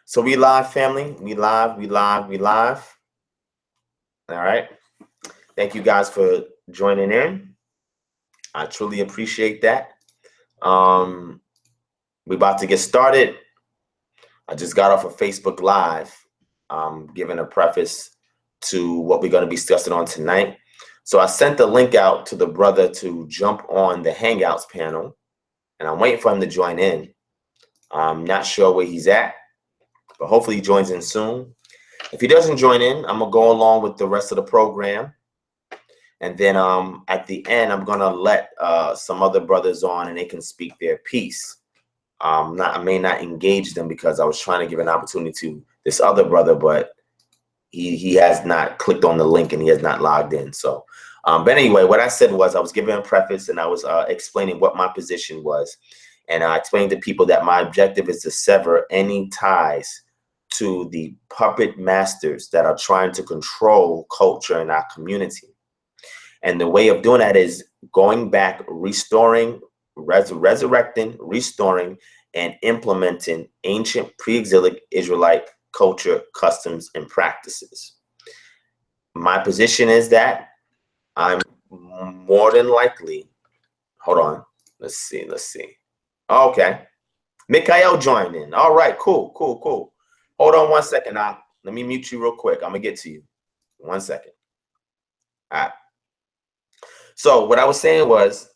So we live, family. We live. All right. Thank you guys for joining in. I truly appreciate that. We're about to get started. I just got off of Facebook Live, giving a preface to what we're going to be discussing on tonight. So I sent the link out to the brother to jump on the Hangouts panel, and I'm waiting for him to join in. I'm not sure where he's at, but hopefully he joins in soon. If he doesn't join in, I'm going to go along with the rest of the program. And then at the end, I'm going to let some other brothers on and they can speak their piece. I may not engage them because I was trying to give an opportunity to this other brother, but he has not clicked on the link and he has not logged in. So, but anyway, what I said was I was giving a preface and I was explaining what my position was. And I explained to people that my objective is to sever any ties to the puppet masters that are trying to control culture in our community. And the way of doing that is going back, restoring, resurrecting, restoring, and implementing ancient pre-exilic Israelite culture, customs, and practices. My position is that I'm more than likely, hold on, let's see. Okay, Mikhail joined in. All right, cool. Hold on 1 second. Let me mute you real quick. I'm gonna get to you. 1 second. All right. So what I was saying was,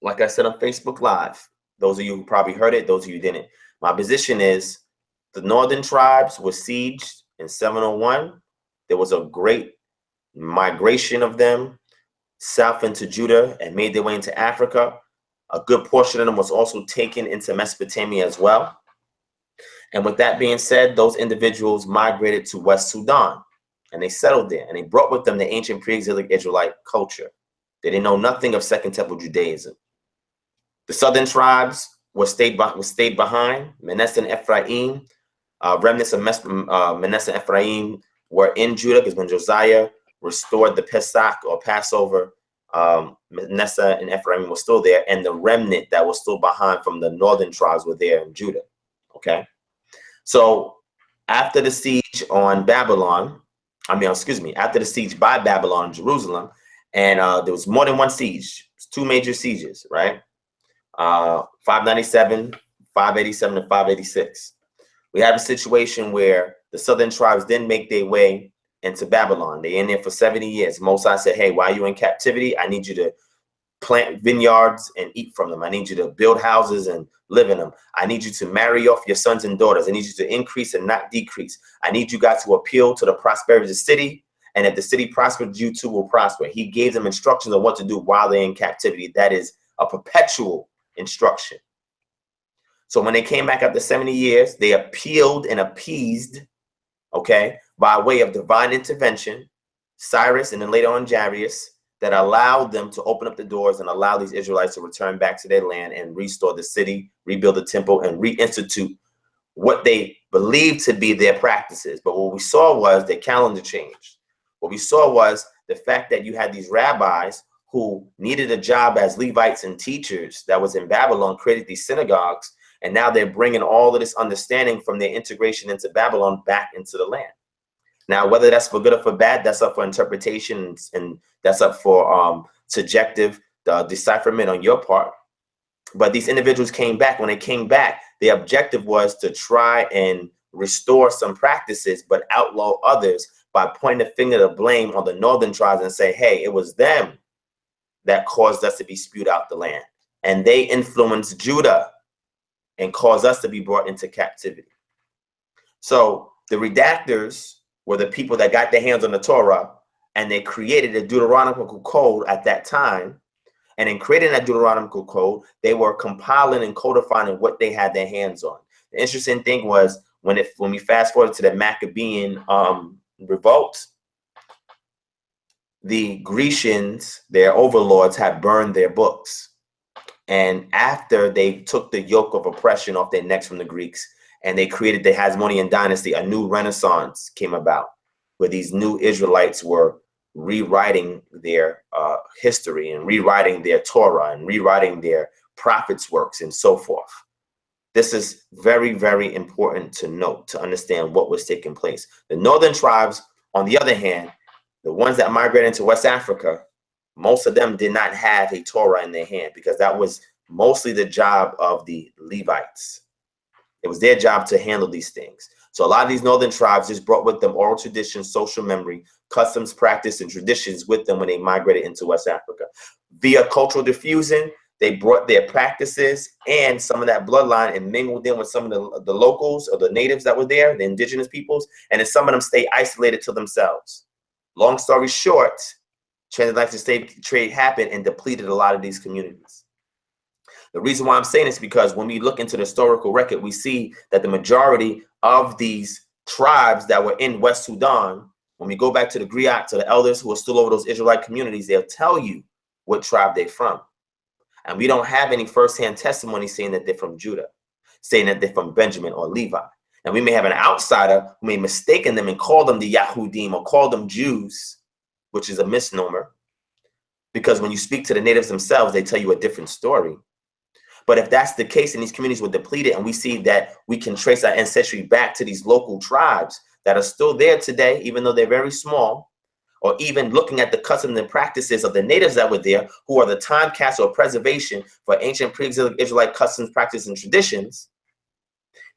like I said on Facebook Live, those of you who probably heard it, those of you who didn't, my position is the northern tribes were sieged in 701. There was a great migration of them south into Judah and made their way into Africa. A good portion of them was also taken into Mesopotamia as well. And with that being said, those individuals migrated to West Sudan and they settled there and they brought with them the ancient pre-exilic Israelite culture. They didn't know nothing of Second Temple Judaism. The southern tribes stayed behind. Manasseh and Ephraim, remnants of Manasseh and Ephraim were in Judah because when Josiah restored the Pesach or Passover, Manasseh and Ephraim were still there, and the remnant that was still behind from the northern tribes were there in Judah. Okay, so after the siege on Babylon, after the siege by Babylon in Jerusalem, and there was more than one siege, two major sieges, right? 597, 587, and 586. We have a situation where the southern tribes didn't make their way into Babylon. They're in there for 70 years. Moses said, hey, while you're in captivity, I need you to plant vineyards and eat from them. I need you to build houses and live in them. I need you to marry off your sons and daughters. I need you to increase and not decrease. I need you guys to appeal to the prosperity of the city. And if the city prospers, you too will prosper. He gave them instructions on what to do while they're in captivity. That is a perpetual instruction. So when they came back after 70 years, they appealed and appeased, okay, by way of divine intervention, Cyrus and then later on Jarius, that allowed them to open up the doors and allow these Israelites to return back to their land and restore the city, rebuild the temple, and reinstitute what they believed to be their practices. But what we saw was their calendar changed. What we saw was the fact that you had these rabbis who needed a job as Levites and teachers that was in Babylon, created these synagogues, and now they're bringing all of this understanding from their integration into Babylon back into the land. Now, whether that's for good or for bad, that's up for interpretation, and that's up for subjective decipherment on your part. But these individuals came back. When they came back, their objective was to try and restore some practices, but outlaw others by pointing the finger of blame on the northern tribes and say, hey, it was them that caused us to be spewed out the land. And they influenced Judah and caused us to be brought into captivity. So the redactors were the people that got their hands on the Torah, and they created a Deuteronomical code at that time. And in creating that Deuteronomical code, they were compiling and codifying what they had their hands on. The interesting thing was when we fast forward to the Maccabean revolt, the Grecians, their overlords, had burned their books. And after they took the yoke of oppression off their necks from the Greeks, and they created the Hasmonean dynasty, a new renaissance came about, where these new Israelites were rewriting their history and rewriting their Torah and rewriting their prophets' works and so forth. this is very, very important to note, to understand what was taking place. The northern tribes, on the other hand, the ones that migrated into West Africa, most of them did not have a Torah in their hand, because that was mostly the job of the Levites. It was their job to handle these things. So a lot of these northern tribes just brought with them oral traditions, social memory, customs, practice, and traditions with them when they migrated into West Africa. Via cultural diffusion, they brought their practices and some of that bloodline and mingled in with some of the locals or the natives that were there, the indigenous peoples, and then some of them stayed isolated to themselves. Long story short, transatlantic slave trade happened and depleted a lot of these communities. The reason why I'm saying this is because when we look into the historical record, we see that the majority of these tribes that were in West Sudan, when we go back to the griot, to the elders who are still over those Israelite communities, they'll tell you what tribe they're from. And we don't have any firsthand testimony saying that they're from Judah, saying that they're from Benjamin or Levi. And we may have an outsider who may mistaken them and call them the Yahudim or call them Jews, which is a misnomer, because when you speak to the natives themselves, they tell you a different story. But if that's the case and these communities were depleted, and we see that we can trace our ancestry back to these local tribes that are still there today, even though they're very small, or even looking at the customs and practices of the natives that were there, who are the time capsule or preservation for ancient pre-exilic Israelite customs, practices, and traditions,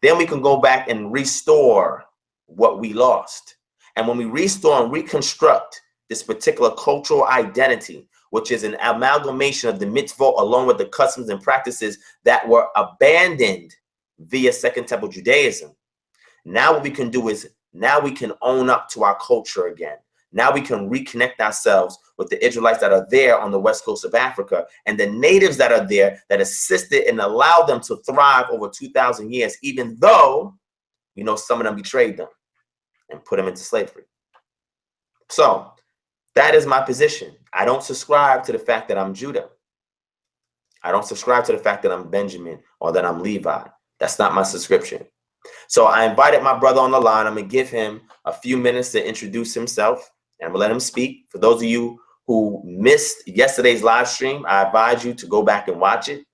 then we can go back and restore what we lost. And when we restore and reconstruct this particular cultural identity, which is an amalgamation of the mitzvot along with the customs and practices that were abandoned via Second Temple Judaism, now what we can do is now we can own up to our culture again. Now we can reconnect ourselves with the Israelites that are there on the west coast of Africa and the natives that are there that assisted and allowed them to thrive over 2,000 years, even though, you know, some of them betrayed them and put them into slavery. So that is my position. I don't subscribe to the fact that I'm Judah. I don't subscribe to the fact that I'm Benjamin or that I'm Levi. That's not my subscription. So I invited my brother on the line. I'm going to give him a few minutes to introduce himself, and I'm going to let him speak. For those of you who missed yesterday's live stream, I advise you to go back and watch it.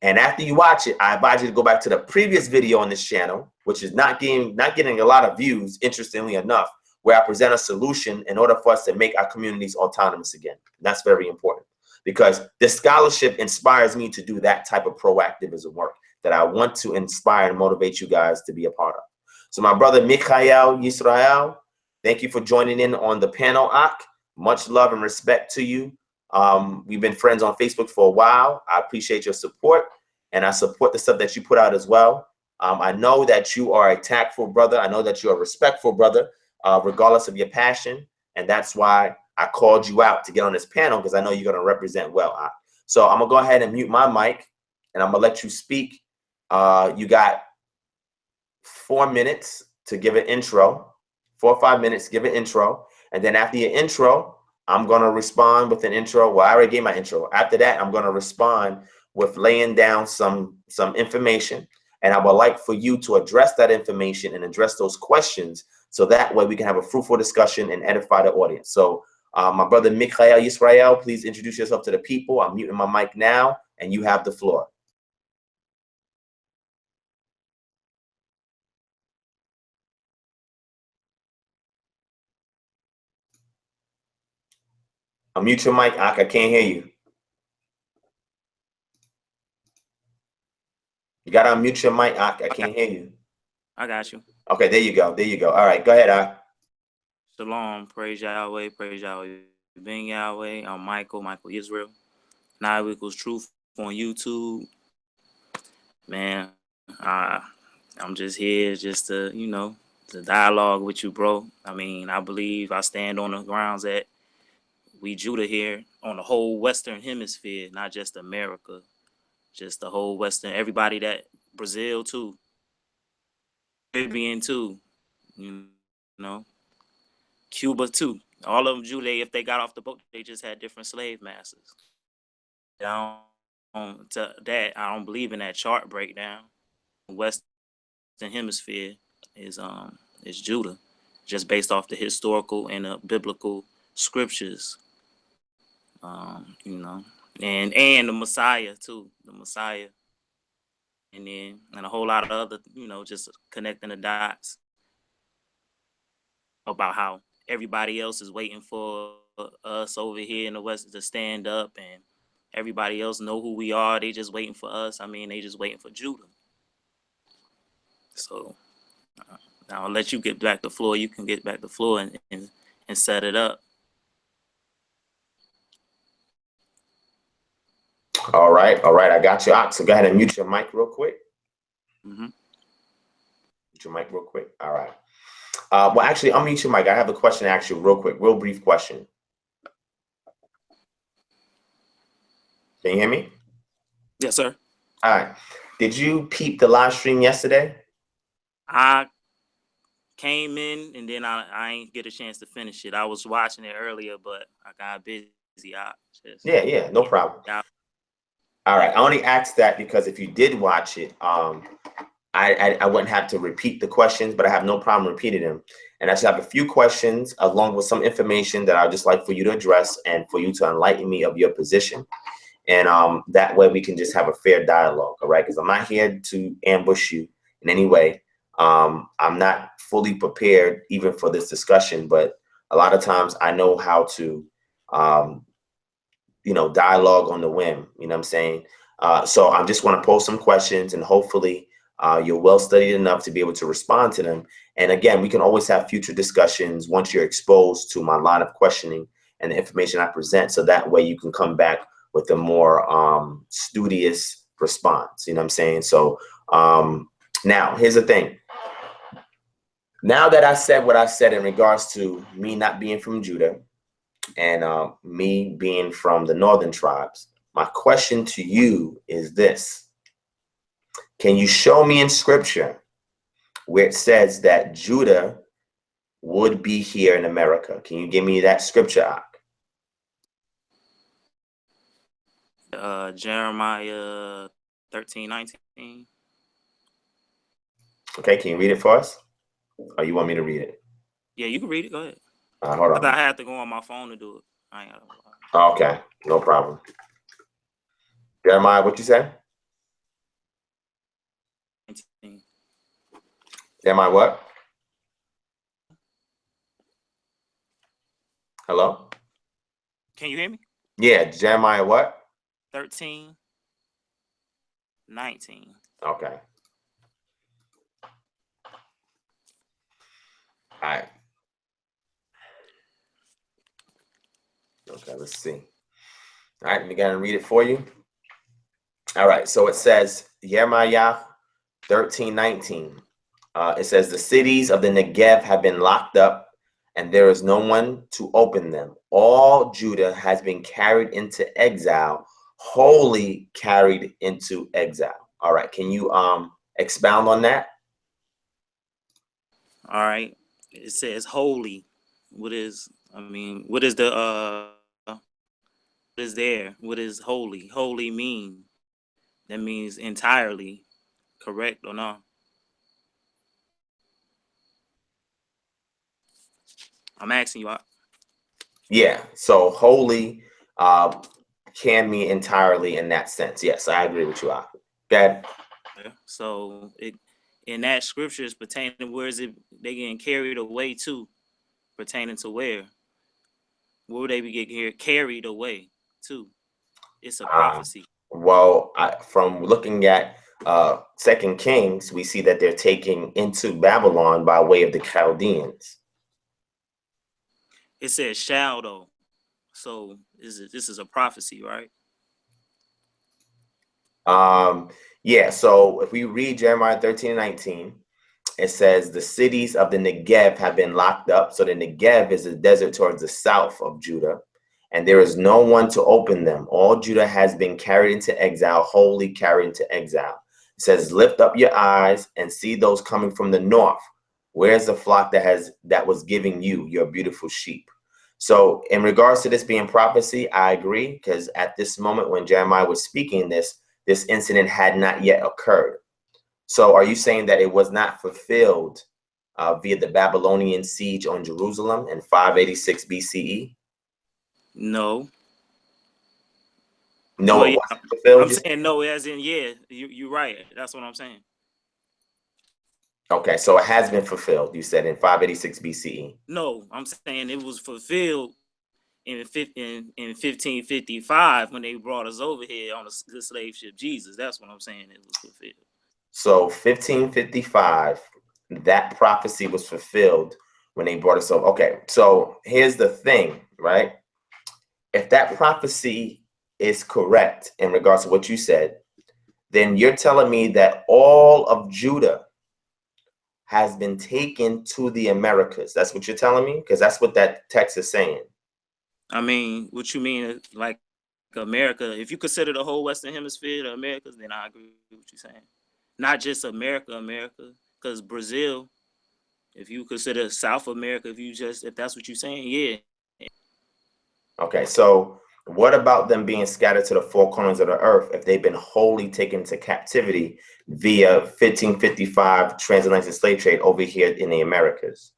And after you watch it, I advise you to go back to the previous video on this channel, which is not getting a lot of views, interestingly enough, where I present a solution in order for us to make our communities autonomous again. And that's very important, because this scholarship inspires me to do that type of proactivism work that I want to inspire and motivate you guys to be a part of. So my brother Mikhail Yisrael, thank you for joining in on the panel, Ak. Much love and respect to you. We've been friends on Facebook for a while. I appreciate your support, and I support the stuff that you put out as well. I know that you are a tactful brother. I know that you're a respectful brother, regardless of your passion. And that's why I called you out to get on this panel, because I know you're going to represent well. Ak. So I'm going to go ahead and mute my mic, and I'm going to let you speak. You got 4 minutes to give an intro, 4 or 5 minutes, give an intro. And then after your intro, I'm going to respond with an intro. Well, I already gave my intro. After that, I'm going to respond with laying down some information. And I would like for you to address that information and address those questions, so that way we can have a fruitful discussion and edify the audience. So my brother Mikhail Yisrael, please introduce yourself to the people. I'm muting my mic now, and you have the floor. Unmute your mic, Ak. I can't hear you. You got to unmute your mic, Ak. I can't hear you. I got you. Okay, there you go. There you go. All right, go ahead, Ak. Shalom, praise Yahweh, praise Yahweh. Being Yahweh, I'm Michael Israel. Now equals truth on YouTube. Man, I'm just here just to, to dialogue with you, bro. I mean, I believe I stand on the grounds that we Judah here on the whole Western Hemisphere, not just America, just the whole Western, everybody that Brazil too, Caribbean too, you know, Cuba too. All of them Judah, if they got off the boat, they just had different slave masters. I don't believe in that chart breakdown. Western Hemisphere is Judah, just based off the historical and the biblical scriptures. And the Messiah too. The Messiah in, and a whole lot of other, just connecting the dots about how everybody else is waiting for us over here in the West to stand up, and everybody else know who we are. They just waiting for us. I mean, they just waiting for Judah. So now I'll let you get back the floor. You can get back the floor and set it up. All right. I got you. So go ahead and mute your mic real quick. Mm-hmm. Mute your mic real quick. All right. Well, actually, I'll mute your mic. I have a question to ask you real quick, real brief question. Can you hear me? Yes, sir. All right. Did you peep the live stream yesterday? I came in and then I ain't get a chance to finish it. I was watching it earlier, but I got busy. Yeah, no problem. All right. I only asked that because if you did watch it, I wouldn't have to repeat the questions, but I have no problem repeating them. And I just have a few questions along with some information that I'd just like for you to address and for you to enlighten me of your position. And that way we can just have a fair dialogue, all right? Because I'm not here to ambush you in any way. I'm not fully prepared even for this discussion, but a lot of times I know how to, dialogue on the whim, you know what I'm saying? So I just want to pose some questions, and hopefully you're well studied enough to be able to respond to them. And again, we can always have future discussions once you're exposed to my line of questioning and the information I present. So that way you can come back with a more studious response, you know what I'm saying? So now here's the thing. Now that I said what I said in regards to me not being from Judah and me being from the northern tribes, my question to you is this. Can you show me in scripture where it says that Judah would be here in America? Can you give me that scripture, Ak? Jeremiah 13:19. Okay, can you read it for us? Or you want me to read it? Yeah, you can read it. Go ahead. Hold on. I have to go on my phone to do it. I ain't got Okay, no problem. Jeremiah, what you say? 19. Jeremiah what? Hello? Can you hear me? Yeah, Jeremiah what? 13:19. Okay. All right. Okay, let's see. All right, I'm gonna read it for you. All right, so it says, Jeremiah 13:19. It says, the cities of the Negev have been locked up, and there is no one to open them. All Judah has been carried into exile, wholly carried into exile. All right, can you expound on that? All right. It says holy. What is the what is there? What is holy? Holy mean? That means entirely, correct or no? I'm asking you. Yeah, so holy can mean entirely in that sense. Yes, I agree with you, Ak. Good. So in that scripture is pertaining, where is it they getting carried away to? Pertaining to where? Where would they be getting carried away to? It's a prophecy. Well, from looking at 2 Kings, we see that they're taking into Babylon by way of the Chaldeans. It says shall though. So this is a prophecy, right? Yeah, so if we read Jeremiah 13:19, it says the cities of the Negev have been locked up. So the Negev is a desert towards the south of Judah, and there is no one to open them. All Judah has been carried into exile, wholly carried into exile. It says, lift up your eyes and see those coming from the north. Where's the flock that was giving you your beautiful sheep? So in regards to this being prophecy, I agree, because at this moment when Jeremiah was speaking this incident had not yet occurred. So are you saying that it was not fulfilled via the Babylonian siege on Jerusalem in 586 BCE? No. No, Well, it yeah, wasn't fulfilled. I'm saying no, as in yeah, you're right. That's what I'm saying. Okay, so it has been fulfilled. You said in 586 BCE. No, I'm saying it was fulfilled in 1555 when they brought us over here on the slave ship Jesus. That's what I'm saying. It was fulfilled. So 1555, that prophecy was fulfilled when they brought us over. Okay, so here's the thing, right? If that prophecy is correct in regards to what you said, then you're telling me that all of Judah has been taken to the Americas. That's what you're telling me? Because that's what that text is saying. I mean, what you mean, like America? If you consider the whole Western Hemisphere the Americas, then I agree with what you're saying. Not just America, because Brazil. If you consider South America, if that's what you're saying, yeah. Okay, so what about them being scattered to the four corners of the earth if they've been wholly taken to captivity via 1555 transatlantic slave trade over here in the Americas?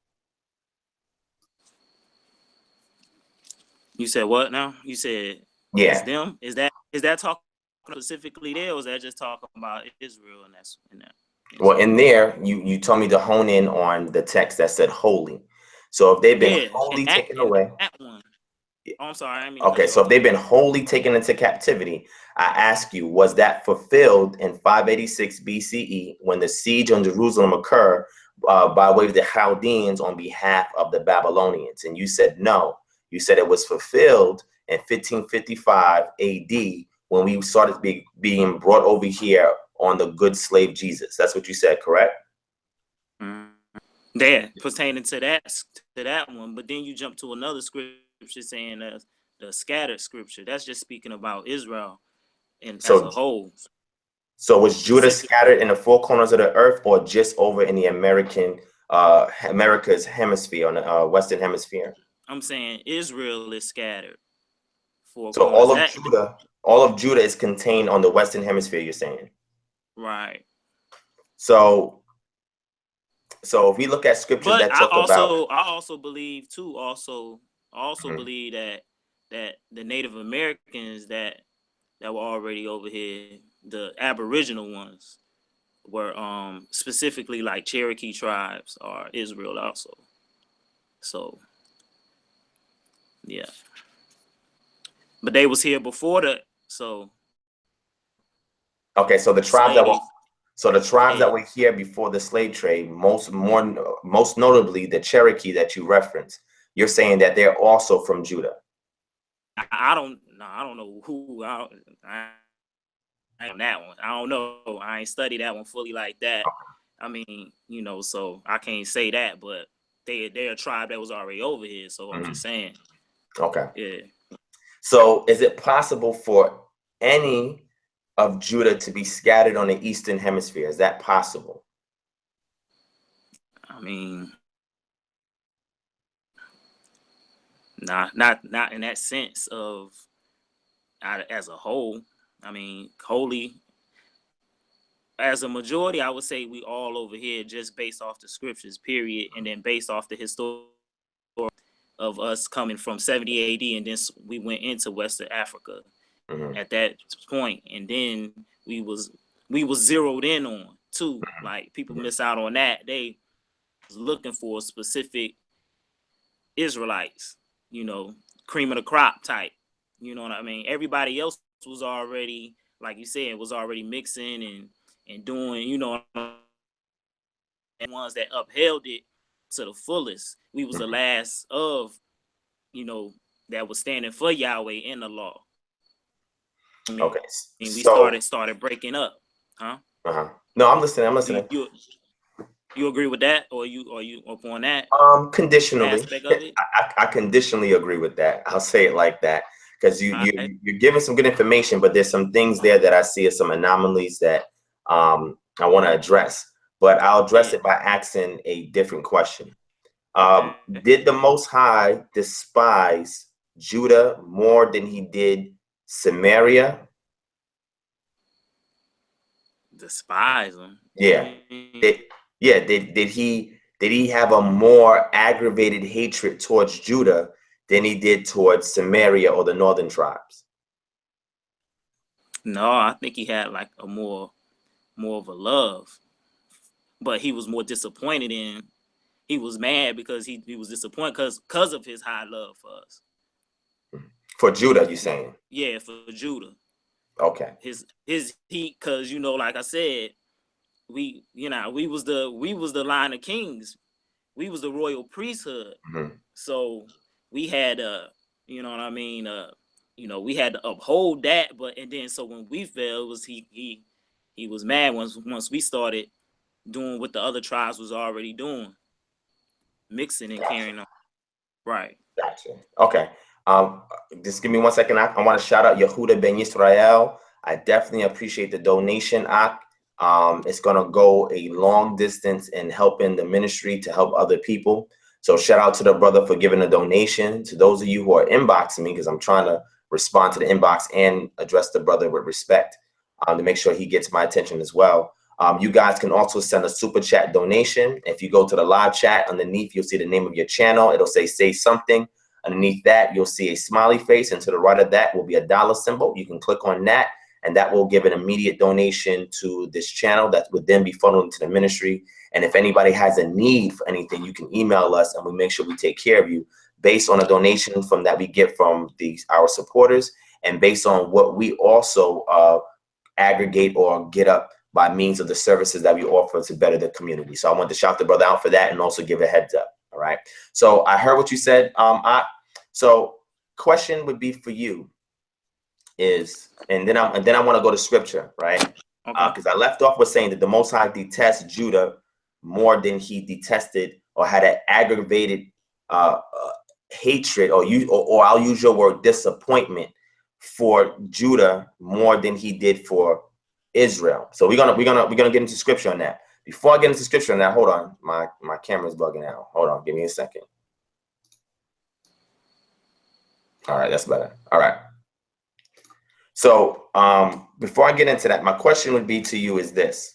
You said what now? You said it's Yeah. them? Is that talking specifically there, or is that just talking about Israel and that's in that? Well, in there, you told me to hone in on the text that said holy. So if they've been Yeah, wholly taken in away, that one. Oh, I'm sorry, I didn't mean to cut okay, you so off. if they've been wholly taken into captivity, I ask you, was that fulfilled in 586 BCE when the siege on Jerusalem occurred by way of the Chaldeans on behalf of the Babylonians? And you said no. You said it was fulfilled in 1555 AD when we started being brought over here on the good slave Jesus. That's what you said, correct? Mm-hmm. There, pertaining to that one, but then you jump to another scripture saying the scattered scripture. That's just speaking about Israel and as So a whole. So was Judah Specifically, scattered in the four corners of the earth, or just over in the America's hemisphere, on the Western hemisphere? I'm saying Israel is scattered four So corners. That All of Judah is contained on the Western hemisphere, you're saying. right. So if we look at scriptures But that talk about, I also believe too. Also Mhm. believe that the Native Americans that were already over here, the Aboriginal ones, were specifically like Cherokee tribes or Israel also. So yeah, but they was here before the okay, so slave. the tribes Yeah, that were here before the slave trade, most notably the Cherokee that you referenced, you're saying that they're also from Judah. I don't know who I on that one. I don't know. I ain't studied that one fully like that. I mean, so I can't say that, but they're a tribe that was already over here. So I'm Mhm. just saying, Okay. yeah. So is it possible for any of Judah to be scattered on the Eastern Hemisphere? Is that possible? I mean, not in that sense of as a whole. I mean, wholly as a majority, I would say we all over here just based off the scriptures, period, and then based off the history of us coming from 70 AD, and then we went into Western Africa Mhm. at that point, and then we was zeroed in on too. Like people miss out on that. They was looking for specific Israelites, cream of the crop type. You know what I mean? Everybody else was already, like you said, was already mixing and doing, and ones that upheld it to the fullest. We was the Mhm. last of, you know, that was standing for Yahweh in the law. I mean, Okay. we So, started breaking up, huh? no, I'm listening. I'm Do listening. you agree with that, or you up on that Conditionally, aspect of it? I conditionally agree with that. I'll say it like that because All right. you're giving some good information, but there's some things there that I see as some anomalies that I want to address. But I'll address Yeah. it by asking a different question. Okay. Did the Most High despise Judah more than he did Samaria? Despise them. What you Yeah. mean? Did, yeah, did he have a more aggravated hatred towards Judah than he did towards Samaria or the northern tribes? No, I think he had like a more of a love, but he was more disappointed in. He was mad because he was disappointed because of his high love for us. For Judah, you saying? Yeah, for Judah. Okay. His he, because like I said, we was the line of kings. We was the royal priesthood. Mm-hmm. So we had you know what I mean, we had to uphold that, and then so when we fell, it was he was mad once we started doing what the other tribes was already doing, mixing and carrying on. Right. Gotcha. Okay. Just give me 1 second. I want to shout out Yehuda Ben Yisrael. I definitely appreciate the donation, Ak. It's gonna go a long distance in helping the ministry to help other people. So shout out to the brother for giving a donation. To those of you who are inboxing me, because I'm trying to respond to the inbox and address the brother with respect, to make sure he gets my attention as well. You guys can also send a super chat donation. If you go to the live chat underneath, you'll see the name of your channel. It'll say something. Underneath that, you'll see a smiley face, and to the right of that will be a dollar symbol. You can click on that, and that will give an immediate donation to this channel that would then be funneled into the ministry. And if anybody has a need for anything, you can email us, and we make sure we take care of you based on a donation from that we get from our supporters, and based on what we also aggregate or get up by means of the services that we offer to better the community. So I want to shout the brother out for that and also give a heads up. All right. So I heard what you said. So question would be for you is, and then I want to go to scripture, right? Because I left off with saying that the Most High detests Judah more than he detested or had an aggravated hatred, or I'll use your word, disappointment for Judah more than he did for Israel. So we're gonna get into scripture on that. Before I get into scripture on that, hold on, my camera's bugging out. Hold on, give me a second. All right, that's better. All right. So before I get into that, my question would be to you is this: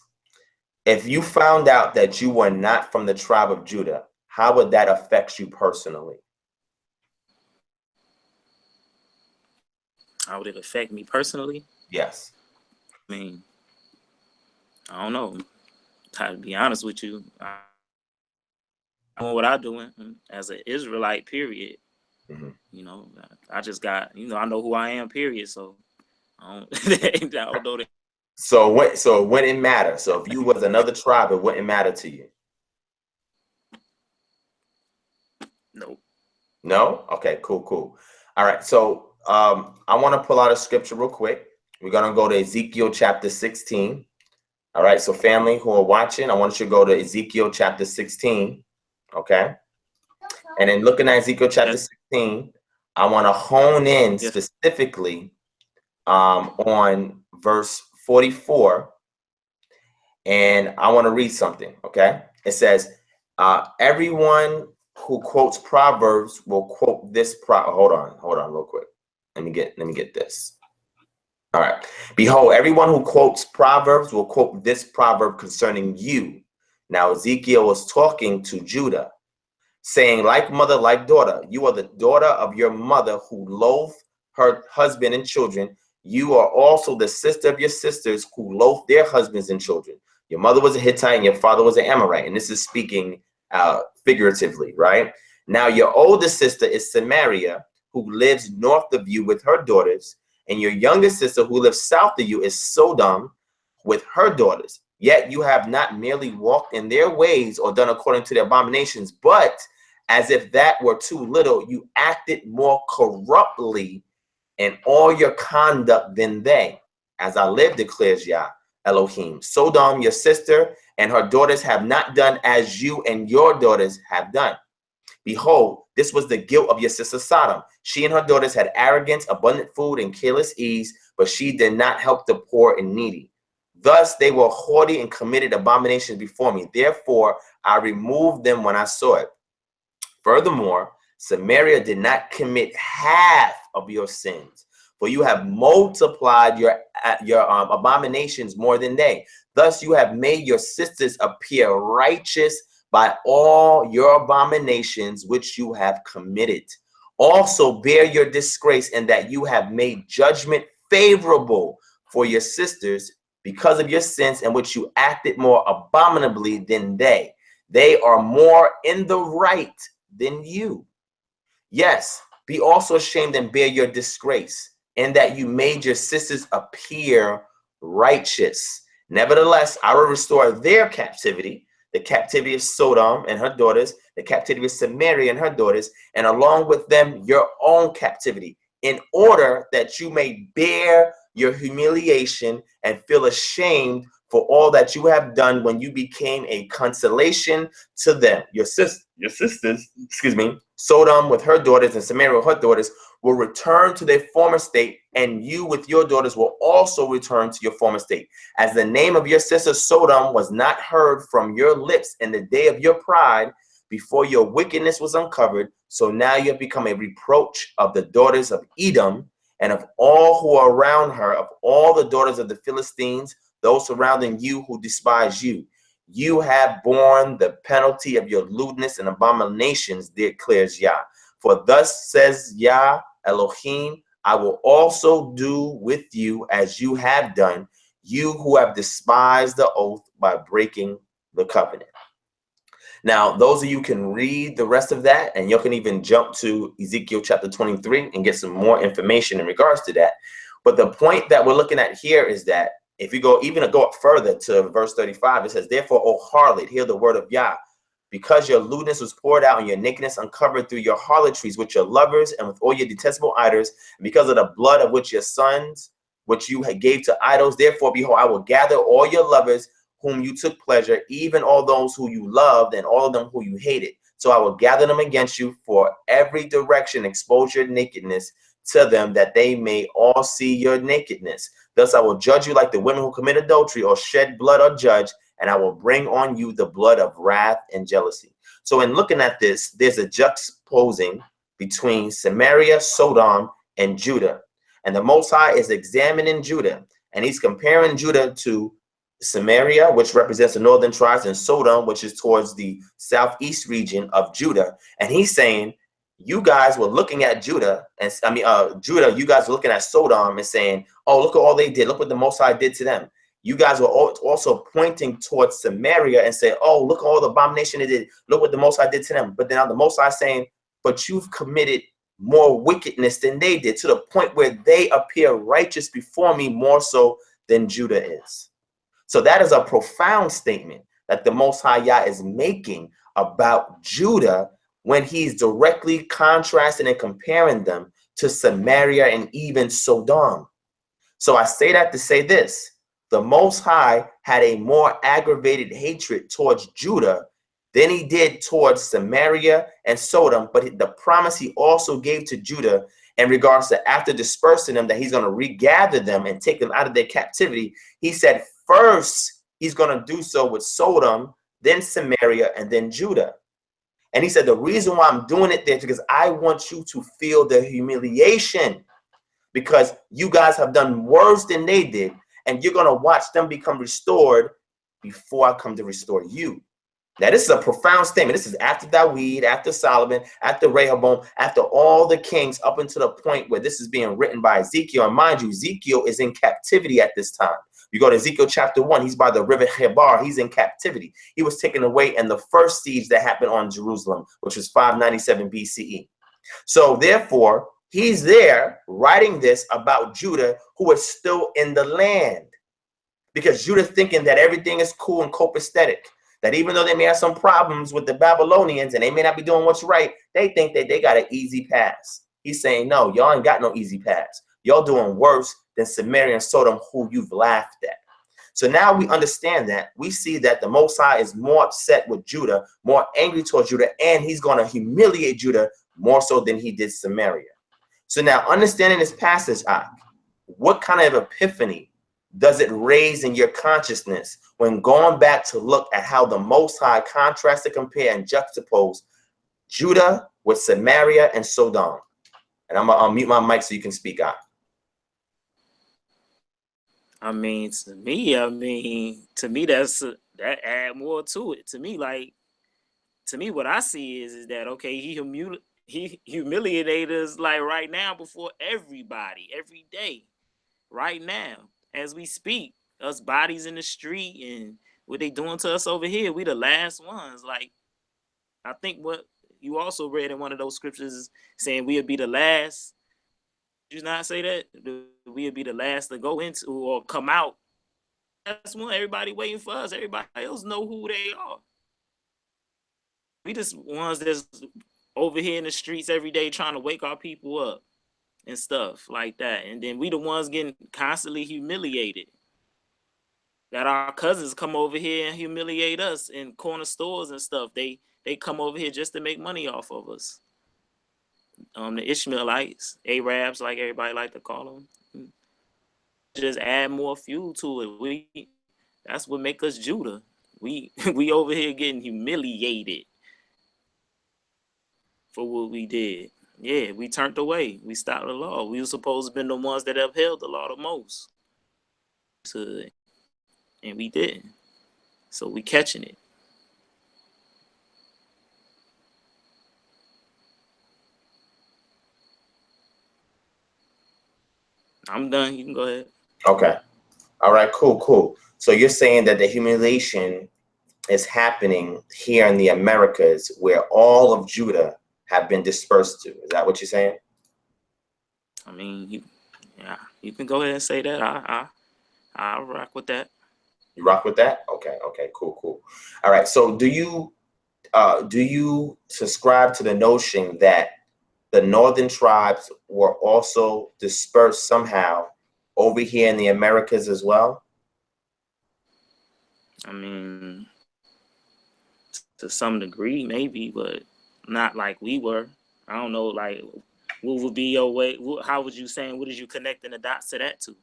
if you found out that you were not from the tribe of Judah, how would that affect you personally? How would it affect me personally? Yes. I mean, I don't know. To be honest with you, I know what I'm doing as an Israelite, period. Mm-hmm. I just got, I know who I am, period. So I don't know that. So it wouldn't matter. So if you was another tribe, it wouldn't matter to you. Nope. No? Okay, cool. All right. So I want to pull out a scripture real quick. We're gonna go to Ezekiel chapter 16. All right, so family who are watching, I want you to go to Ezekiel chapter 16, okay? And then looking at Ezekiel chapter 16, I want to hone in specifically on verse 44, and I want to read something, okay? It says, everyone who quotes Proverbs will quote this hold on real quick. Let me get this. All right. Behold, everyone who quotes Proverbs will quote this proverb concerning you. Now, Ezekiel was talking to Judah, saying, like mother, like daughter, you are the daughter of your mother who loathed her husband and children. You are also the sister of your sisters who loathed their husbands and children. Your mother was a Hittite and your father was an Amorite. And this is speaking figuratively, right? Now, your older sister is Samaria, who lives north of you with her daughters. And your younger sister who lives south of you is Sodom with her daughters. Yet you have not merely walked in their ways or done according to their abominations, but as if that were too little, you acted more corruptly in all your conduct than they. As I live, declares Yah Elohim. Sodom, your sister, and her daughters have not done as you and your daughters have done. Behold, this was the guilt of your sister Sodom. She and her daughters had arrogance, abundant food, and careless ease, but she did not help the poor and needy. Thus they were haughty and committed abominations before me. Therefore I removed them when I saw it. Furthermore, Samaria did not commit half of your sins, for you have multiplied your abominations more than they. Thus you have made your sisters appear righteous by all your abominations which you have committed. Also bear your disgrace in that you have made judgment favorable for your sisters because of your sins in which you acted more abominably than they. They are more in the right than you. Yes, be also ashamed and bear your disgrace, in that you made your sisters appear righteous. Nevertheless, I will restore their captivity, the captivity of Sodom and her daughters, the captivity of Samaria and her daughters, and along with them your own captivity, in order that you may bear your humiliation and feel ashamed for all that you have done when you became a consolation to them. Your sisters, Sodom with her daughters and Samaria with her daughters will return to their former state, and you with your daughters will also return to your former state. As the name of your sister Sodom was not heard from your lips in the day of your pride, before your wickedness was uncovered, so now you have become a reproach of the daughters of Edom and of all who are around her, of all the daughters of the Philistines, those surrounding you who despise you. You have borne the penalty of your lewdness and abominations, declares Yah. For thus says Yah Elohim, I will also do with you as you have done, you who have despised the oath by breaking the covenant. Now, those of you can read the rest of that, and you can even jump to Ezekiel chapter 23 and get some more information in regards to that. But the point that we're looking at here is that if you go up further to verse 35, it says, therefore, O harlot, hear the word of Yah, because your lewdness was poured out and your nakedness uncovered through your harlotries with your lovers and with all your detestable idols, and because of the blood of which your sons, which you gave to idols, therefore, behold, I will gather all your lovers whom you took pleasure, even all those who you loved and all of them who you hated. So I will gather them against you for every direction, expose your nakedness to them, that they may all see your nakedness. Thus I will judge you like the women who commit adultery or shed blood or judge, and I will bring on you the blood of wrath and jealousy. So in looking at this, there's a juxtaposing between Samaria, Sodom, and Judah. And the Most High is examining Judah, and he's comparing Judah to Samaria, which represents the northern tribes, and Sodom, which is towards the southeast region of Judah. And he's saying, you guys were looking at Judah, and Judah, you guys were looking at Sodom and saying, oh, look at all they did. Look what the Most High did to them. You guys were also pointing towards Samaria and saying, oh, look at all the abomination they did. Look what the Most High did to them. But then the Most High saying, but you've committed more wickedness than they did, to the point where they appear righteous before me more so than Judah is. So that is a profound statement that the Most High Yah is making about Judah when he's directly contrasting and comparing them to Samaria and even Sodom. So I say that to say this: the Most High had a more aggravated hatred towards Judah than he did towards Samaria and Sodom. But the promise he also gave to Judah in regards to after dispersing them, that he's going to regather them and take them out of their captivity. He said first he's going to do so with Sodom, then Samaria, and then Judah. And he said the reason why I'm doing it there is because I want you to feel the humiliation, because you guys have done worse than they did, and you're going to watch them become restored before I come to restore you. Now, this is a profound statement. This is after Dawid, after Solomon, after Rehoboam, after all the kings, up until the point where this is being written by Ezekiel. And mind you, Ezekiel is in captivity at this time. You go to Ezekiel chapter 1, he's by the river Chebar. He's in captivity. He was taken away in the first siege that happened on Jerusalem, which was 597 BCE. So therefore, he's there writing this about Judah, who is still in the land, because Judah thinking that everything is cool and copacetic, that even though they may have some problems with the Babylonians and they may not be doing what's right, they think that they got an easy pass. He's saying, no, y'all ain't got no easy pass. Y'all doing worse than Samaria and Sodom, who you've laughed at. So now we understand that. We see that the Most High is more upset with Judah, more angry towards Judah, and he's going to humiliate Judah more so than he did Samaria. So now, understanding this passage, what kind of epiphany does it raise in your consciousness when going back to look at how the Most High contrasts, compare, and juxtapose Judah with Samaria and Sodom? And I'll mute my mic so you can speak out. To me, that add more to it. To me, what I see is that, okay, he humiliated us like right now before everybody, every day, right now. as we speak. Us bodies in the street and what they doing to us over here, we the last ones. Like, I think what you also read in one of those scriptures is saying we'll be the last. Did you not say that? We'll be the last to go into or come out. That's one. Everybody waiting for us. Everybody else know who they are. We just ones that's over here in the streets every day trying to wake our people up and stuff like that. And then we the ones getting constantly humiliated. That our cousins come over here and humiliate us in corner stores and stuff. They come over here just to make money off of us. The Ishmaelites, Arabs, like everybody like to call them, just add more fuel to it. That's what make us Judah. We we over here getting humiliated for what we did. Yeah, we turned away. We stopped the law. We were supposed to be the ones that upheld the law the most. And we didn't. So we catching it. I'm done. You can go ahead. Okay. All right, cool. So you're saying that the humiliation is happening here in the Americas where all of Judah have been dispersed to. Is that what you're saying? I mean, you can go ahead and say that. I rock with that. You rock with that? Okay, cool. All right. So do you subscribe to the notion that the northern tribes were also dispersed somehow over here in the Americas as well? I mean, to some degree, maybe, but not like we were. I don't know, like, what would be your way? How would you saying? What is you connecting the dots to that to?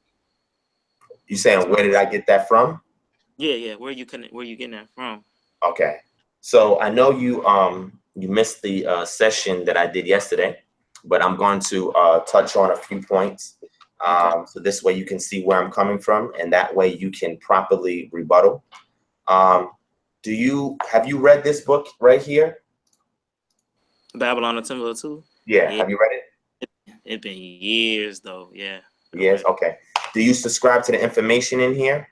You saying where did I get that from? Yeah. Where you getting that from? Okay. So I know you missed the session that I did yesterday, but I'm going to touch on a few points. Okay. So this way you can see where I'm coming from, and that way you can properly rebuttal. Have you read this book right here? Babylon the Temple of Two? Yeah. Have you read it? It's been years though. Yeah. Yes. Okay. Do you subscribe to the information in here?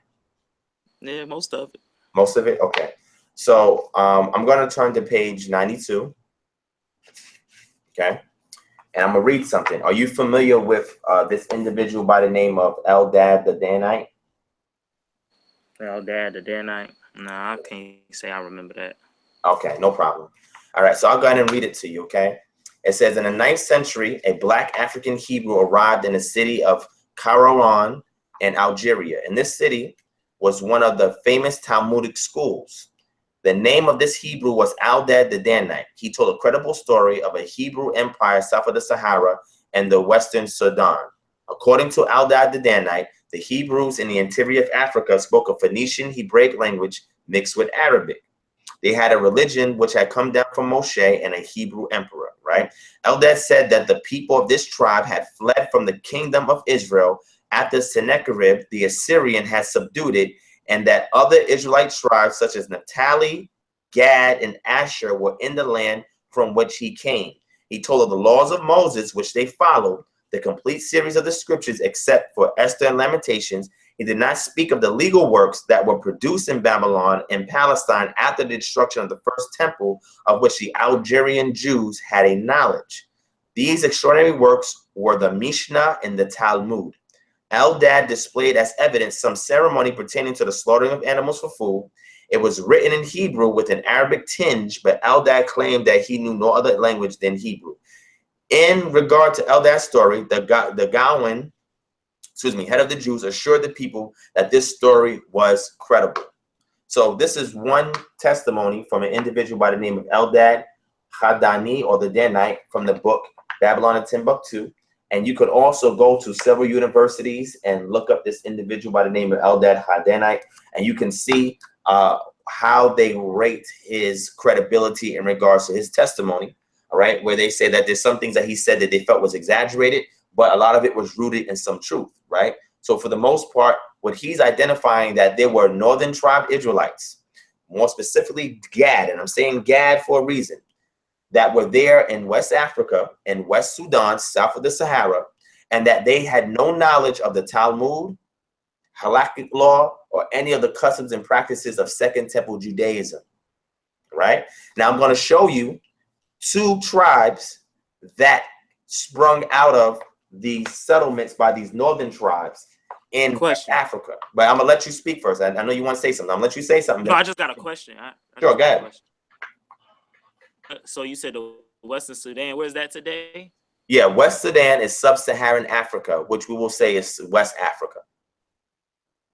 Yeah, most of it. Most of it? Okay. So I'm going to turn to page 92. Okay. And I'm going to read something. Are you familiar with this individual by the name of Eldad the Danite? Eldad the Danite? Nah, I can't say I remember that. Okay, no problem. All right, so I'll go ahead and read it to you, okay? It says, in the 9th century, a black African Hebrew arrived in the city of Kairouan in Algeria. And this city was one of the famous Talmudic schools. The name of this Hebrew was Eldad the Danite. He told a credible story of a Hebrew empire south of the Sahara and the Western Sudan. According to Eldad the Danite, the Hebrews in the interior of Africa spoke a Phoenician Hebraic language mixed with Arabic. They had a religion which had come down from Moshe and a Hebrew emperor, right? Eldad said that the people of this tribe had fled from the kingdom of Israel after Sennacherib, the Assyrian, had subdued it, and that other Israelite tribes such as Naphtali, Gad, and Asher were in the land from which he came. He told of the laws of Moses, which they followed, the complete series of the scriptures except for Esther and Lamentations. He did not speak of the legal works that were produced in Babylon and Palestine after the destruction of the first temple, of which the Algerian Jews had a knowledge. These extraordinary works were the Mishnah and the Talmud. Eldad displayed as evidence some ceremony pertaining to the slaughtering of animals for food. It was written in Hebrew with an Arabic tinge, but Eldad claimed that he knew no other language than Hebrew. In regard to Eldad's story, the Gaon, head of the Jews, assured the people that this story was credible. So this is one testimony from an individual by the name of Eldad Hadani, or the Danite, from the book Babylon and Timbuktu. And you could also go to several universities and look up this individual by the name of Eldad Hadanite, and you can see how they rate his credibility in regards to his testimony. All right, where they say that there's some things that he said that they felt was exaggerated, but a lot of it was rooted in some truth, right? So for the most part, what he's identifying that there were northern tribe Israelites, more specifically Gad, and I'm saying Gad for a reason, that were there in West Africa and West Sudan, south of the Sahara, and that they had no knowledge of the Talmud, halakhic law or any of the customs and practices of Second Temple Judaism. Right? Now I'm going to show you two tribes that sprung out of the settlements by these northern tribes in West Africa. But I'm gonna let you speak first. I know you want to say something. I'm gonna let you say something. No, I just got a question. Sure, go ahead. So you said the Western Sudan. Where's that today? Yeah, West Sudan is sub-Saharan Africa, which we will say is West Africa.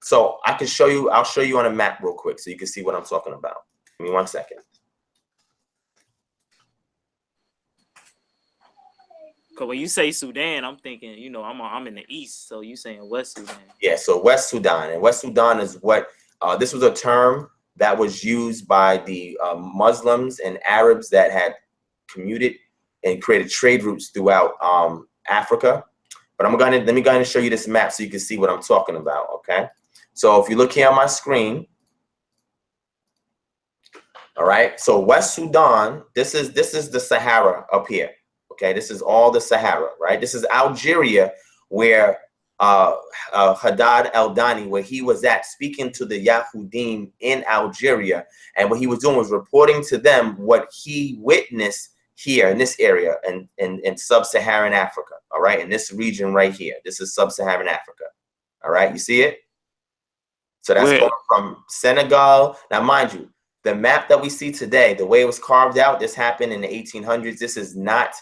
So I can show you. I'll show you on a map real quick so you can see what I'm talking about. Give me 1 second. Cause when you say Sudan, I'm thinking, you know, I'm in the east, so you saying West Sudan? Yeah, so West Sudan, and West Sudan is what this was a term that was used by the Muslims and Arabs that had commuted and created trade routes throughout Africa. But let me go ahead and show you this map so you can see what I'm talking about. Okay, so if you look here on my screen, all right. So West Sudan, this is the Sahara up here. Okay, this is all the Sahara, right? This is Algeria, where Haddad al-Dani, where he was at speaking to the Yahudim in Algeria, and what he was doing was reporting to them what he witnessed here in this area in sub-Saharan Africa. All right, in this region right here, this is sub-Saharan Africa. All right, you see it? So that's going from Senegal. Now, mind you, the map that we see today, the way it was carved out, this happened in the 1800s. This is not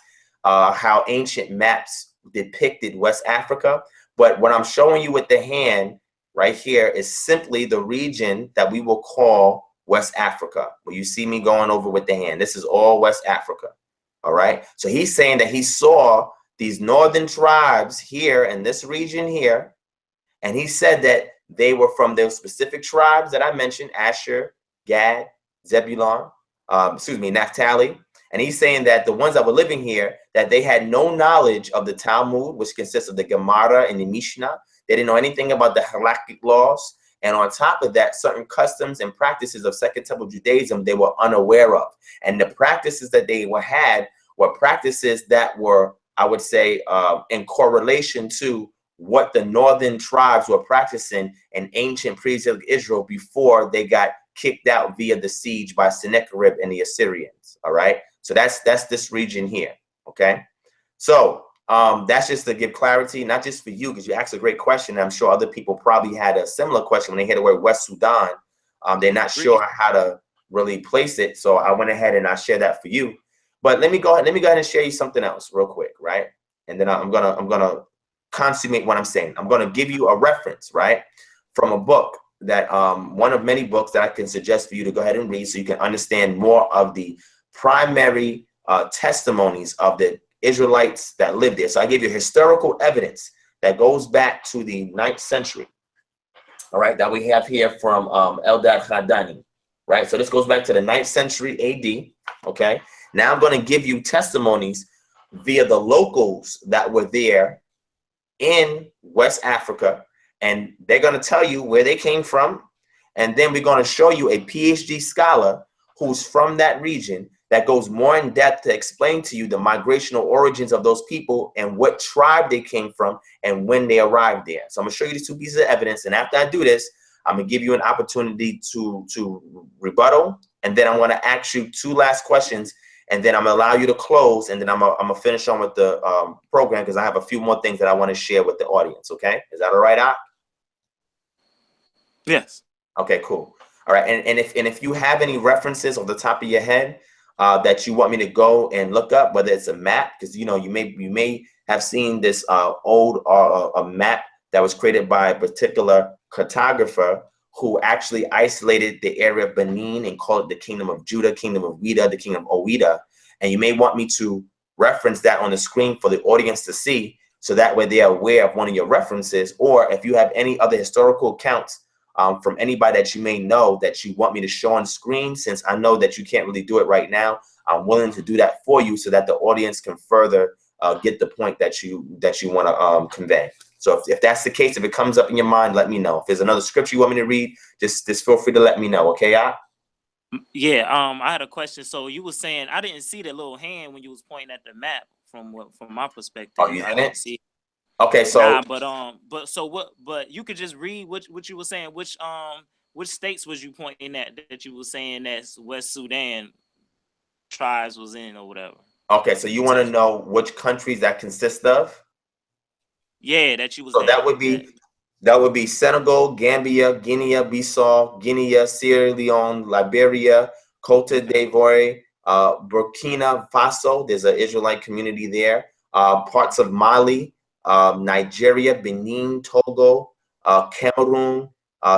how ancient maps depicted West Africa. But what I'm showing you with the hand right here is simply the region that we will call West Africa. Where you see me going over with the hand. This is all West Africa. All right. So he's saying that he saw these northern tribes here in this region here. And he said that they were from those specific tribes that I mentioned: Asher, Gad, Zebulon, Naphtali. And he's saying that the ones that were living here, that they had no knowledge of the Talmud, which consists of the Gemara and the Mishnah. They didn't know anything about the halakhic laws. And on top of that, certain customs and practices of Second Temple Judaism, they were unaware of. And the practices that they had were practices that were, I would say, in correlation to what the northern tribes were practicing in ancient pre-Islamic Israel before they got kicked out via the siege by Sennacherib and the Assyrians. All right. So that's this region here. Okay. So that's just to give clarity, not just for you, because you asked a great question. I'm sure other people probably had a similar question when they hear the word West Sudan. They're not sure how to really place it. So I went ahead and I shared that for you. But let me go ahead and share you something else real quick, right? And then I'm gonna consummate what I'm saying. I'm gonna give you a reference, right, from a book that one of many books that I can suggest for you to go ahead and read so you can understand more of the primary testimonies of the Israelites that lived there. So I give you historical evidence that goes back to the 9th century, all right, that we have here from Eldad Khadani, right? So this goes back to the 9th century AD, okay? Now I'm going to give you testimonies via the locals that were there in West Africa, and they're going to tell you where they came from, and then we're going to show you a PhD scholar who's from that region that goes more in depth to explain to you the migrational origins of those people and what tribe they came from and when they arrived there. So I'm gonna show you these two pieces of evidence, and after I do this, I'm gonna give you an opportunity to rebuttal, and then I'm gonna ask you two last questions, and then I'm gonna allow you to close, and then I'm gonna finish on with the program, because I have a few more things that I want to share with the audience. Okay, is that all right, Ak? Yes. Okay, cool. All right, and if you have any references off the top of your head that you want me to go and look up, whether it's a map, because you may have seen this old a map that was created by a particular cartographer who actually isolated the area of Benin and called it the Kingdom of Judah, Kingdom of Ouida, the Kingdom of Ouida, and you may want me to reference that on the screen for the audience to see, so that way they are aware of one of your references, or if you have any other historical accounts from anybody that you may know that you want me to show on screen, since I know that you can't really do it right now, I'm willing to do that for you so that the audience can further get the point that you want to convey. So if that's the case, if it comes up in your mind, let me know. If there's another scripture you want me to read, just feel free to let me know. Okay, Yeah. I had a question. So you were saying I didn't see the little hand when you was pointing at the map from my perspective. Oh, you I didn't see. Okay, so Nah, but so what? But you could just read what you were saying. Which states was you pointing at that you were saying that West Sudan tribes was in or whatever? okay, so you want to know which countries that consist of? Yeah, that you was So that that. that would be Senegal, Gambia, Guinea-Bissau, Guinea, Sierra Leone, Liberia, Cote Okay. d'Ivoire, Burkina Faso. There's an Israelite community there. Parts of Mali, Nigeria, Benin, Togo, Cameroon,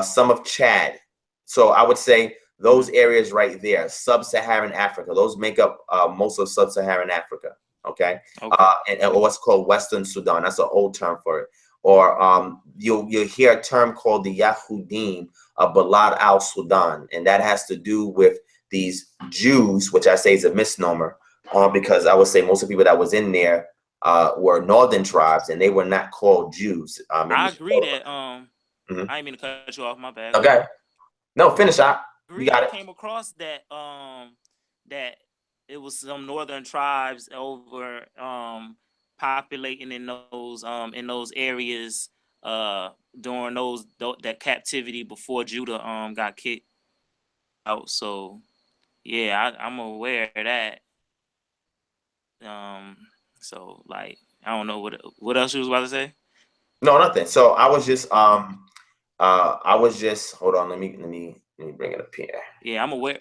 some of Chad. So I would say those areas right there, sub-Saharan Africa, those make up most of sub-Saharan Africa. Okay, Okay. and what's called Western Sudan. That's an old term for it. Or you'll hear a term called the Yahudim of Balad al Sudan, and that has to do with these Jews, which I say is a misnomer, because I would say most of the people that was in there were northern tribes, and they were not called Jews. I agree that Mhm. I didn't mean to cut you off. My bad. Go ahead. Okay, no, finish out. You Agree. I got it. came across that it was some northern tribes over populating in those areas during that captivity before Judah got kicked out. So yeah, I'm aware of that. Um, so like I don't know what else you was about to say. No, nothing. So I was just hold on. Let me bring it up here. Yeah, I'm aware.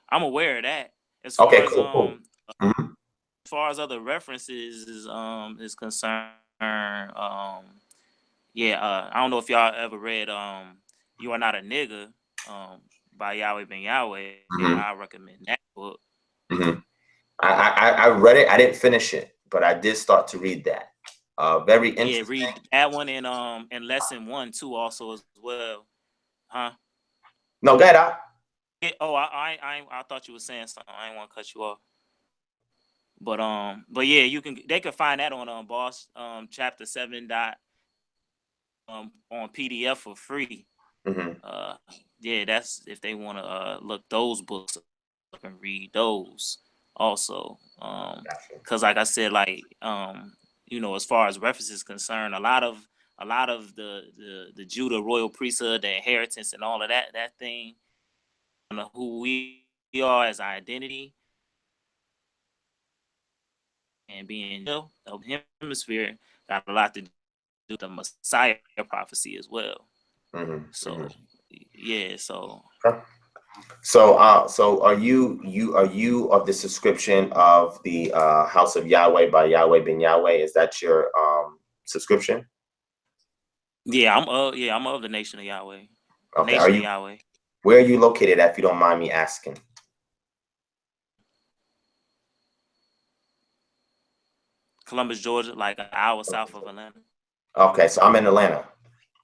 I'm aware of that. As Okay, far as cool, cool. Mhm. other references is concerned, yeah, I don't know if y'all ever read "You Are Not a Nigga" by Yahweh Ben Yahweh. Mhm. I recommend that book. Mhm. I read it. I didn't finish it, but I did start to read that. Very Yeah, interesting. read that one and lesson 1 too also as well. Huh? No, get out. Yeah, oh, I thought you were saying something. I didn't want to cut you off. But yeah, they can find that on Boss chapter 7 dot on PDF for free. Mhm. Uh, yeah, that's if they want to look those books up and read those also. Gotcha. Because like I said, like as far as references concerned, a lot of the Judah royal priesthood, the inheritance, and all of that thing, who we are as our identity and being of hemisphere got a lot to do with the Messiah prophecy as well. Mhm. Mhm. So yeah, so Okay. So, so are you of the subscription of the House of Yahweh by Yahweh Ben Yahweh? Is that your subscription? I'm of the nation of Yahweh. Okay. Nation of Yahweh. Where are you located at, if you don't mind me asking? Columbus, Georgia, like an hour south of Atlanta. Okay, so I'm in Atlanta,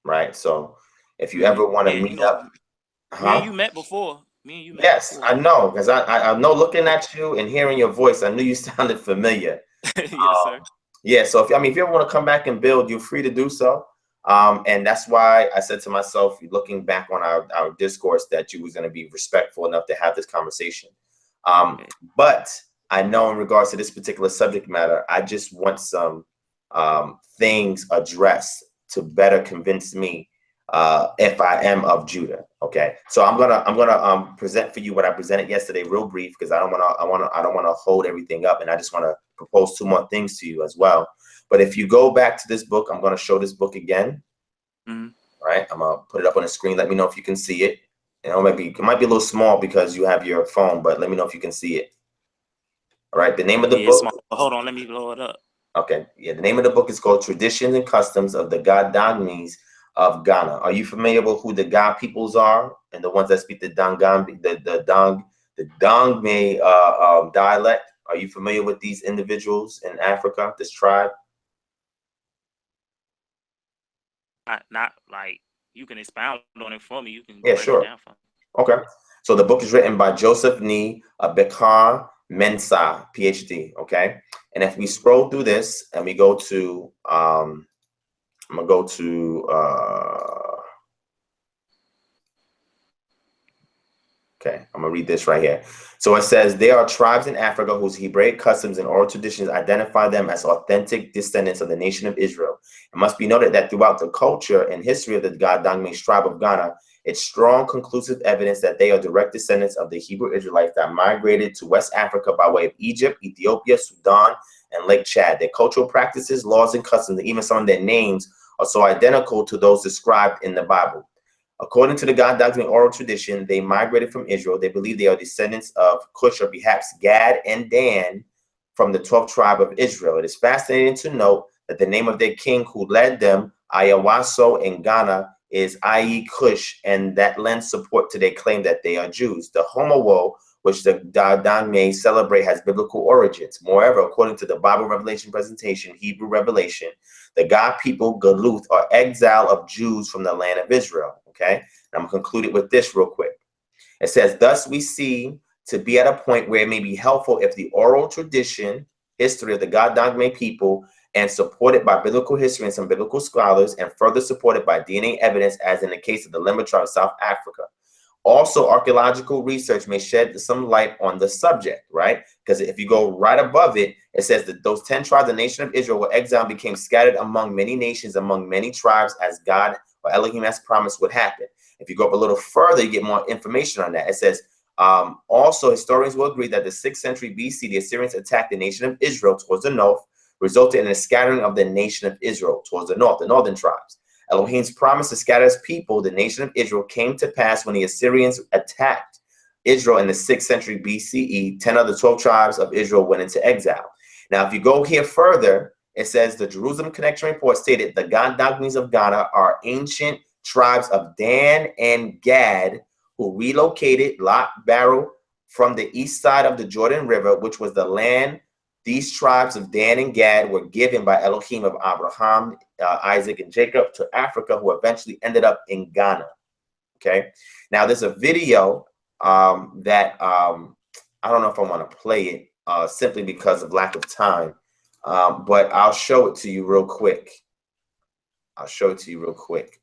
right? So if you ever want to Yeah, meet up, me and huh? you met before. Me and you met Yes, I before. know, because I know looking at you and hearing your voice, I knew you sounded familiar. Yes, sir. Yeah, so if you ever want to come back and build, you're free to do so. And that's why I said to myself, looking back on our discourse, that you was going to be respectful enough to have this conversation. Um, Okay. but I know in regards to this particular subject matter, I just want some things addressed to better convince me if I am of Judah. Okay, so I'm gonna present for you what I presented yesterday, real brief, because I don't want to hold everything up, and I just want to propose two more things to you as well. But if you go back to this book, I'm going to show this book again. Mm-hmm. Right, I'm gonna put it up on the screen. Let me know if you can see it. It might be a little small because you have your phone, but let me know if you can see it. All right, the name of the Yeah, it's book. small. Hold on, let me blow it up. Okay, yeah, the name of the book is called Traditions and Customs of the Gadangmis of Ghana. Are you familiar with who the Ga peoples are and the ones that speak the Dangan, the Dangme dialect? Are you familiar with these individuals in Africa, this tribe? Not like you can expound on it for me. You can Yeah, break it sure. down for me. Okay. So the book is written by Joseph Ni Bekar Mensah, PhD. Okay. And if we scroll through this and we go to, I'm gonna go to, Okay, I'm gonna read this right here. So it says, there are tribes in Africa whose Hebraic customs and oral traditions identify them as authentic descendants of the nation of Israel. It must be noted that throughout the culture and history of the Ga-Dangme tribe of Ghana, it's strong, conclusive evidence that they are direct descendants of the Hebrew Israelites that migrated to West Africa by way of Egypt, Ethiopia, Sudan, and Lake Chad. Their cultural practices, laws, and customs, and even some of their names are so identical to those described in the Bible. According to the God-Dangme oral tradition, they migrated from Israel. They believe they are descendants of Cush, or perhaps Gad and Dan, from the 12th tribe of Israel. It is fascinating to note that the name of their king who led them, Ayawaso in Ghana, is Ayi Cush, and that lends support to their claim that they are Jews. The Homowo, which the God-Dangme celebrate, has biblical origins. Moreover, according to the Bible Revelation presentation, Hebrew Revelation, the God people, Galuth, are exile of Jews from the land of Israel. Okay, and I'm going to conclude it with this real quick. It says, thus we see to be at a point where it may be helpful if the oral tradition, history of the God-Dangme people, and supported by biblical history and some biblical scholars, and further supported by DNA evidence, as in the case of the Limba tribe of South Africa. Also, archaeological research may shed some light on the subject, right? Because if you go right above it, it says that those 10 tribes, the nation of Israel, were exiled and became scattered among many nations, among many tribes, as God or Elohim has promised would happen. If you go up a little further, you get more information on that. It says, also, historians will agree that the 6th century BC, the Assyrians attacked the nation of Israel towards the north, resulting in a scattering of the nation of Israel towards the north, the northern tribes. Elohim's promise to scatter his people, the nation of Israel, came to pass when the Assyrians attacked Israel in the 6th century BCE. 10 of the 12 tribes of Israel went into exile. Now, if you go here further, it says the Jerusalem Connection Report stated the God-Dangmes of Ghana are ancient tribes of Dan and Gad who relocated Lot Barrow from the east side of the Jordan River, which was the land these tribes of Dan and Gad were given by Elohim of Abraham, Isaac, and Jacob to Africa, who eventually ended up in Ghana. Okay. Now there's a video that I don't know if I want to play it simply because of lack of time, but I'll show it to you real quick. I'll show it to you real quick.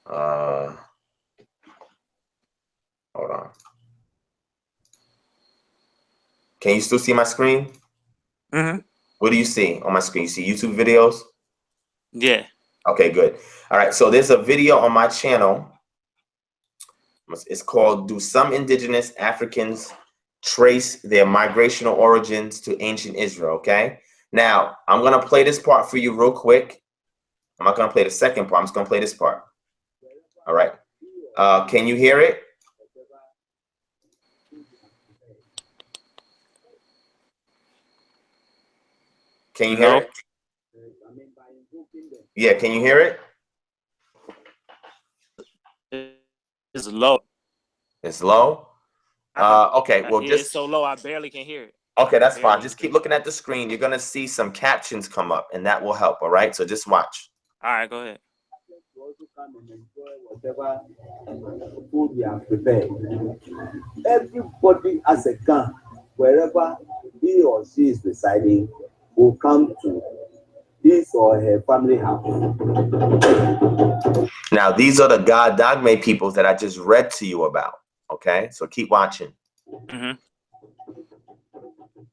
Hold on. Can you still see my screen? Mm-hmm. What do you see on my screen? You see YouTube videos? Yeah. Okay, good. All right, so there's a video on my channel. It's called, Do Some Indigenous Africans Trace Their Migrational Origins to Ancient Israel? Okay. Now, I'm going to play this part for you real quick. I'm not going to play the second part. I'm just going to play this part. All right. Can you hear it? Can you hear it? Yeah, can you hear it? It's low. It's low? Okay, well, It's so low I barely can hear it. Okay, that's fine. Just keep looking at the screen. You're going to see some captions come up, and that will help, all right? So just watch. All right, go ahead. Whatever food we have prepared. Everybody has a gun. Wherever he or she is residing will come to his or her family house. Now, these are the God-Dangme peoples that I just read to you about, okay? So keep watching. Mm-hmm.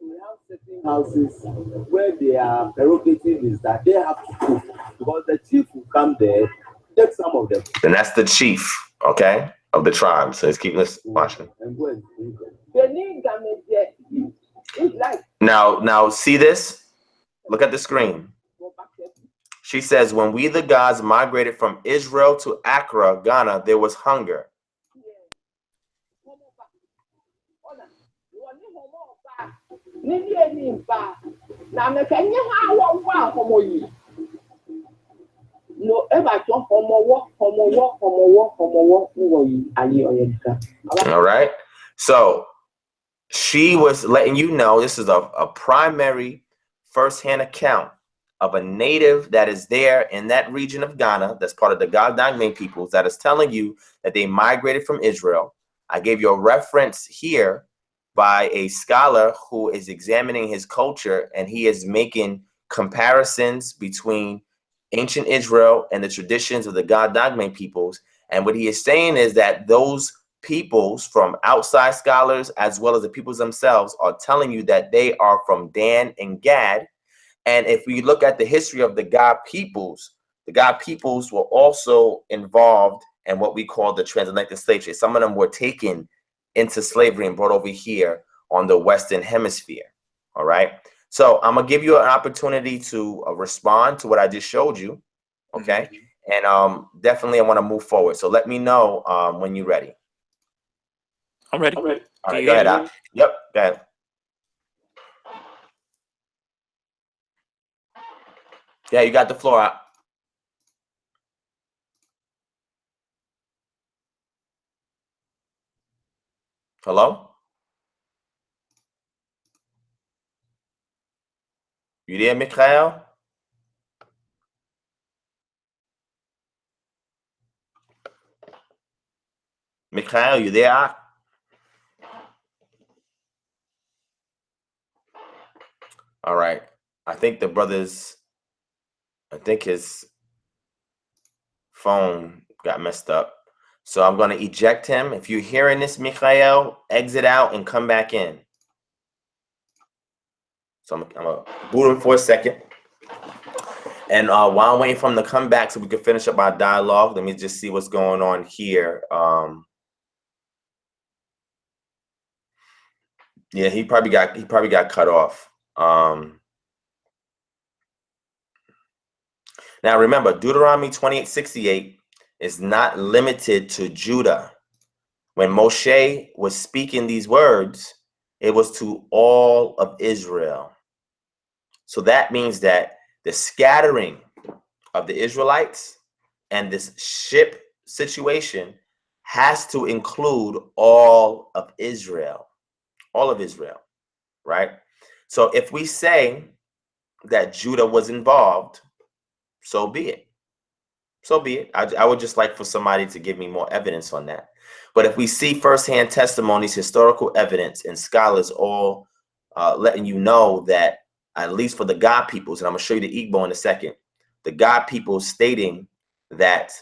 We have certain houses where their prerogative is that they have to cook, because the chief will come there, take some of them. And that's the chief, okay, of the tribe. So let's keep watching. Now, see this? Look at the screen. She says, when we the gods migrated from Israel to Accra, Ghana, there was hunger. All right. So she was letting you know this is a primary first-hand account of a native that is there in that region of Ghana, that's part of the God-Dangme peoples, that is telling you that they migrated from Israel. I gave you a reference here by a scholar who is examining his culture, and he is making comparisons between ancient Israel and the traditions of the God-Dangme peoples. And what he is saying is that those peoples from outside scholars, as well as the peoples themselves, are telling you that they are from Dan and Gad. And if we look at the history of the God peoples were also involved in what we call the transatlantic slave trade. Some of them were taken into slavery and brought over here on the Western Hemisphere. All right. So I'm gonna give you an opportunity to respond to what I just showed you. Okay. And definitely I want to move forward. So let me know when you're ready. I'm ready. All right, go ahead. Yep, go ahead. Yeah, you got the floor out. Hello? You there, Mikhail? Mikhail, you there? All right. I think his phone got messed up. So I'm going to eject him. If you're hearing this, Mikhail, exit out and come back in. So I'm going to boot him for a second. And while I'm waiting for him to come back so we can finish up our dialogue, let me just see what's going on here. Yeah, he probably got cut off. Now remember, Deuteronomy 28:68 is not limited to Judah. When Moshe was speaking these words, it was to all of Israel. So that means that the scattering of the Israelites and this ship situation has to include all of Israel, right? So if we say that Judah was involved, so be it. I would just like for somebody to give me more evidence on that. But if we see firsthand testimonies, historical evidence, and scholars all letting you know that, at least for the God peoples, and I'm going to show you the Igbo in a second, the God peoples stating that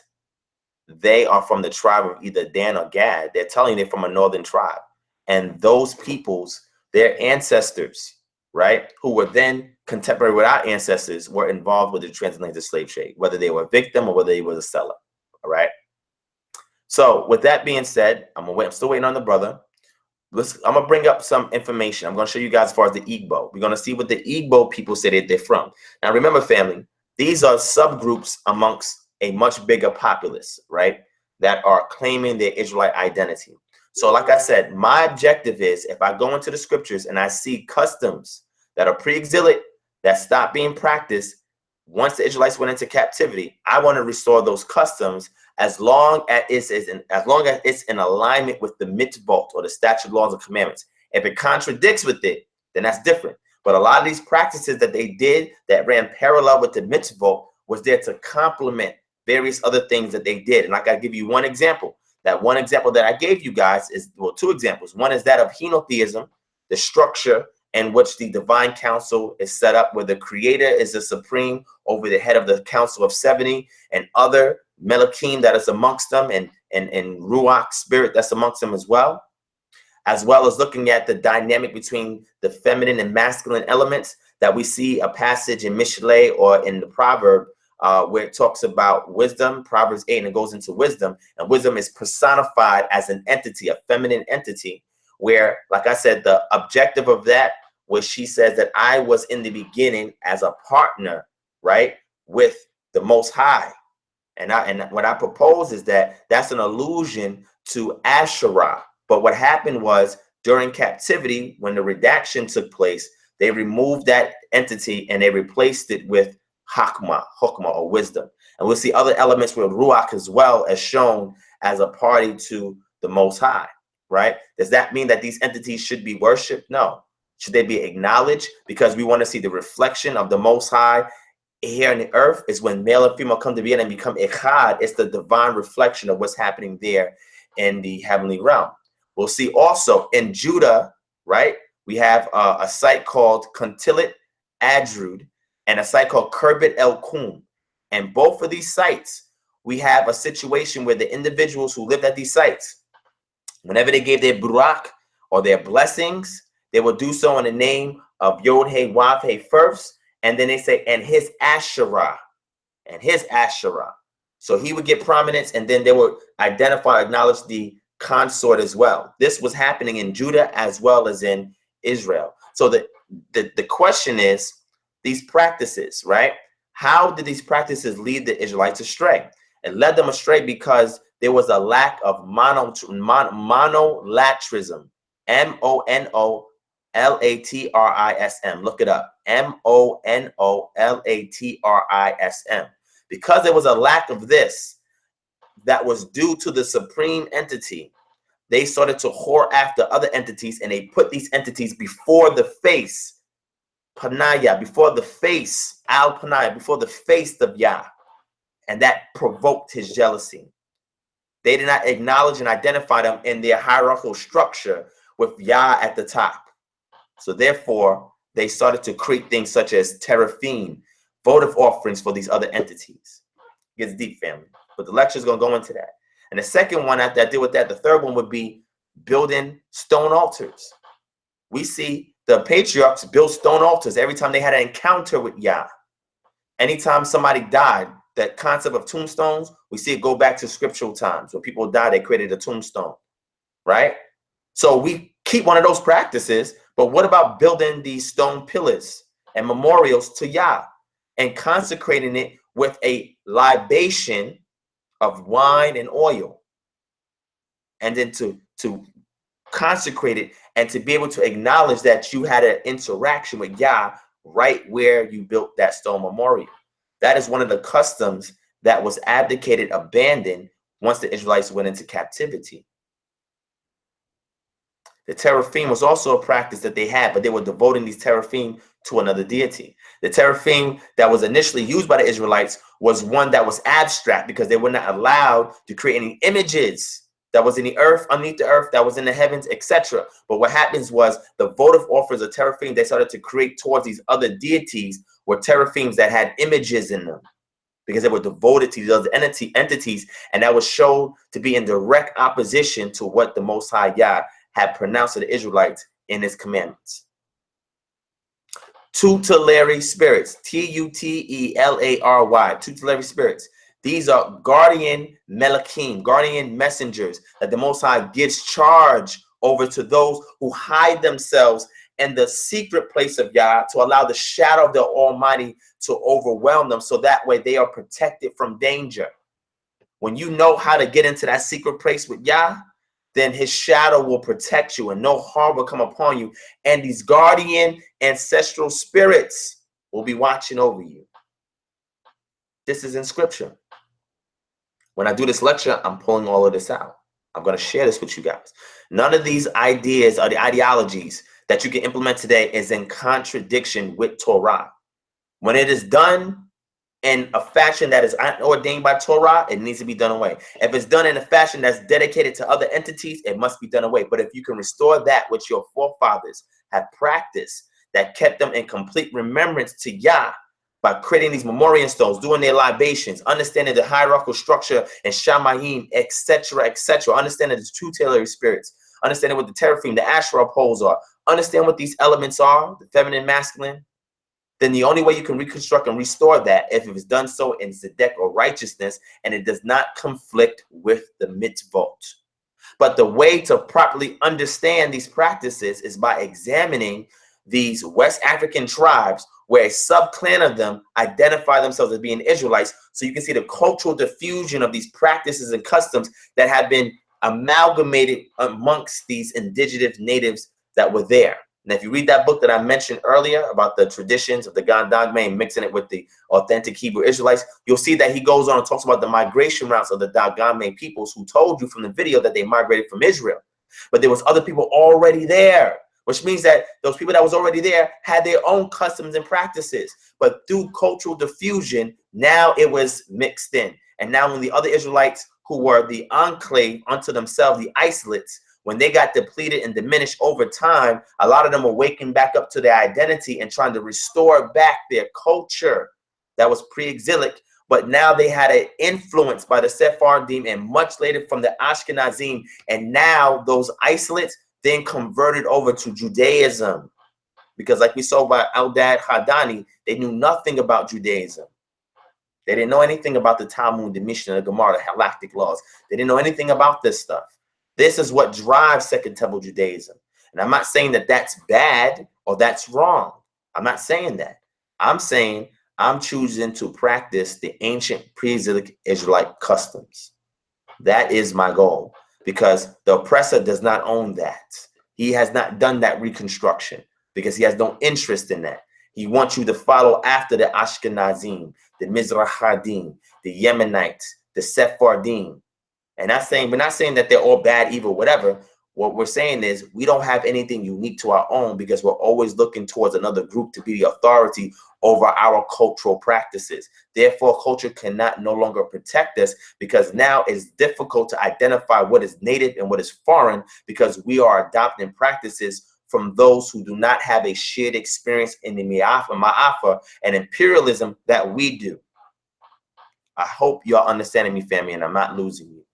they are from the tribe of either Dan or Gad. They're telling you they're from a northern tribe. And those peoples, their ancestors, right, who were then contemporary with our ancestors, were involved with the transatlantic slave trade, whether they were a victim or whether they were a seller. All right. So with that being said, I'm still waiting on the brother. I'm gonna bring up some information. I'm gonna show you guys as far as the Igbo. We're gonna see what the Igbo people say that they're from. Now remember, family, these are subgroups amongst a much bigger populace, right, that are claiming their Israelite identity. So like I said, my objective is, if I go into the scriptures and I see customs that are pre-exilic, that stop being practiced once the Israelites went into captivity, I want to restore those customs as long as it's in alignment with the mitzvot, or the statute, laws, and commandments. If it contradicts with it, then that's different. But a lot of these practices that they did that ran parallel with the mitzvot was there to complement various other things that they did. And like, I give you one example. That one example that I gave you guys is, well, two examples. One is that of henotheism, the structure in which the divine council is set up, where the creator is the supreme over the head of the council of 70 and other Melachim that is amongst them, and Ruach spirit that's amongst them, as well as looking at the dynamic between the feminine and masculine elements, that we see a passage in Mishlei or in the proverb where it talks about wisdom, Proverbs 8, and it goes into wisdom, and wisdom is personified as an entity, a feminine entity, where, like I said, the objective of that was, she says that I was in the beginning as a partner, right, with the Most High. And what I propose is that that's an allusion to Asherah. But what happened was, during captivity, when the redaction took place, they removed that entity and they replaced it with Hokmah, or wisdom. And we'll see other elements with Ruach as well, as shown as a party to the Most High, right? Does that mean that these entities should be worshipped? No. Should they be acknowledged? Because we want to see the reflection of the Most High here on the earth. Is when male and female come together and become echad. It's the divine reflection of what's happening there in the heavenly realm. We'll see also in Judah, right, we have a site called Kuntilit Adrud and a site called Kerbet El Kum. And both of these sites we have a situation where the individuals who lived at these sites, whenever they gave their burak or their blessings, they would do so in the name of Yod He Wav He first, and then they say, and his Asherah, and his Asherah. So he would get prominence, and then they would identify, acknowledge the consort as well. This was happening in Judah as well as in Israel. So the question is, these practices, right? How did these practices lead the Israelites astray? It led them astray because there was a lack of monolatrism. M-O-N-O-L-A-T-R-I-S-M. Look it up. M-O-N-O-L-A-T-R-I-S-M. Because there was a lack of this that was due to the supreme entity, they started to whore after other entities, and they put these entities before the face, Panaya, before the face, Al Panaya, before the face of Yah. And that provoked his jealousy. They did not acknowledge and identify them in their hierarchical structure with Yah at the top. So therefore, they started to create things such as teraphim, votive offerings for these other entities. It gets deep, family. But the lecture is going to go into that. And the second one after I deal with that, the third one would be building stone altars. We see the patriarchs build stone altars every time they had an encounter with Yah. Anytime somebody died, that concept of tombstones, we see it go back to scriptural times. When people died, they created a tombstone, right? So we keep one of those practices, but what about building these stone pillars and memorials to Yah and consecrating it with a libation of wine and oil, and then to consecrate it and to be able to acknowledge that you had an interaction with Yah right where you built that stone memorial? That is one of the customs that was abdicated, abandoned once the Israelites went into captivity. The teraphim was also a practice that they had, but they were devoting these teraphim to another deity. The teraphim that was initially used by the Israelites was one that was abstract, because they were not allowed to create any images that was in the earth, underneath the earth, that was in the heavens, etc. But what happens was the votive offers of teraphim they started to create towards these other deities were teraphims that had images in them, because they were devoted to these other entities, and that was shown to be in direct opposition to what the Most High Yah had pronounced to the Israelites in his commandments. Tutelary spirits, T-U-T-E-L-A-R-Y, tutelary spirits. These are guardian melakim, guardian messengers that the Most High gives charge over to those who hide themselves in the secret place of Yah, to allow the shadow of the Almighty to overwhelm them, so that way they are protected from danger. When you know how to get into that secret place with Yah, then his shadow will protect you and no harm will come upon you. And these guardian ancestral spirits will be watching over you. This is in scripture. When I do this lecture, I'm pulling all of this out. I'm going to share this with you guys. None of these ideas or the ideologies that you can implement today is in contradiction with Torah. When it is done in a fashion that is ordained by Torah, it needs to be done away. If it's done in a fashion that's dedicated to other entities, it must be done away. But if you can restore that which your forefathers have practiced, that kept them in complete remembrance to Yah, by creating these memorial stones, doing their libations, understanding the hierarchical structure and shamayim, etc., etc., understanding the tutelary spirits, understanding what the teraphim, the Asherah poles are, understand what these elements are, the feminine, masculine, then the only way you can reconstruct and restore that, if it was done so in tzedek or righteousness, and it does not conflict with the mitzvot. But the way to properly understand these practices is by examining these West African tribes, where a sub-clan of them identify themselves as being Israelites, so you can see the cultural diffusion of these practices and customs that have been amalgamated amongst these indigenous natives that were there. And if you read that book that I mentioned earlier about the traditions of the Gandagme and mixing it with the authentic Hebrew Israelites, you'll see that he goes on and talks about the migration routes of the Dagame peoples, who told you from the video that they migrated from Israel. But there was other people already there, which means that those people that was already there had their own customs and practices. But through cultural diffusion, now it was mixed in. And now when the other Israelites, who were the enclave unto themselves, the isolates, when they got depleted and diminished over time, a lot of them were waking back up to their identity and trying to restore back their culture that was pre-exilic, but now they had an influence by the Sephardim and much later from the Ashkenazim. And now those isolates then converted over to Judaism. Because like we saw by Eldad Hadani, they knew nothing about Judaism. They didn't know anything about the Talmud, the Mishnah, the Gemara, the halakhic laws. They didn't know anything about this stuff. This is what drives Second Temple Judaism. And I'm not saying that that's bad or that's wrong. I'm not saying that. I'm saying I'm choosing to practice the ancient pre-exilic Israelite customs. That is my goal, because the oppressor does not own that. He has not done that reconstruction because he has no interest in that. He wants you to follow after the Ashkenazim, the Mizrahadim, the Yemenites, the Sephardim. And we're not saying that they're all bad, evil, whatever. What we're saying is we don't have anything unique to our own because we're always looking towards another group to be the authority over our cultural practices. Therefore, culture cannot no longer protect us because now it's difficult to identify what is native and what is foreign because we are adopting practices from those who do not have a shared experience in the ma'afa and imperialism that we do. I hope y'all understanding me, family, and I'm not losing you.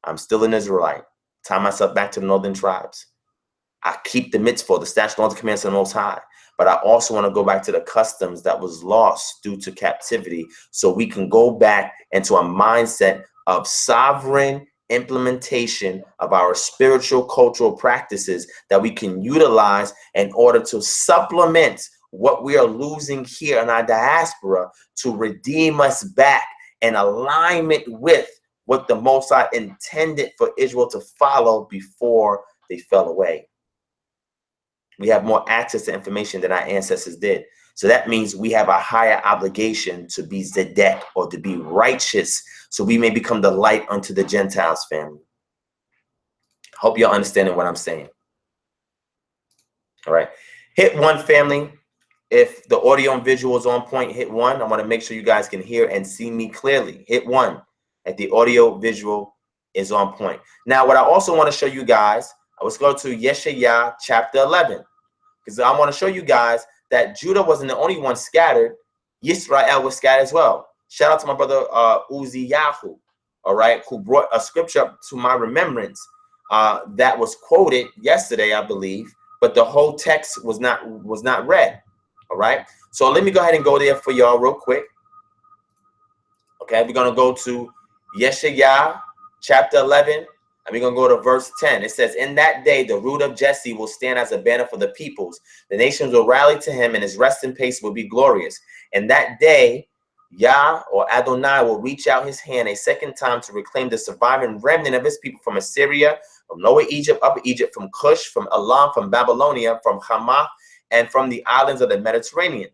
I'm still an Israelite. Tie myself back to the northern tribes. I keep the mitzvah, the statute, laws, and commandments of the Most High. But I also want to go back to the customs that was lost due to captivity so we can go back into a mindset of sovereign implementation of our spiritual cultural practices that we can utilize in order to supplement what we are losing here in our diaspora to redeem us back in alignment with what the Most High intended for Israel to follow before they fell away. We have more access to information than our ancestors did. So that means we have a higher obligation to be Zedek or to be righteous so we may become the light unto the Gentiles, family. Hope you're understanding what I'm saying. All right. Hit 1, family. If the audio and visual is on point, hit 1. I want to make sure you guys can hear and see me clearly. Hit 1. If the audio visual is on point. Now, what I also want to show you guys, let's go to Yeshaya chapter 11. Because I want to show you guys that Judah wasn't the only one scattered. Yisrael was scattered as well. Shout out to my brother Uziyahu, all right, who brought a scripture up to my remembrance that was quoted yesterday, I believe, but the whole text was not read. All right. So let me go ahead and go there for y'all real quick. Okay, we're going to go to Yeshaya chapter 11. And we're going to go to verse 10. It says, in that day, the root of Jesse will stand as a banner for the peoples. The nations will rally to him, and his resting place will be glorious. In that day, Yah or Adonai will reach out his hand a second time to reclaim the surviving remnant of his people from Assyria, from Lower Egypt, Upper Egypt, from Cush, from Elam, from Babylonia, from Hamath, and from the islands of the Mediterranean.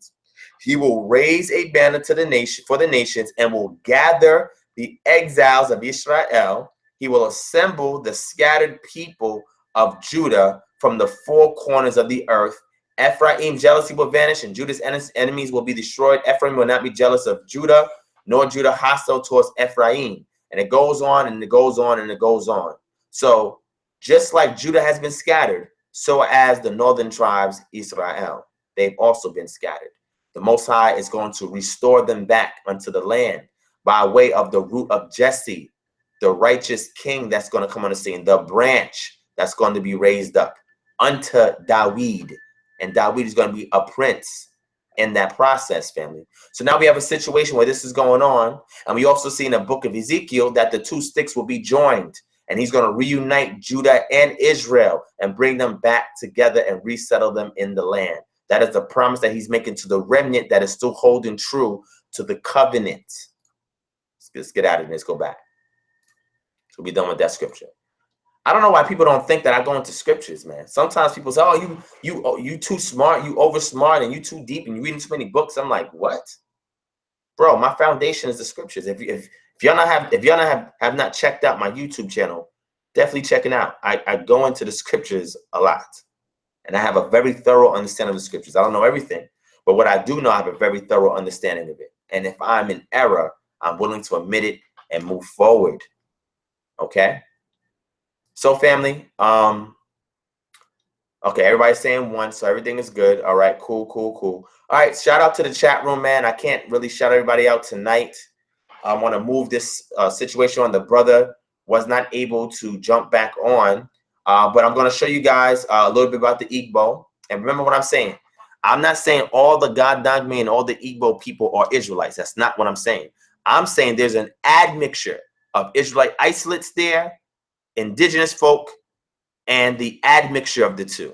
He will raise a banner to the nation for the nations and will gather the exiles of Israel. He will assemble the scattered people of Judah from the 4 corners of the earth. Ephraim's jealousy will vanish and Judah's enemies will be destroyed. Ephraim will not be jealous of Judah, nor Judah hostile towards Ephraim. And it goes on and it goes on and it goes on. So just like Judah has been scattered, so as the northern tribes, Israel, they've also been scattered. The Most High is going to restore them back unto the land by way of the root of Jesse, the righteous king that's going to come on the scene, the branch that's going to be raised up unto David. And David is going to be a prince in that process, family. So now we have a situation where this is going on. And we also see in the book of Ezekiel that the 2 sticks will be joined. And he's going to reunite Judah and Israel and bring them back together and resettle them in the land. That is the promise that he's making to the remnant that is still holding true to the covenant. Let's get out of it. Let's go back. So we'll be done with that scripture. I don't know why people don't think that I go into scriptures, man. Sometimes people say, oh, you too smart, you over smart, and you too deep, and you reading too many books. I'm like, what? Bro, my foundation is the scriptures. If y'all have not checked out my YouTube channel, definitely check it out. I go into the scriptures a lot. And I have a very thorough understanding of the scriptures. I don't know everything, but what I do know, I have a very thorough understanding of it. And if I'm in error, I'm willing to admit it and move forward. Okay? So family, okay, everybody's saying 1, so everything is good. All right, cool. All right, shout out to the chat room, man. I can't really shout everybody out tonight. I want to move this situation on. The brother was not able to jump back on, but I'm going to show you guys a little bit about the Igbo. And remember what I'm saying. I'm not saying all the God Dagme and all the Igbo people are Israelites. That's not what I'm saying. I'm saying there's an admixture of Israelite isolates there, indigenous folk, and the admixture of the two.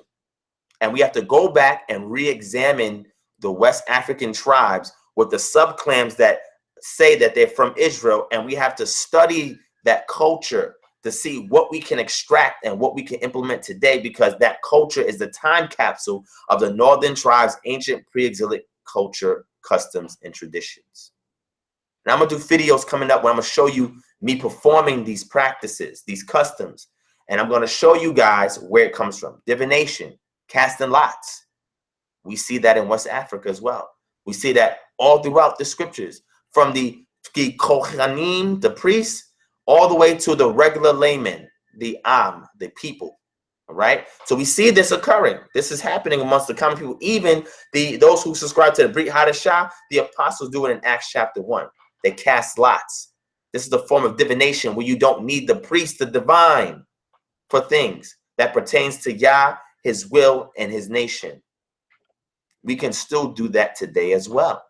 And we have to go back and re-examine the West African tribes with the subclans that say that they're from Israel, and we have to study that culture to see what we can extract and what we can implement today, because that culture is the time capsule of the northern tribes' ancient pre-exilic culture, customs, and traditions. And I'm gonna do videos coming up where I'm gonna show you me performing these practices, these customs, and I'm gonna show you guys where it comes from. Divination, casting lots. We see that in West Africa as well. We see that all throughout the scriptures, from the Kohanim, the priests, all the way to the regular laymen, the the people. All right. So we see this occurring. This is happening amongst the common people. Even those who subscribe to the Brit Hadashah, the apostles do it in Acts chapter 1. They cast lots. This is the form of divination where you don't need the priest to divine for things that pertains to Yah, his will, and his nation. We can still do that today as well.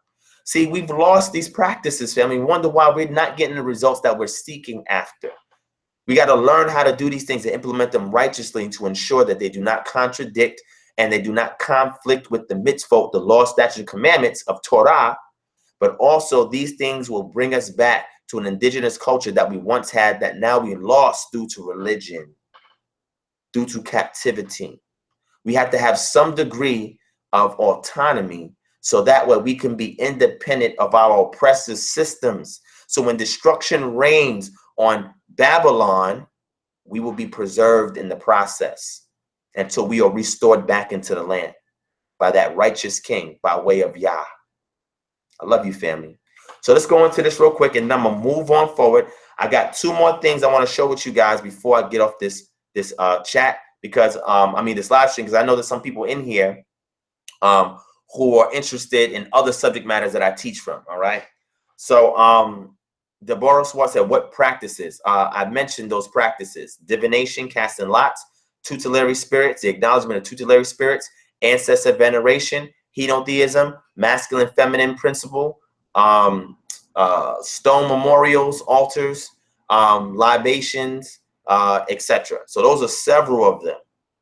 See, we've lost these practices, family. We wonder why we're not getting the results that we're seeking after. We got to learn how to do these things and implement them righteously to ensure that they do not contradict and they do not conflict with the mitzvot, the law, statutes, and commandments of Torah. But also these things will bring us back to an indigenous culture that we once had that now we lost due to religion, due to captivity. We have to have some degree of autonomy so that way we can be independent of our oppressive systems. So when destruction reigns on Babylon, we will be preserved in the process until we are restored back into the land by that righteous king by way of Yah. I love you, family. So let's go into this real quick and then I'm gonna move on forward. I got two more things I want to show with you guys before I get off this chat, because this live stream, because I know there's some people in here who are interested in other subject matters that I teach from. All right. So Deborah Swartz said, what practices? I mentioned those practices: divination, casting lots, tutelary spirits, the acknowledgement of tutelary spirits, ancestor veneration, henotheism, masculine feminine principle, stone memorials, altars, libations, etc. So those are several of them,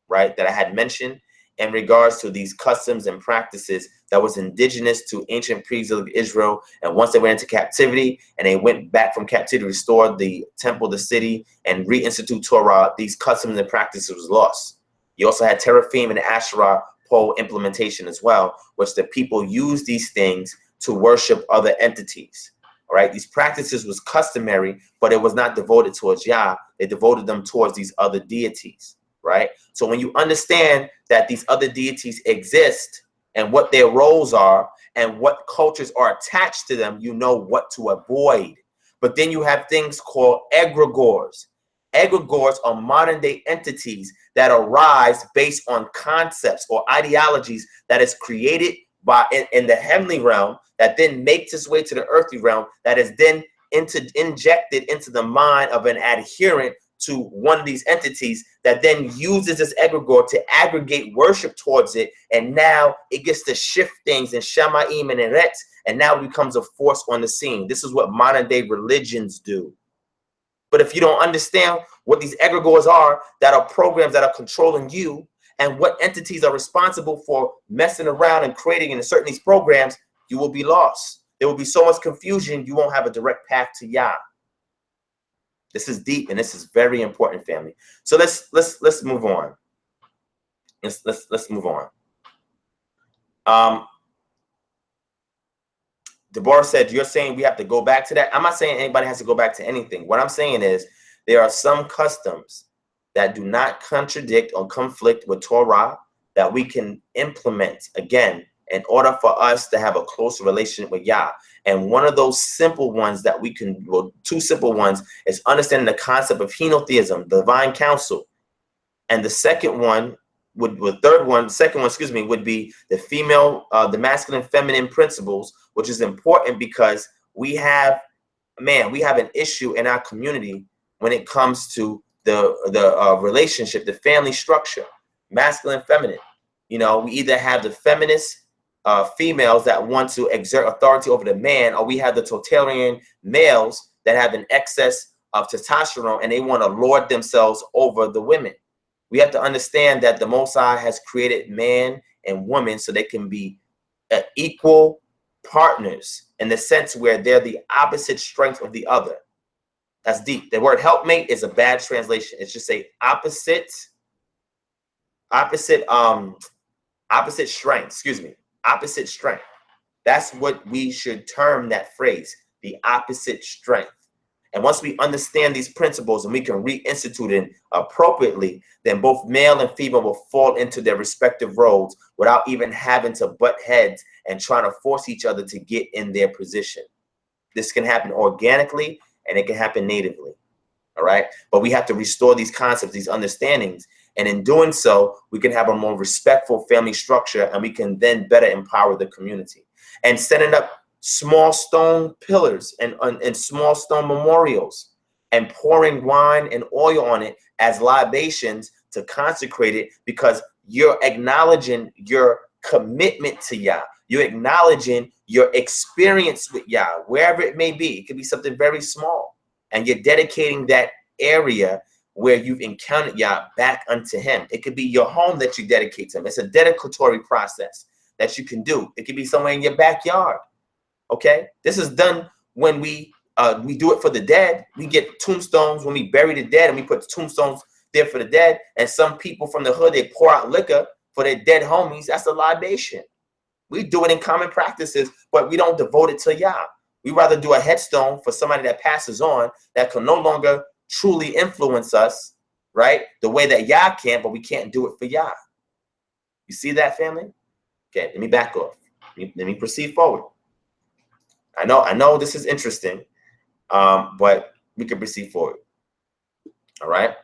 right, that I had mentioned in regards to these customs and practices that was indigenous to ancient pre-exilic Israel. And once they went into captivity and they went back from captivity, restored the temple, the city, and reinstitute Torah, these customs and practices was lost. You also had teraphim and Asherah pole implementation as well, which the people used these things to worship other entities. All right, these practices was customary, but it was not devoted towards Yah. They devoted them towards these other deities. Right? So when you understand that these other deities exist and what their roles are and what cultures are attached to them, you know what to avoid. But then you have things called egregores. Egregores are modern day entities that arise based on concepts or ideologies that is created by in the heavenly realm that then makes its way to the earthly realm, that is then injected into the mind of an adherent to one of these entities that then uses this egregore to aggregate worship towards it, and now it gets to shift things in Shamaim and Eretz, and now it becomes a force on the scene. This is what modern day religions do. But if you don't understand what these egregores are, that are programs that are controlling you, and what entities are responsible for messing around and creating and inserting these programs, you will be lost. There will be so much confusion, you won't have a direct path to Yah. This is deep and this is very important, family. So let's move on. Let's move on. Deborah said, you're saying we have to go back to that? I'm not saying anybody has to go back to anything. What I'm saying is there are some customs that do not contradict or conflict with Torah that we can implement, again, in order for us to have a closer relationship with Yah. And one of those simple ones that we can, well, two simple ones, is understanding the concept of henotheism, divine counsel. And the second one would be the female, the masculine feminine principles, which is important because we have man, we have an issue in our community when it comes to the relationship, the family structure, masculine, feminine. You know, we either have the feminist females that want to exert authority over the man, or we have the totalitarian males that have an excess of testosterone and they want to lord themselves over the women. We have to understand that the Most High has created man and woman so they can be equal partners in the sense where they're the opposite strength of the other. That's deep. The word helpmate is a bad translation. It's just a opposite strength. Excuse me. Opposite strength. That's what we should term that phrase, the opposite strength. And once we understand these principles and we can reinstitute it appropriately, then both male and female will fall into their respective roles without even having to butt heads and trying to force each other to get in their position. This can happen organically and it can happen natively. All right. But we have to restore these concepts, these understandings. And in doing so, we can have a more respectful family structure and we can then better empower the community. And setting up small stone pillars and small stone memorials and pouring wine and oil on it as libations to consecrate it, because you're acknowledging your commitment to Yah. You're acknowledging your experience with Yah, wherever it may be. It could be something very small. And you're dedicating that area where you've encountered Yah back unto him. It could be your home that you dedicate to him. It's a dedicatory process that you can do. It could be somewhere in your backyard. Okay, this is done when we do it for the dead. We get tombstones when we bury the dead, and we put the tombstones there for the dead. And some people from the hood, they pour out liquor for their dead homies. That's a libation. We do it in common practices, but we don't devote it to Yah. We rather do a headstone for somebody that passes on that can no longer truly influence us, right? The way that Yah can, but we can't do it for Yah. You see that, family? Okay, let me back off. Let me proceed forward. I know this is interesting, but we can proceed forward. All right.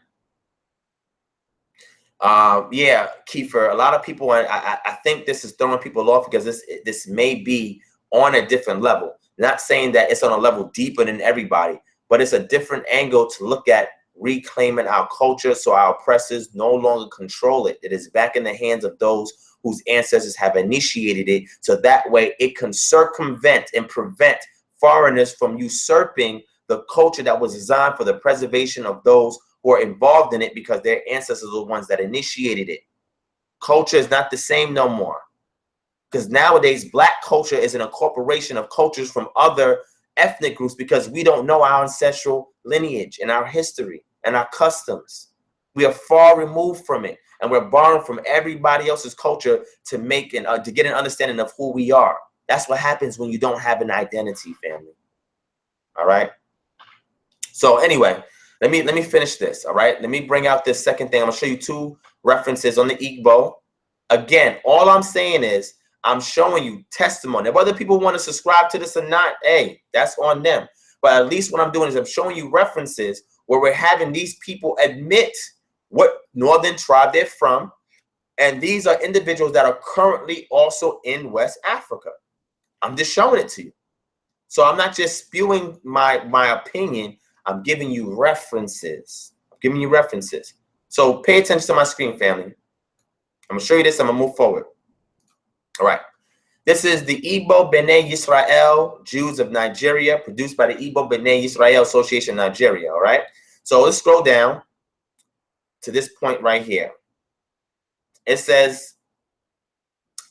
Yeah, Kiefer, a lot of people, I think this is throwing people off because this may be on a different level. Not saying that it's on a level deeper than everybody, but it's a different angle to look at reclaiming our culture so our oppressors no longer control it. It is back in the hands of those whose ancestors have initiated it, so that way it can circumvent and prevent foreigners from usurping the culture that was designed for the preservation of those who are involved in it, because their ancestors are the ones that initiated it. Culture is not the same no more, because nowadays Black culture is an incorporation of cultures from other ethnic groups, because we don't know our ancestral lineage and our history and our customs. We are far removed from it, and we're borrowing from everybody else's culture to make to get an understanding of who we are. That's what happens when you don't have an identity, family. All right. So anyway, let me finish this. All right. Let me bring out this second thing. I'm gonna show you two references on the Igbo. Again, all I'm saying is I'm showing you testimony. Whether people want to subscribe to this or not, hey, that's on them. But at least what I'm doing is I'm showing you references where we're having these people admit what northern tribe they're from. And these are individuals that are currently also in West Africa. I'm just showing it to you. So I'm not just spewing my opinion. I'm giving you references. I'm giving you references. So pay attention to my screen, family. I'm going to show you this. I'm going to move forward. All right. This is the Igbo B'nai Yisrael Jews of Nigeria, produced by the Igbo B'nai Yisrael Association of Nigeria. All right. So let's scroll down to this point right here. It says,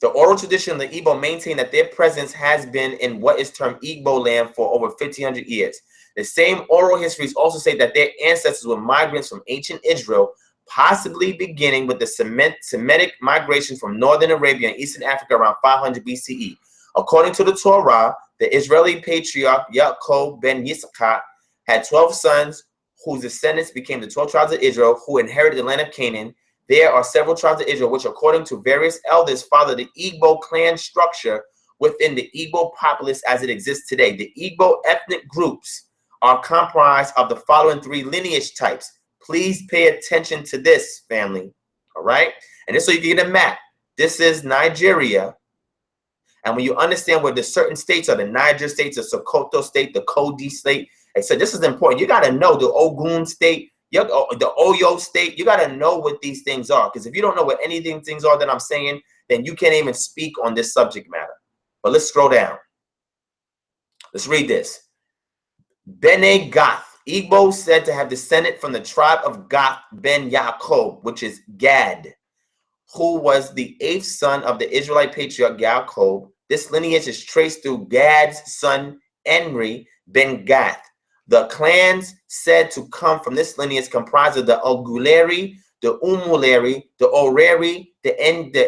the oral tradition of the Igbo maintain that their presence has been in what is termed Igbo land for over 1,500 years. The same oral histories also say that their ancestors were migrants from ancient Israel, possibly beginning with the Kemetic migration from northern Arabia and eastern Africa around 500 BCE. According to the Torah, the Israeli patriarch Yaakov ben Yitzchak had 12 sons whose descendants became the 12 tribes of Israel, who inherited the land of Canaan. There are several tribes of Israel which, according to various elders, follow the Igbo clan structure within the Igbo populace as it exists today. The Igbo ethnic groups are comprised of the following three lineage types. Please pay attention to this, family. All right? And this so you can get a map. This is Nigeria. And when you understand where the certain states are, the Niger states, the Sokoto state, the Kodi state, so this is important. You got to know the Ogun state, the Oyo state. You got to know what these things are, because if you don't know what any of these things are that I'm saying, then you can't even speak on this subject matter. But let's scroll down. Let's read this. Bene Gath. Igbo said to have descended from the tribe of Gath ben Yaakov, which is Gad, who was the 8th son of the Israelite patriarch Yaakov. This lineage is traced through Gad's son Enri ben Gath. The clans said to come from this lineage comprised of the Oguleri, the Umuleri, the Oreri, the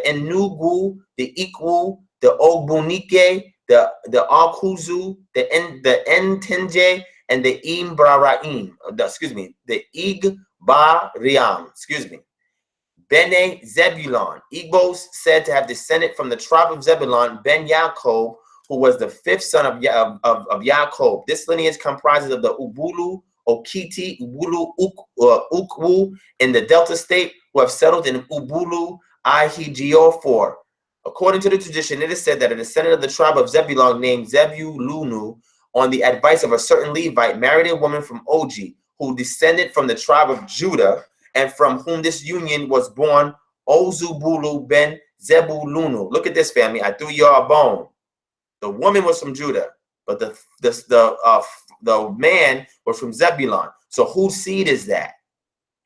Enugu, the Ikwu, the Ogbunike, the Akuzu, the Entenje, and the Imbraraim. The Igbariam. Bene Zebulon. Igbos said to have descended from the tribe of Zebulon, Ben Yaakov, who was the 5th son of Yaakov. This lineage comprises of the Ubulu, Okiti, Ubulu, Ukwu in the Delta state, who have settled in Ubulu, Ahijiofor. According to the tradition, it is said that a descendant of the tribe of Zebulon named Zebulunu, on the advice of a certain Levite, married a woman from Oji, who descended from the tribe of Judah, and from whom this union was born Ozubulu ben Zebulunu. Look at this, family. I threw you a bone. The woman was from Judah, but the man was from Zebulon. So whose seed is that?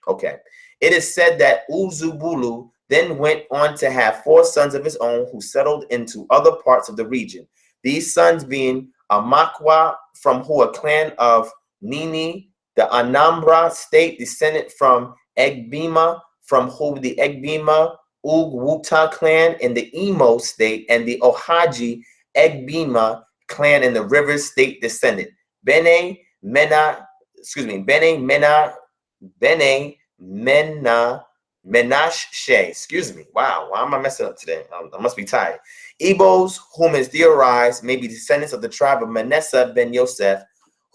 Okay. It is said that Uzubulu then went on to have 4 sons of his own who settled into other parts of the region. These sons being Amakwa, from who a clan of Nini, the Anambra state descended from Egbima, from whom the Egbima Ugwuta clan in the Imo state, and the Ohaji Egbima clan in the Rivers state descended. Bene Menashe, Wow, why am I messing up today? I must be tired. Igbos, whom is theorized may be descendants of the tribe of Manasseh ben Yosef,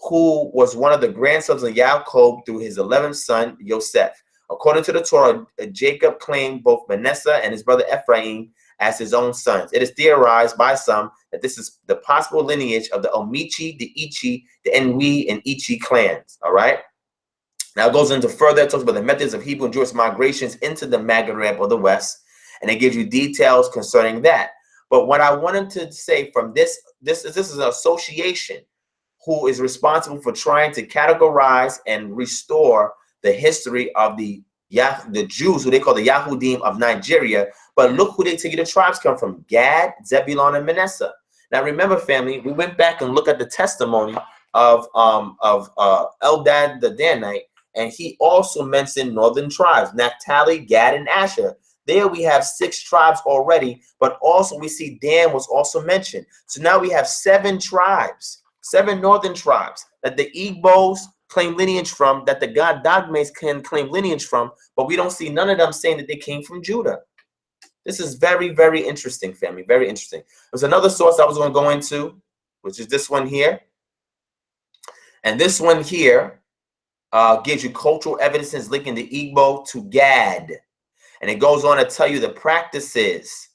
who was one of the grandsons of Yaakov through his 11th son, Yosef. According to the Torah, Jacob claimed both Manasseh and his brother Ephraim as his own sons. It is theorized by some that this is the possible lineage of the Omichi, the Ichi, the Enwi, and Ichi clans. All right. Now it goes into further, it talks about the methods of Hebrew and Jewish migrations into the Maghreb or the West, and it gives you details concerning that. But what I wanted to say from this is an association who is responsible for trying to categorize and restore the history of the Jews, who they call the Yahudim of Nigeria. But look who they tell you the tribes come from: Gad, Zebulon, and Manasseh. Now remember, family, we went back and looked at the testimony of Eldad the Danite, and he also mentioned northern tribes: Naphtali, Gad, and Asher. There we have 6 tribes already, but also we see Dan was also mentioned. So now we have 7 tribes, 7 northern tribes that the Igbos claim lineage from, that the God Dogmes can claim lineage from, but we don't see none of them saying that they came from Judah. This is very, very interesting, family, very interesting. There's another source I was going to go into, which is this one here. And this one here gives you cultural evidences linking the Igbo to Gad. And it goes on to tell you the practices.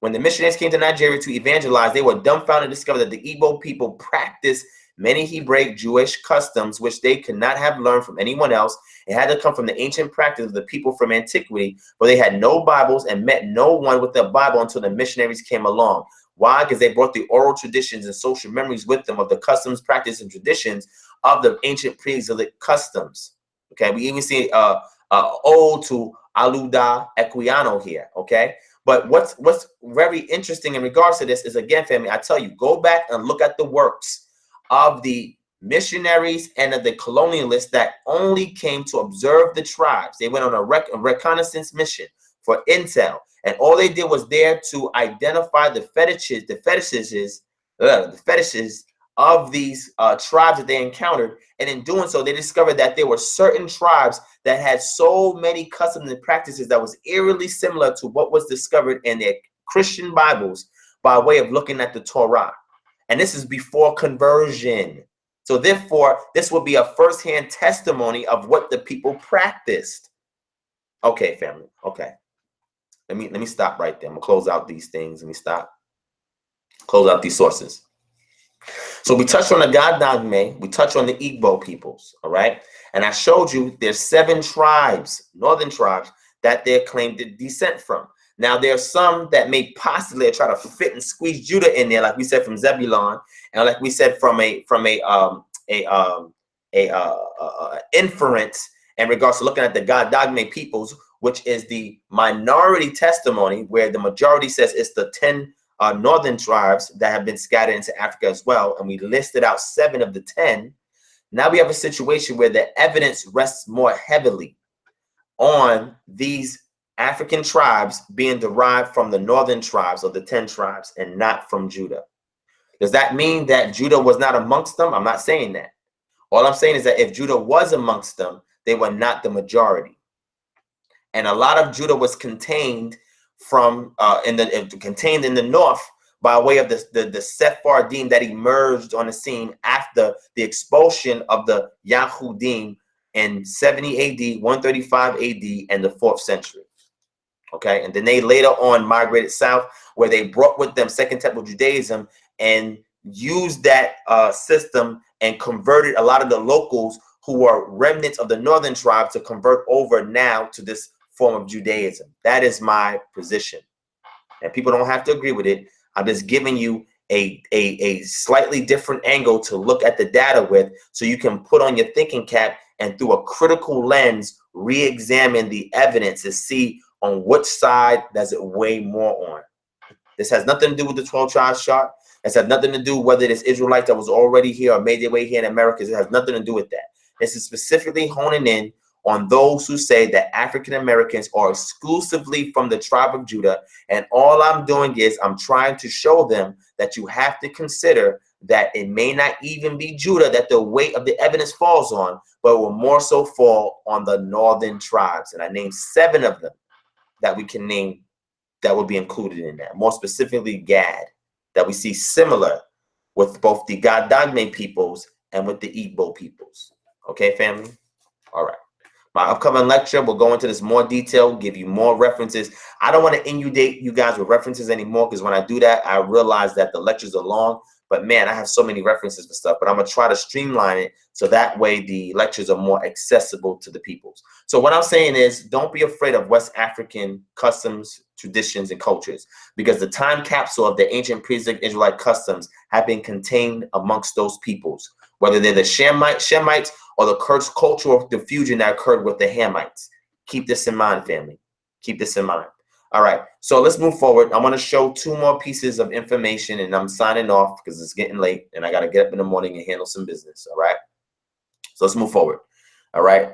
When the missionaries came to Nigeria to evangelize, they were dumbfounded to discover that the Igbo people practiced many Hebraic Jewish customs, which they could not have learned from anyone else. It had to come from the ancient practice of the people from antiquity, for they had no Bibles and met no one with a Bible until the missionaries came along. Why? Because they brought the oral traditions and social memories with them of the customs, practice, and traditions of the ancient pre-exilic customs. Okay, we even see ode to Aluda Equiano here. Okay, but what's very interesting in regards to this is, again, family, I tell you, go back and look at the works of the missionaries and of the colonialists that only came to observe the tribes. They went on a reconnaissance mission for intel, and all they did was there to identify the fetishes of these tribes that they encountered. And in doing so, they discovered that there were certain tribes that had so many customs and practices that was eerily similar to what was discovered in their Christian Bibles by way of looking at the Torah. And this is before conversion. So therefore, this will be a firsthand testimony of what the people practiced. Okay, family. Okay. Let me stop right there. I'm gonna close out these things. Let me stop. Close out these sources. So we touched on the God Dogme, we touched on the Igbo peoples, all right? And I showed you there's 7 tribes, northern tribes, that they're claimed descent from. Now there's some that may possibly try to fit and squeeze Judah in there, like we said from Zebulon, and like we said from a inference in regards to looking at the God Dogme peoples, which is the minority testimony, where the majority says it's the 10 northern tribes that have been scattered into Africa as well, and we listed out 7 of the 10. Now we have a situation where the evidence rests more heavily on these African tribes being derived from the northern tribes of the 10 tribes and not from Judah. Does that mean that Judah was not amongst them? I'm not saying that. All I'm saying is that if Judah was amongst them, they were not the majority. And a lot of Judah was contained from contained in the north by way of the Sephardim that emerged on the scene after the expulsion of the Yahudim in 70 AD, 135 AD, and the 4th century. Okay, and then they later on migrated south, where they brought with them Second Temple Judaism and used that system and converted a lot of the locals who were remnants of the northern tribe to convert over now to this form of Judaism. That is my position. And people don't have to agree with it. I'm just giving you a slightly different angle to look at the data with, so you can put on your thinking cap and through a critical lens, re-examine the evidence to see on which side does it weigh more on. This has nothing to do with the 12 tribes chart. This has nothing to do whether it's Israelites that was already here or made their way here in America. It has nothing to do with that. This is specifically honing in on those who say that African Americans are exclusively from the tribe of Judah. And all I'm doing is I'm trying to show them that you have to consider that it may not even be Judah that the weight of the evidence falls on, but it will more so fall on the northern tribes. And I named 7 of them that we can name that will be included in that. More specifically, Gad, that we see similar with both the God Dogme peoples and with the Igbo peoples. Okay, family? All right. My upcoming lecture will go into this more detail, give you more references. I don't want to inundate you guys with references anymore, because when I do that, I realize that the lectures are long. But man, I have so many references for stuff. But I'm going to try to streamline it so that way the lectures are more accessible to the peoples. So what I'm saying is, don't be afraid of West African customs, traditions, and cultures, because the time capsule of the ancient pre-Israelite Israelite customs have been contained amongst those peoples, whether they're the Shemites or the cultural diffusion that occurred with the Hamites. Keep this in mind, family. Keep this in mind. All right, so let's move forward. I want to show 2 more pieces of information, and I'm signing off because it's getting late and I got to get up in the morning and handle some business. All right, so let's move forward. All right.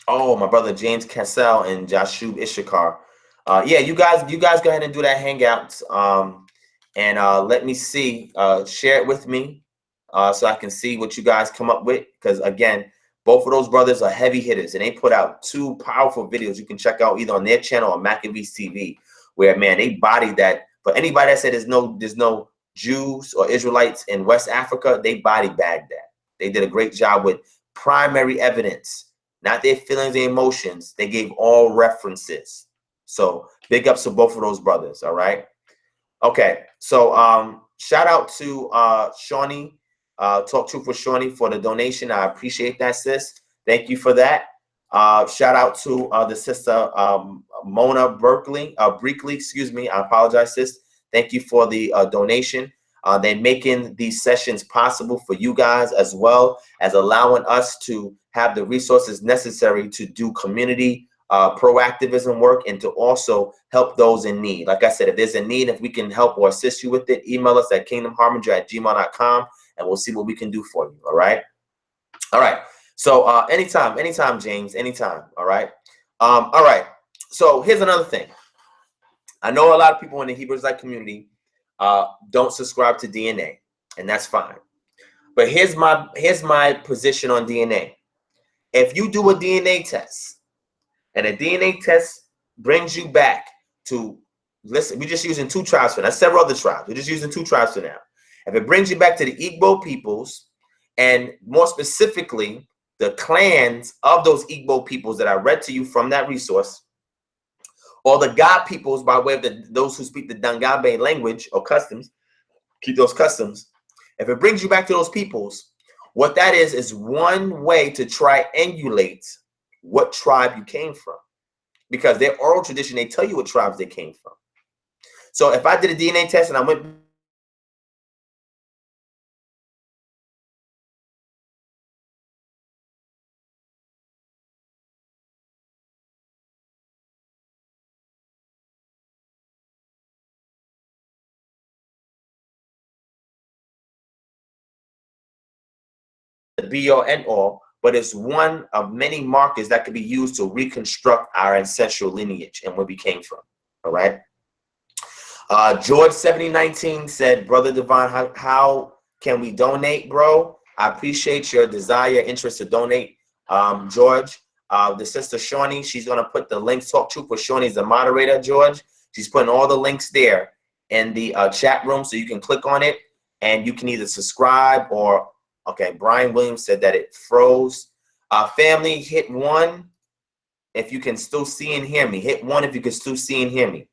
Oh, my brother James Cassell and Jashub Ishakar. Yeah, you guys go ahead and do that hangout. And let me see. Share it with me so I can see what you guys come up with. Because again, both of those brothers are heavy hitters, and they put out 2 powerful videos you can check out either on their channel or Maccabees TV, where man, they body that. For anybody that said there's no Jews or Israelites in West Africa, they body bagged that. They did a great job with primary evidence, not their feelings and emotions. They gave all references. So big ups to both of those brothers. All right. Okay. So shout out to Shawnee, Talk Truth with Shawnee, for the donation. I appreciate that, sis. Thank you for that. Shout out to the sister Mona Breakley, excuse me. I apologize, sis. Thank you for the donation. They're making these sessions possible for you guys, as well as allowing us to have the resources necessary to do community proactivism work and to also help those in need. Like I said, if there's a need, if we can help or assist you with it, email us at kingdomharbinger@gmail.com and we'll see what we can do for you. All right. All right. So anytime, James, anytime. All right. All right. So here's another thing. I know a lot of people in the Hebrew Israelite community don't subscribe to DNA, and that's fine. But here's my position on DNA. If you do a DNA test and a DNA test brings you back to, listen, we're just using 2 tribes for now. That's several other tribes. We're just using 2 tribes for now. If it brings you back to the Igbo peoples, and more specifically, the clans of those Igbo peoples that I read to you from that resource, or the God peoples by way of those who speak the Dangabe language or customs, keep those customs. If it brings you back to those peoples, what that is one way to triangulate what tribe you came from. Because their oral tradition, they tell you what tribes they came from. So if I did a DNA test and I went the be all and all, but it's one of many markers that could be used to reconstruct our ancestral lineage and where we came from. All right. George 7019 said, Brother Devon, how can we donate, bro? I appreciate your desire, interest to donate, George. The sister Shawnee, she's going to put the links. Talk Truth with Shawnee's the moderator, George. She's putting all the links there in the chat room, so you can click on it and you can either subscribe or, okay, Brian Williams said that it froze. Family, hit 1 if you can still see and hear me. Hit 1 if you can still see and hear me.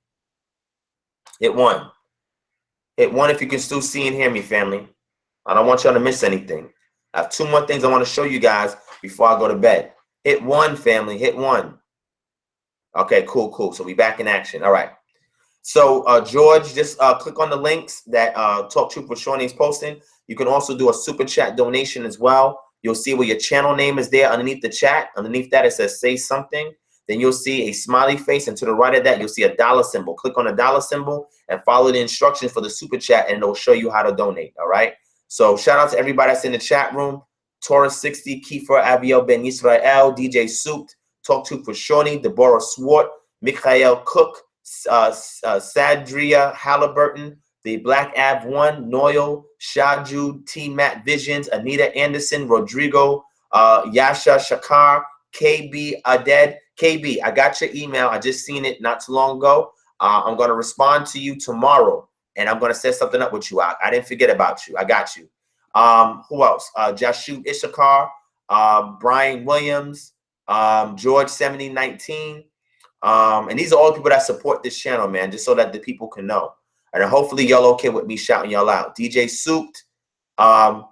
Hit 1. Hit 1 if you can still see and hear me, family. I don't want y'all to miss anything. I have 2 more things I want to show you guys before I go to bed. Hit 1, family. Hit 1. Okay, cool. So we back in action. All right. So, George, just click on the links that Talk Truth with Shawnee is posting. You can also do a super chat donation as well. You'll see where your channel name is there underneath the chat. Underneath that, it says say something. Then you'll see a smiley face, and to the right of that, you'll see a dollar symbol. Click on the dollar symbol and follow the instructions for the super chat, and it'll show you how to donate. All right. So shout out to everybody that's in the chat room. Taurus 60, Kiefer Abiel Ben Israel, DJ Souped, Talk Truth with Shawnee, Deborah Swart, Mikhail Cook, Sadria Halliburton, the Black Av 1, Noel, Shaju, T Matt Visions, Anita Anderson, Rodrigo, Yasha Shakar, KB Aded. KB, I got your email. I just seen it not too long ago. I'm going to respond to you tomorrow, and I'm going to set something up with you. I didn't forget about you. I got you. Who else? Jashub Ishakar, Brian Williams, George 7019. And these are all the people that support this channel, man, just so that the people can know. And hopefully y'all okay with me shouting y'all out. DJ Souped, Mateyahu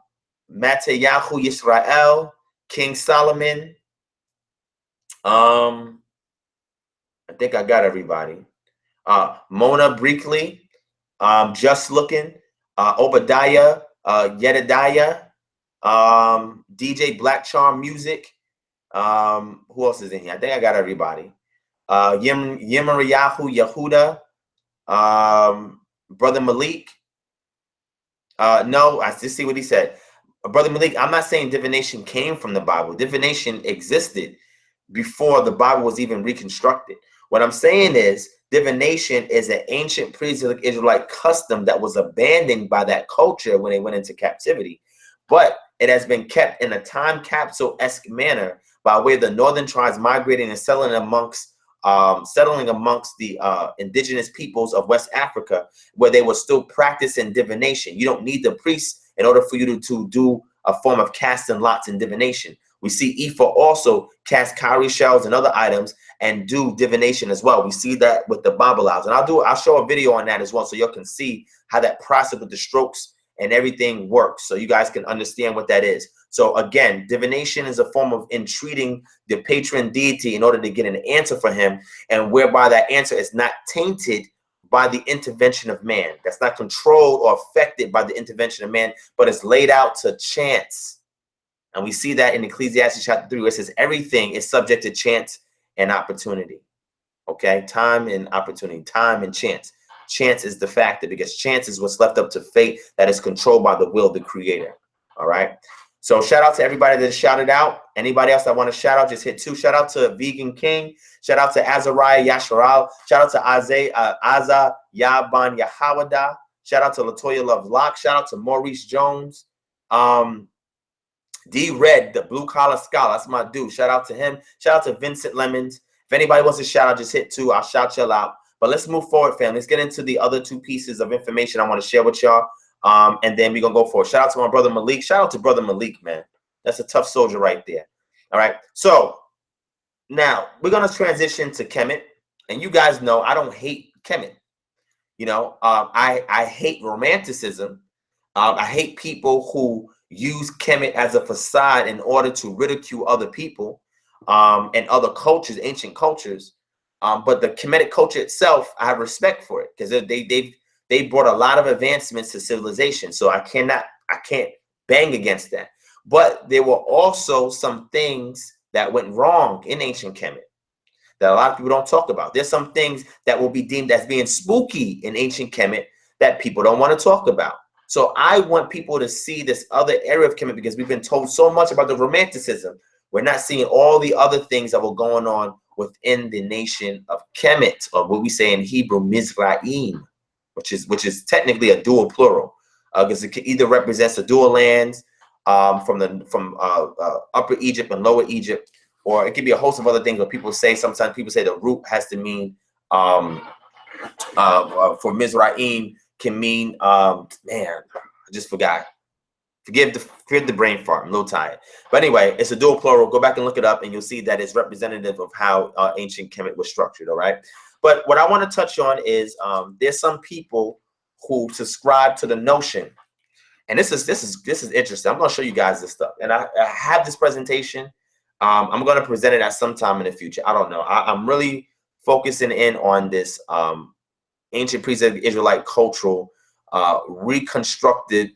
Yisrael, King Solomon. I think I got everybody. Mona Breakley, Just Looking, Obadiah, Yedidiah, DJ Black Charm Music. Who else is in here? I think I got everybody. Yemariyahu Yehuda, Brother Malik. No, I just see what he said. Brother Malik, I'm not saying divination came from the Bible. Divination existed before the Bible was even reconstructed. What I'm saying is divination is an ancient pre-Israelite custom that was abandoned by that culture when they went into captivity. But it has been kept in a time capsule-esque manner by way of the northern tribes migrating and settling amongst the indigenous peoples of West Africa, where they were still practicing divination. You don't need the priests in order for you to do a form of casting lots in divination. We see Ifa also cast cowrie shells and other items and do divination as well. We see that with the Babalals, and I'll show a video on that as well, so you can see how that process with the strokes and everything works, so you guys can understand what that is. So again, divination is a form of entreating the patron deity in order to get an answer for him, and whereby that answer is not tainted by the intervention of man. That's not controlled or affected by the intervention of man, but it's laid out to chance. And we see that in Ecclesiastes chapter 3, where it says everything is subject to chance and opportunity. Okay, time and opportunity, time and chance. Chance is the factor, because chance is what's left up to fate that is controlled by the will of the creator. All right. So shout out to everybody that shouted out. Anybody else that want to shout out, just hit 2. Shout out to Vegan King. Shout out to Azariah Yasharal. Shout out to Aza Yaban Yahawada. Shout out to Latoya Love Locke. Shout out to Maurice Jones. D Red, the blue collar scholar. That's my dude. Shout out to him. Shout out to Vincent Lemons. If anybody wants to shout out, just hit 2. I'll shout y'all out. But let's move forward, fam. Let's get into the other 2 pieces of information I want to share with y'all. And then we're going to go for it. Shout out to my brother Malik. Shout out to brother Malik, man. That's a tough soldier right there. All right. So now we're going to transition to Kemet. and you guys know I don't hate Kemet. You know, I hate romanticism. I hate people who use Kemet as a facade in order to ridicule other people and other cultures, ancient cultures. But the Kemetic culture itself, I have respect for it because they brought a lot of advancements to civilization. So I can't bang against that. But there were also some things that went wrong in ancient Kemet that a lot of people don't talk about. There's some things that will be deemed as being spooky in ancient Kemet that people don't want to talk about. So I want people to see this other area of Kemet because we've been told so much about the romanticism. We're not seeing all the other things that were going on within the nation of Kemet, or what we say in Hebrew, Mizraim, which is technically a dual plural, because it either represents the dual lands from Upper Egypt and Lower Egypt, or it could be a host of other things. But people say sometimes the root has to mean for Mizraim can mean man, I just forgot. Forgive the brain fart. I'm a little tired. But anyway, it's a dual plural. Go back and look it up, and you'll see that it's representative of how ancient Kemet was structured. All right. But what I want to touch on is there's some people who subscribe to the notion, and this is interesting. I'm going to show you guys this stuff, and I have this presentation. I'm going to present it at some time in the future. I don't know. I'm really focusing in on this ancient pre-Israelite Israelite cultural reconstructed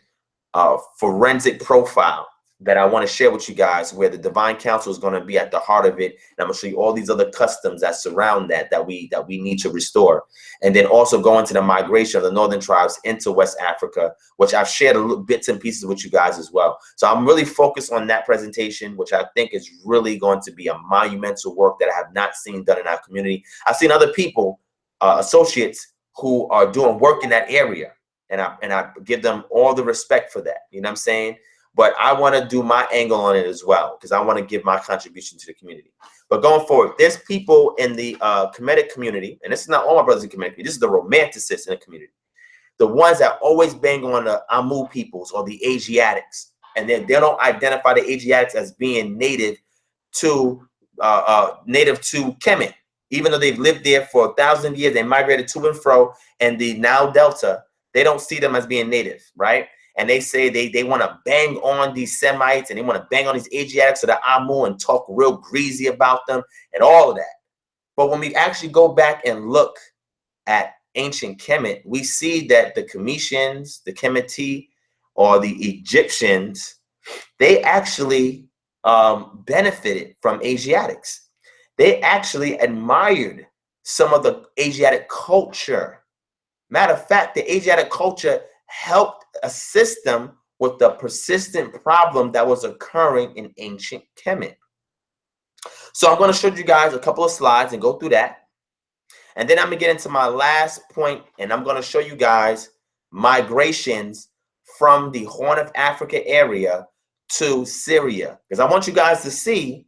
forensic profile that I want to share with you guys, where the divine counsel is going to be at the heart of it, and I'm going to show you all these other customs that surround that we need to restore, and then also go into the migration of the northern tribes into West Africa, which I've shared a little bits and pieces with you guys as well. So I'm really focused on that presentation, which I think is really going to be a monumental work that I have not seen done in our community. I've seen other people, associates, who are doing work in that area, and I give them all the respect for that. You know what I'm saying? But I want to do my angle on it as well, because I want to give my contribution to the community. But going forward, there's people in the Kemetic community, and this is not all my brothers in Kemetic, this is the romanticists in the community, the ones that always bang on the Amu peoples or the Asiatics, and then they don't identify the Asiatics as being native to Kemet, even though they've lived there for 1,000 years. They migrated to and fro, and the Nile Delta, they don't see them as being native, right? And they say they want to bang on these Semites, and they want to bang on these Asiatics or the Amu and talk real greasy about them and all of that. But when we actually go back and look at ancient Kemet, we see that the Kemetians, the Kemeti, or the Egyptians, they actually benefited from Asiatics. They actually admired some of the Asiatic culture. Matter of fact, the Asiatic culture helped assist them with the persistent problem that was occurring in ancient Kemet. So I'm going to show you guys a couple of slides and go through that. And then I'm going to get into my last point, and I'm going to show you guys migrations from the Horn of Africa area to Syria, because I want you guys to see,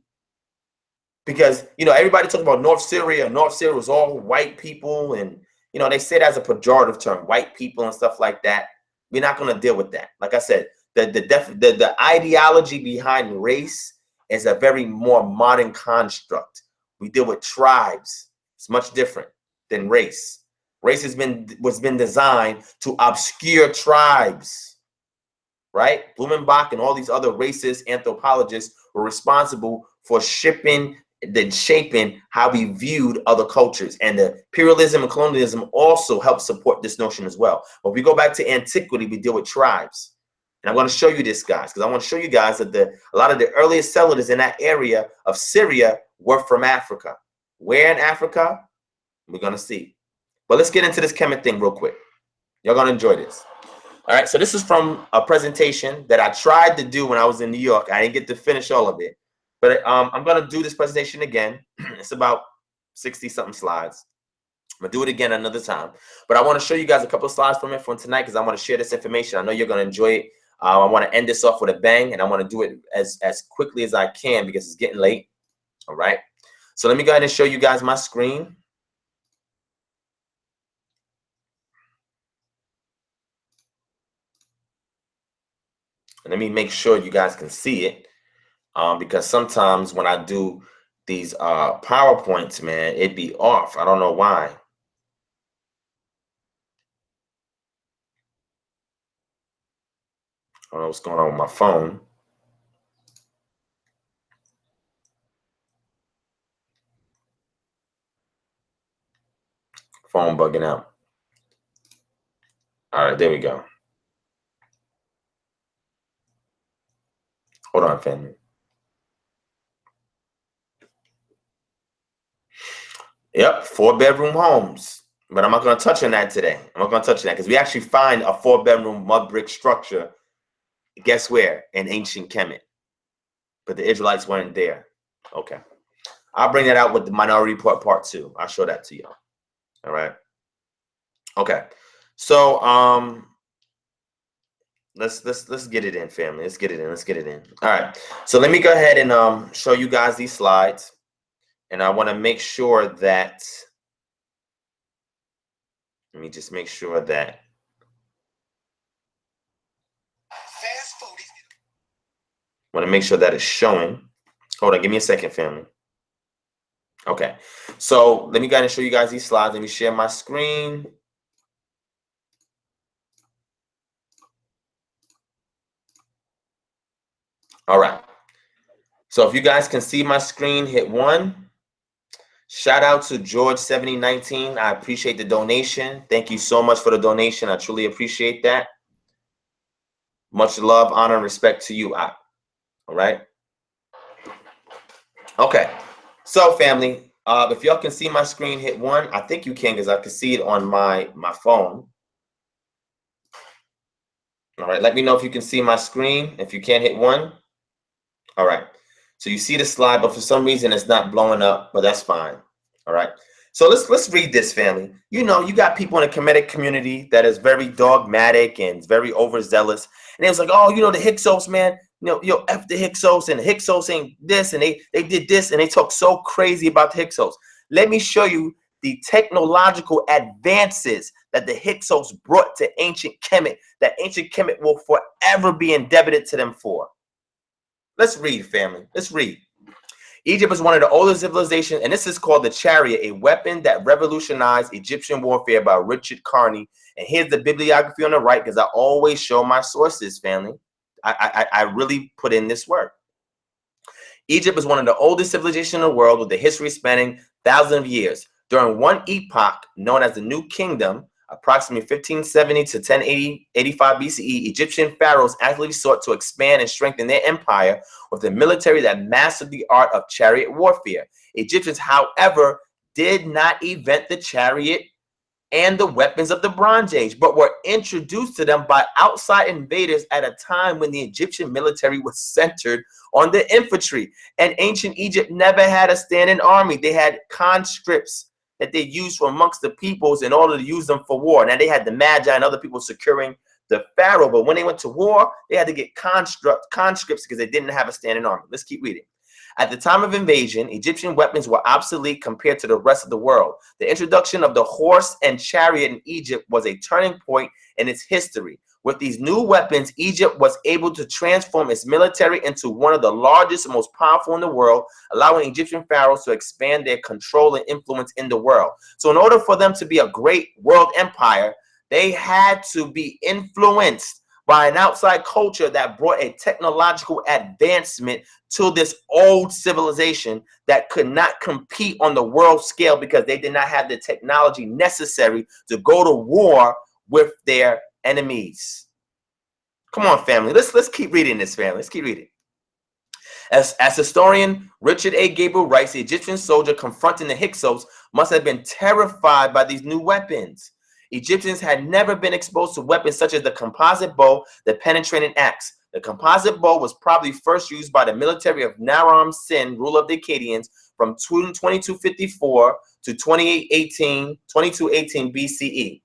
because, you know, everybody talking about North Syria. North Syria was all white people, and, you know, they say that as a pejorative term, white people and stuff like that. We're not going to deal with that. Like I said, the ideology behind race is a very more modern construct. We deal with tribes. It's much different than race. Race has been designed to obscure tribes, right? Blumenbach and all these other racist anthropologists were responsible for shaping how we viewed other cultures. And the imperialism and colonialism also helped support this notion as well. But if we go back to antiquity, we deal with tribes. And I'm going to show you this, guys, because I want to show you guys that a lot of the earliest settlers in that area of Syria were from Africa. Where in Africa? We're going to see. But let's get into this Kemet thing real quick. You're going to enjoy this. All right, so this is from a presentation that I tried to do when I was in New York. I didn't get to finish all of it. But I'm going to do this presentation again. It's about 60-something slides. I'm going to do it again another time. But I want to show you guys a couple of slides from it from tonight, because I want to share this information. I know you're going to enjoy it. I want to end this off with a bang, and I want to do it as quickly as I can because it's getting late. All right. So let me go ahead and show you guys my screen. And let me make sure you guys can see it, because sometimes when I do these PowerPoints, man, it'd be off. I don't know why. I don't know what's going on with my phone. Phone bugging out. All right, there we go. Hold on, family. Yep, 4-bedroom homes. But I'm not going to touch on that today. I'm not going to touch on that because we actually find a 4-bedroom mud brick structure. Guess where? In ancient Kemet. But the Israelites weren't there. Okay. I'll bring that out with the Minority Report Part 2. I'll show that to you. All right. Okay. So let's get it in, family. Let's get it in. Let's get it in. All right. So let me go ahead and show you guys these slides. And I want to make sure that let me just make sure that want to make sure that it's showing. Hold on, give me a second, family. Okay, so let me go ahead and show you guys these slides. Let me share my screen. All right. So if you guys can see my screen, hit 1. Shout out to George7019. I appreciate the donation. Thank you so much for the donation. I truly appreciate that. Much love, honor, and respect to you. All right. Okay. So family, if y'all can see my screen, hit 1. I think you can because I can see it on my phone. All right. Let me know if you can see my screen. If you can't, hit 1. All right. So you see the slide, but for some reason it's not blowing up, but that's fine. All right. So let's read this, family. You know, you got people in the Kemetic community that is very dogmatic and very overzealous. And it was like, oh, you know, the Hyksos, man, yo, F the Hyksos, and the Hyksos ain't this, and they did this, and they talk so crazy about the Hyksos. Let me show you the technological advances that the Hyksos brought to ancient Kemet, that ancient Kemet will forever be indebted to them for. Let's read, family. Let's read. Egypt is one of the oldest civilizations, and this is called the chariot, a weapon that revolutionized Egyptian warfare by Richard Carney. And here's the bibliography on the right, because I always show my sources, family. I really put in this work. Egypt is one of the oldest civilizations in the world, with a history spanning thousands of years. During one epoch, known as the New Kingdom, approximately 1570 to 1085 BCE, Egyptian pharaohs actively sought to expand and strengthen their empire with a military that mastered the art of chariot warfare. Egyptians, however, did not invent the chariot and the weapons of the Bronze Age, but were introduced to them by outside invaders at a time when the Egyptian military was centered on the infantry. And ancient Egypt never had a standing army. They had conscripts that they used for amongst the peoples in order to use them for war. Now, they had the Magi and other people securing the pharaoh, but when they went to war, they had to get conscripts because they didn't have a standing army. Let's keep reading. At the time of invasion, Egyptian weapons were obsolete compared to the rest of the world. The introduction of the horse and chariot in Egypt was a turning point in its history. With these new weapons, Egypt was able to transform its military into one of the largest and most powerful in the world, allowing Egyptian pharaohs to expand their control and influence in the world. So in order for them to be a great world empire, they had to be influenced by an outside culture that brought a technological advancement to this old civilization that could not compete on the world scale because they did not have the technology necessary to go to war with their enemies. Come on, family. Let's keep reading this, family. Let's keep reading. As historian Richard A. Gabriel writes, the Egyptian soldier confronting the Hyksos must have been terrified by these new weapons. Egyptians had never been exposed to weapons such as the composite bow, the penetrating axe. The composite bow was probably first used by the military of Naram Sin, ruler of the Akkadians, from 2254 to 2218 BCE.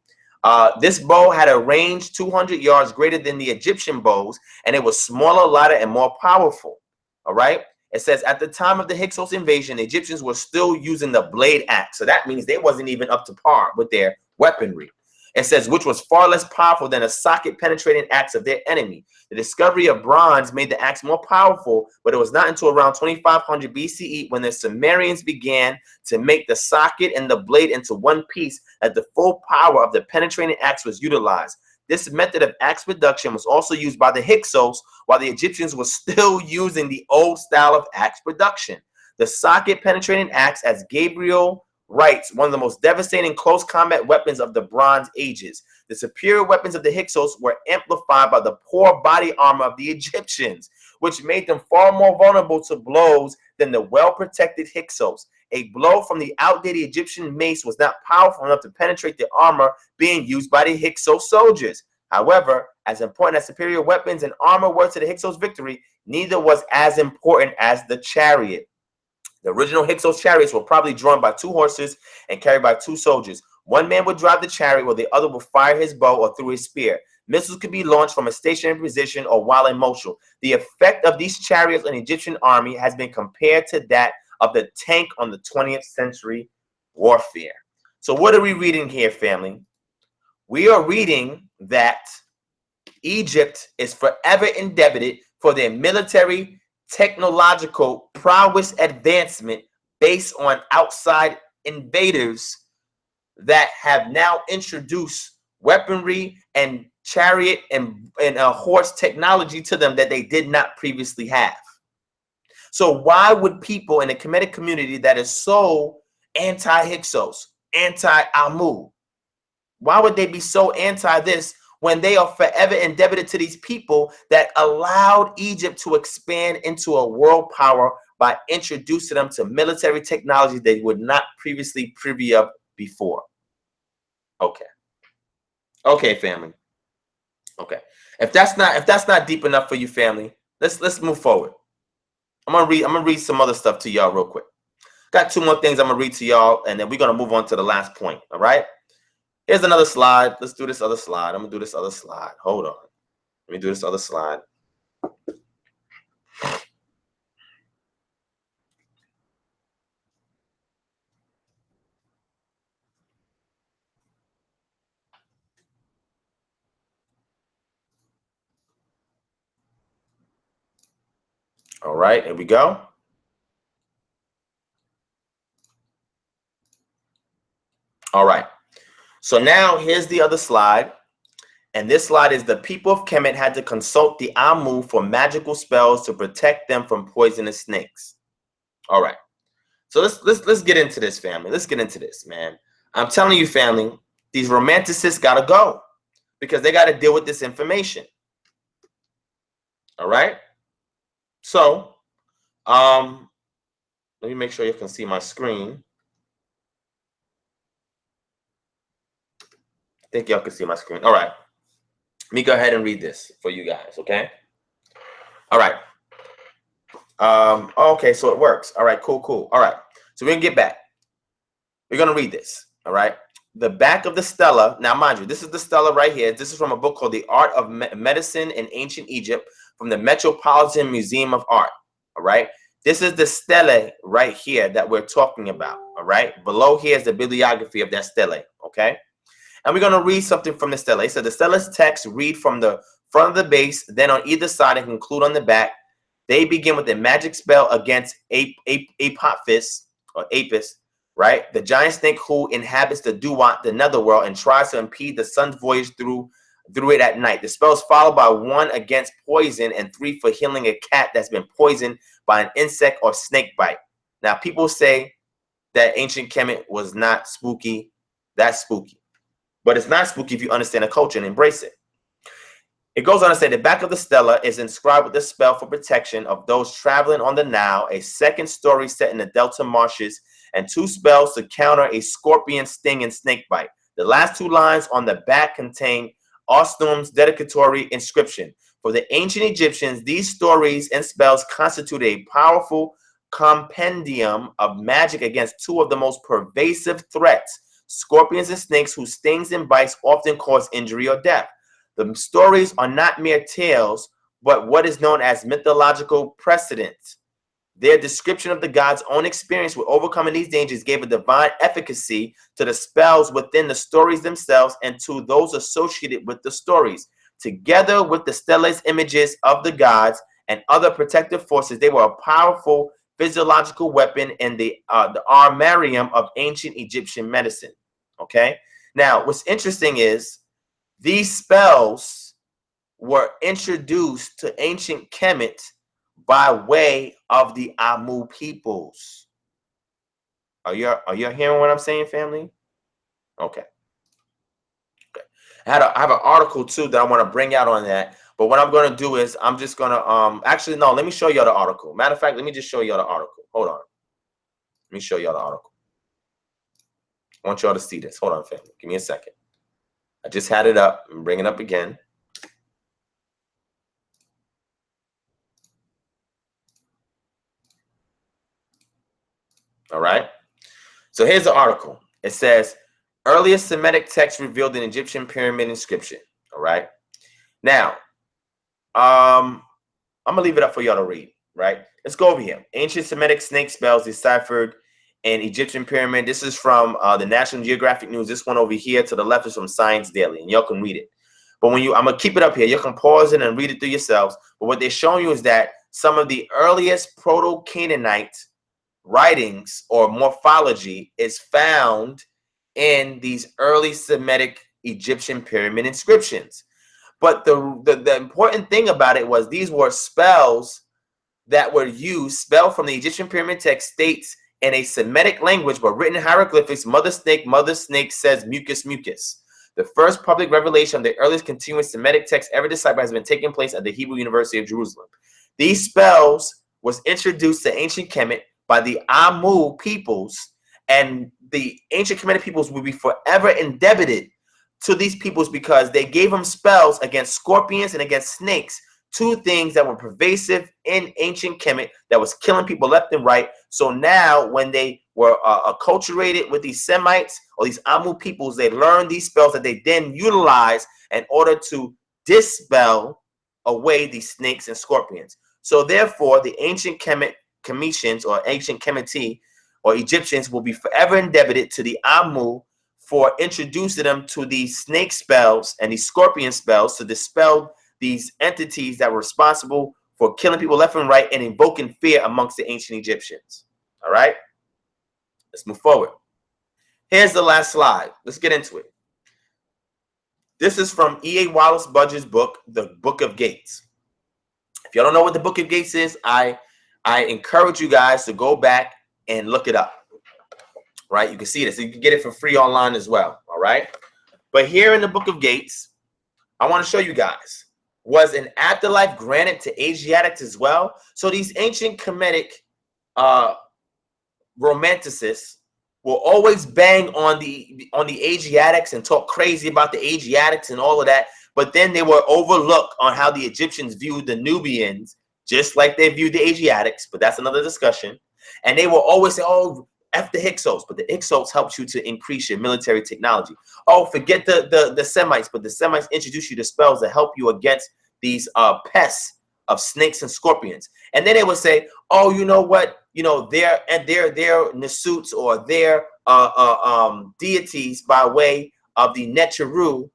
This bow had a range 200 yards greater than the Egyptian bows, and it was smaller, lighter, and more powerful. All right. It says at the time of the Hyksos invasion, the Egyptians were still using the blade axe. So that means they wasn't even up to par with their weaponry. It says, which was far less powerful than the socket-penetrating axe of their enemy. The discovery of bronze made the axe more powerful, but it was not until around 2500 BCE when the Sumerians began to make the socket and the blade into one piece that the full power of the penetrating axe was utilized. This method of axe production was also used by the Hyksos, while the Egyptians were still using the old style of axe production. The socket-penetrating axe, as Gabriel writes, one of the most devastating close combat weapons of the Bronze Ages. The superior weapons of the Hyksos were amplified by the poor body armor of the Egyptians, which made them far more vulnerable to blows than the well-protected Hyksos. A blow from the outdated Egyptian mace was not powerful enough to penetrate the armor being used by the Hyksos soldiers. However, as important as superior weapons and armor were to the Hyksos victory, neither was as important as the chariot. The original Hyksos chariots were probably drawn by 2 horses and carried by 2 soldiers. One man would drive the chariot while the other would fire his bow or through his spear. Missiles could be launched from a stationary position or while in motion. The effect of these chariots on the Egyptian army has been compared to that of the tank on the 20th century warfare. So what are we reading here, family? We are reading that Egypt is forever indebted for their military technological prowess advancement based on outside invaders that have now introduced weaponry and chariot and horse technology to them that they did not previously have. So why would people in the Kemetic community that is so anti-Hyksos, anti-Amu, why would they be so anti this when they are forever indebted to these people that allowed Egypt to expand into a world power by introducing them to military technology they were not previously privy of before? Okay. Okay, family. Okay. If that's not deep enough for you, family, let's move forward. I'm gonna read some other stuff to y'all real quick. Got 2 more things I'm gonna read to y'all, and then we're gonna move on to the last point. All right. Here's another slide. Let's do this other slide. I'm gonna do this other slide. Hold on. Let me do this other slide. All right, here we go. All right. So now here's the other slide. And this slide is the people of Kemet had to consult the Amu for magical spells to protect them from poisonous snakes. All right. So let's get into this, family. Let's get into this, man. I'm telling you, family, these romanticists gotta go because they gotta deal with this information. All right. So, let me make sure you can see my screen. I think y'all can see my screen. All right. Let me go ahead and read this for you guys, okay? All right. Okay, so it works. All right, cool. All right, so we're gonna get back. We're gonna read this, all right? The back of the stela, now mind you, this is the stela right here. This is from a book called The Art of Medicine in Ancient Egypt from the Metropolitan Museum of Art, all right? This is the stele right here that we're talking about, all right? Below here is the bibliography of that stele, okay? And we're going to read something from the stela. It said the stela's text read from the front of the base, then on either side and conclude on the back. They begin with a magic spell against Apophis, or Apis, right? The giant snake who inhabits the Duat, the netherworld, and tries to impede the sun's voyage through it at night. The spell is followed by 1 against poison and 3 for healing a cat that's been poisoned by an insect or snake bite. Now, people say that ancient Kemet was not spooky. That's spooky. But it's not spooky if you understand the culture and embrace it. It goes on to say the back of the stela is inscribed with the spell for protection of those traveling on the Nile, a second story set in the Delta marshes, and 2 spells to counter a scorpion sting and snake bite. The last 2 lines on the back contain Osnum's dedicatory inscription. For the ancient Egyptians, these stories and spells constitute a powerful compendium of magic against 2 of the most pervasive threats, scorpions and snakes whose stings and bites often cause injury or death. The stories are not mere tales, but what is known as mythological precedents. Their description of the gods' own experience with overcoming these dangers gave a divine efficacy to the spells within the stories themselves and to those associated with the stories. Together with the stellated images of the gods and other protective forces, they were a powerful physiological weapon in the armarium of ancient Egyptian medicine. Okay? Now, what's interesting is these spells were introduced to ancient Kemet by way of the Amu peoples. Are you hearing what I'm saying, family? Okay. I have an article too that I want to bring out on that. But what I'm going to do is I'm just going to actually no, let me show y'all the article. Matter of fact, let me just show y'all the article. Hold on. Let me show y'all the article. I want y'all to see this. Hold on, family. Give me a second. I just had it up. I'm bringing it up again. All right. So here's the article. It says, earliest Semitic text revealed in Egyptian pyramid inscription. All right. Now, I'm going to leave it up for y'all to read. Right. Let's go over here. Ancient Semitic snake spells deciphered in Egyptian pyramid. This is from the National Geographic News. This one over here to the left is from Science Daily, and y'all can read it. But when I'm going to keep it up here. You can pause it and read it through yourselves. But what they're showing you is that some of the earliest Proto-Canaanite writings or morphology is found in these early Semitic Egyptian pyramid inscriptions. But the important thing about it was these were spells that were used. Spell from the Egyptian pyramid text states in a Semitic language, but written in hieroglyphics, mother snake says mucus, mucus. The first public revelation of the earliest continuous Semitic text ever deciphered has been taking place at the Hebrew University of Jerusalem. These spells was introduced to ancient Kemet by the Amu peoples, and the ancient Kemetic peoples will be forever indebted to these peoples because they gave them spells against scorpions and against snakes, two things that were pervasive in ancient Kemet that was killing people left and right. So now when they were acculturated with these Semites or these Amu peoples, they learned these spells that they then utilized in order to dispel away these snakes and scorpions. So therefore, the ancient Kemetians or ancient Kemeti or Egyptians will be forever indebted to the Amu for introducing them to these snake spells and these scorpion spells to dispel these entities that were responsible for killing people left and right and invoking fear amongst the ancient Egyptians. All right, let's move forward. Here's the last slide. Let's get into it. This is from E.A. Wallace Budge's book, The Book of Gates. If you don't know what the Book of Gates is, I encourage you guys to go back and look it up. Right? You can see this. You can get it for free online as well. All right. But here in the Book of Gates, I want to show you guys, was an afterlife granted to Asiatics as well? So these ancient Kemetic romanticists will always bang on the Asiatics and talk crazy about the Asiatics and all of that. But then they were overlooked on how the Egyptians viewed the Nubians, just like they viewed the Asiatics. But that's another discussion. And they will always say, oh, F the Hyksos, but the Hyksos helps you to increase your military technology. Oh, forget the Semites, but the Semites introduce you to spells that help you against these pests of snakes and scorpions. And then they would say, oh, you know what? You know, their Nasuts or their deities by way of the Neteru,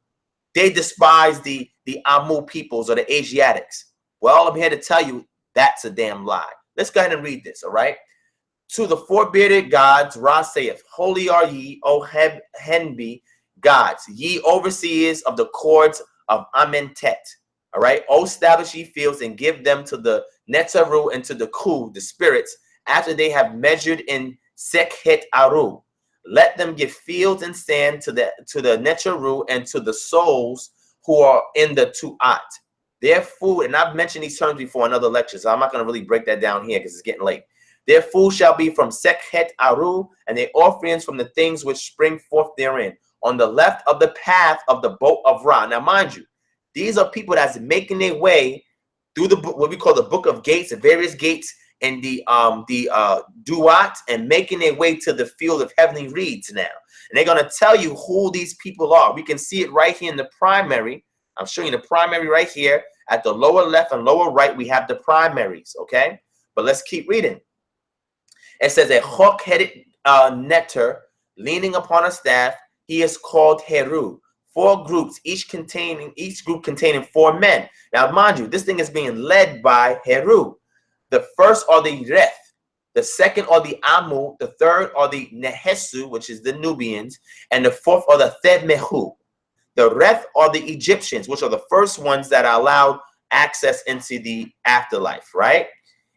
they despise the Amu peoples or the Asiatics. Well, I'm here to tell you that's a damn lie. Let's go ahead and read this, all right? To the four-bearded gods, Ra saith, holy are ye, O Henbi gods, ye overseers of the cords of Amentet. All right, O establish ye fields and give them to the Netaru and to the Ku, the spirits, after they have measured in Sekhet Aru. Let them give fields and sand to the Netaru and to the souls who are in the Tuat. Their food, and I've mentioned these terms before in other lectures, so I'm not going to really break that down here because it's getting late. Their food shall be from Sekhet Aru, and their offerings from the things which spring forth therein, on the left of the path of the boat of Ra. Now, mind you, these are people that's making their way through the what we call the Book of Gates, the various gates in the Duat, and making their way to the field of heavenly reeds now. And they're going to tell you who these people are. We can see it right here in the primary. I'm showing you the primary right here. At the lower left and lower right, we have the primaries, okay? But let's keep reading. It says a hawk-headed netter leaning upon a staff. He is called Heru. 4 groups, each group containing 4 men. Now, mind you, this thing is being led by Heru. The first are the Reth. The second are the Amu. The third are the Nehesu, which is the Nubians. And the fourth are the Thebmehu. The Reth are the Egyptians, which are the first ones that are allowed access into the afterlife, right?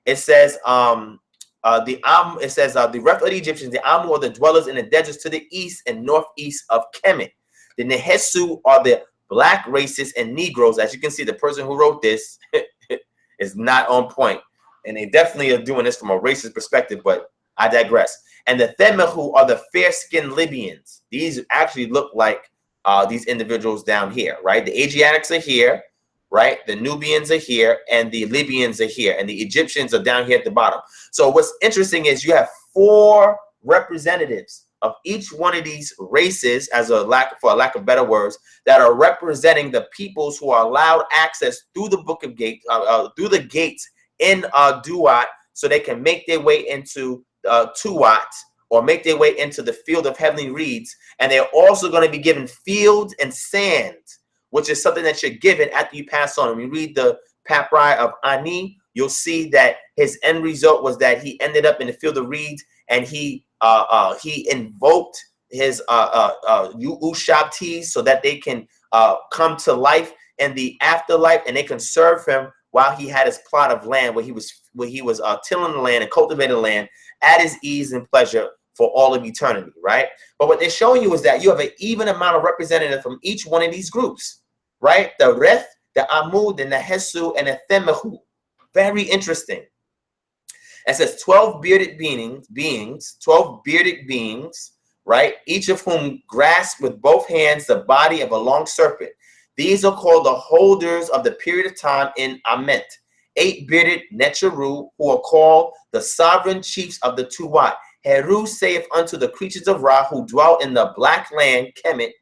It says the Reth are the Egyptians, the Amu are the dwellers in the deserts to the east and northeast of Kemet. The Nehesu are the black races and Negroes. As you can see, the person who wrote this is not on point. And they definitely are doing this from a racist perspective, but I digress. And the Themmehu are the fair-skinned Libyans. These actually look like these individuals down here, right? The Asiatics are here, right? The Nubians are here, and the Libyans are here, and the Egyptians are down here at the bottom. So what's interesting is you have 4 representatives of each one of these races, for a lack of better words, that are representing the peoples who are allowed access through the book of gates, through the gates in Duat, so they can make their way into Tuat, or make their way into the field of heavenly reeds. And they're also going to be given fields and sand, which is something that you're given after you pass on. When you read the papyri of Ani, you'll see that his end result was that he ended up in the field of reeds, and he invoked his Ushabtis so that they can come to life in the afterlife, and they can serve him while he had his plot of land where he was tilling the land and cultivating the land at his ease and pleasure for all of eternity, right? But what they're showing you is that you have an even amount of representatives from each one of these groups, right? The Reth, the Amu, the Nehesu, and the Themmehu. Very interesting. It says 12 bearded beings, 12 bearded beings, right? Each of whom grasp with both hands the body of a long serpent. These are called the holders of the period of time in Ament. 8 bearded Necheru, who are called the sovereign chiefs of the Tuat. Heru saith unto the creatures of Ra, who dwell in the black land, Kemet,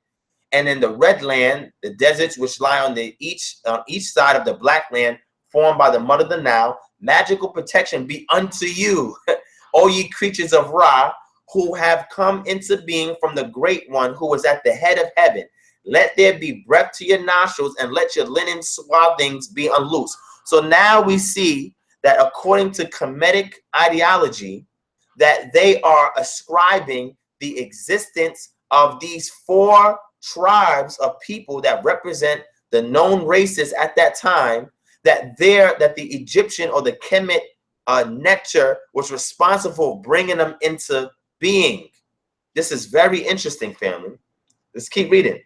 and in the red land, the deserts which lie on each side of the black land, formed by the mud of the Nile, magical protection be unto you, O ye creatures of Ra, who have come into being from the great one who is at the head of heaven. Let there be breath to your nostrils, and let your linen swathings be unloosed. So now we see that according to Kemetic ideology, that they are ascribing the existence of these 4 tribes of people that represent the known races at that time, that the Egyptian or the Kemet Neter was responsible for bringing them into being. This is very interesting, family. Let's keep reading.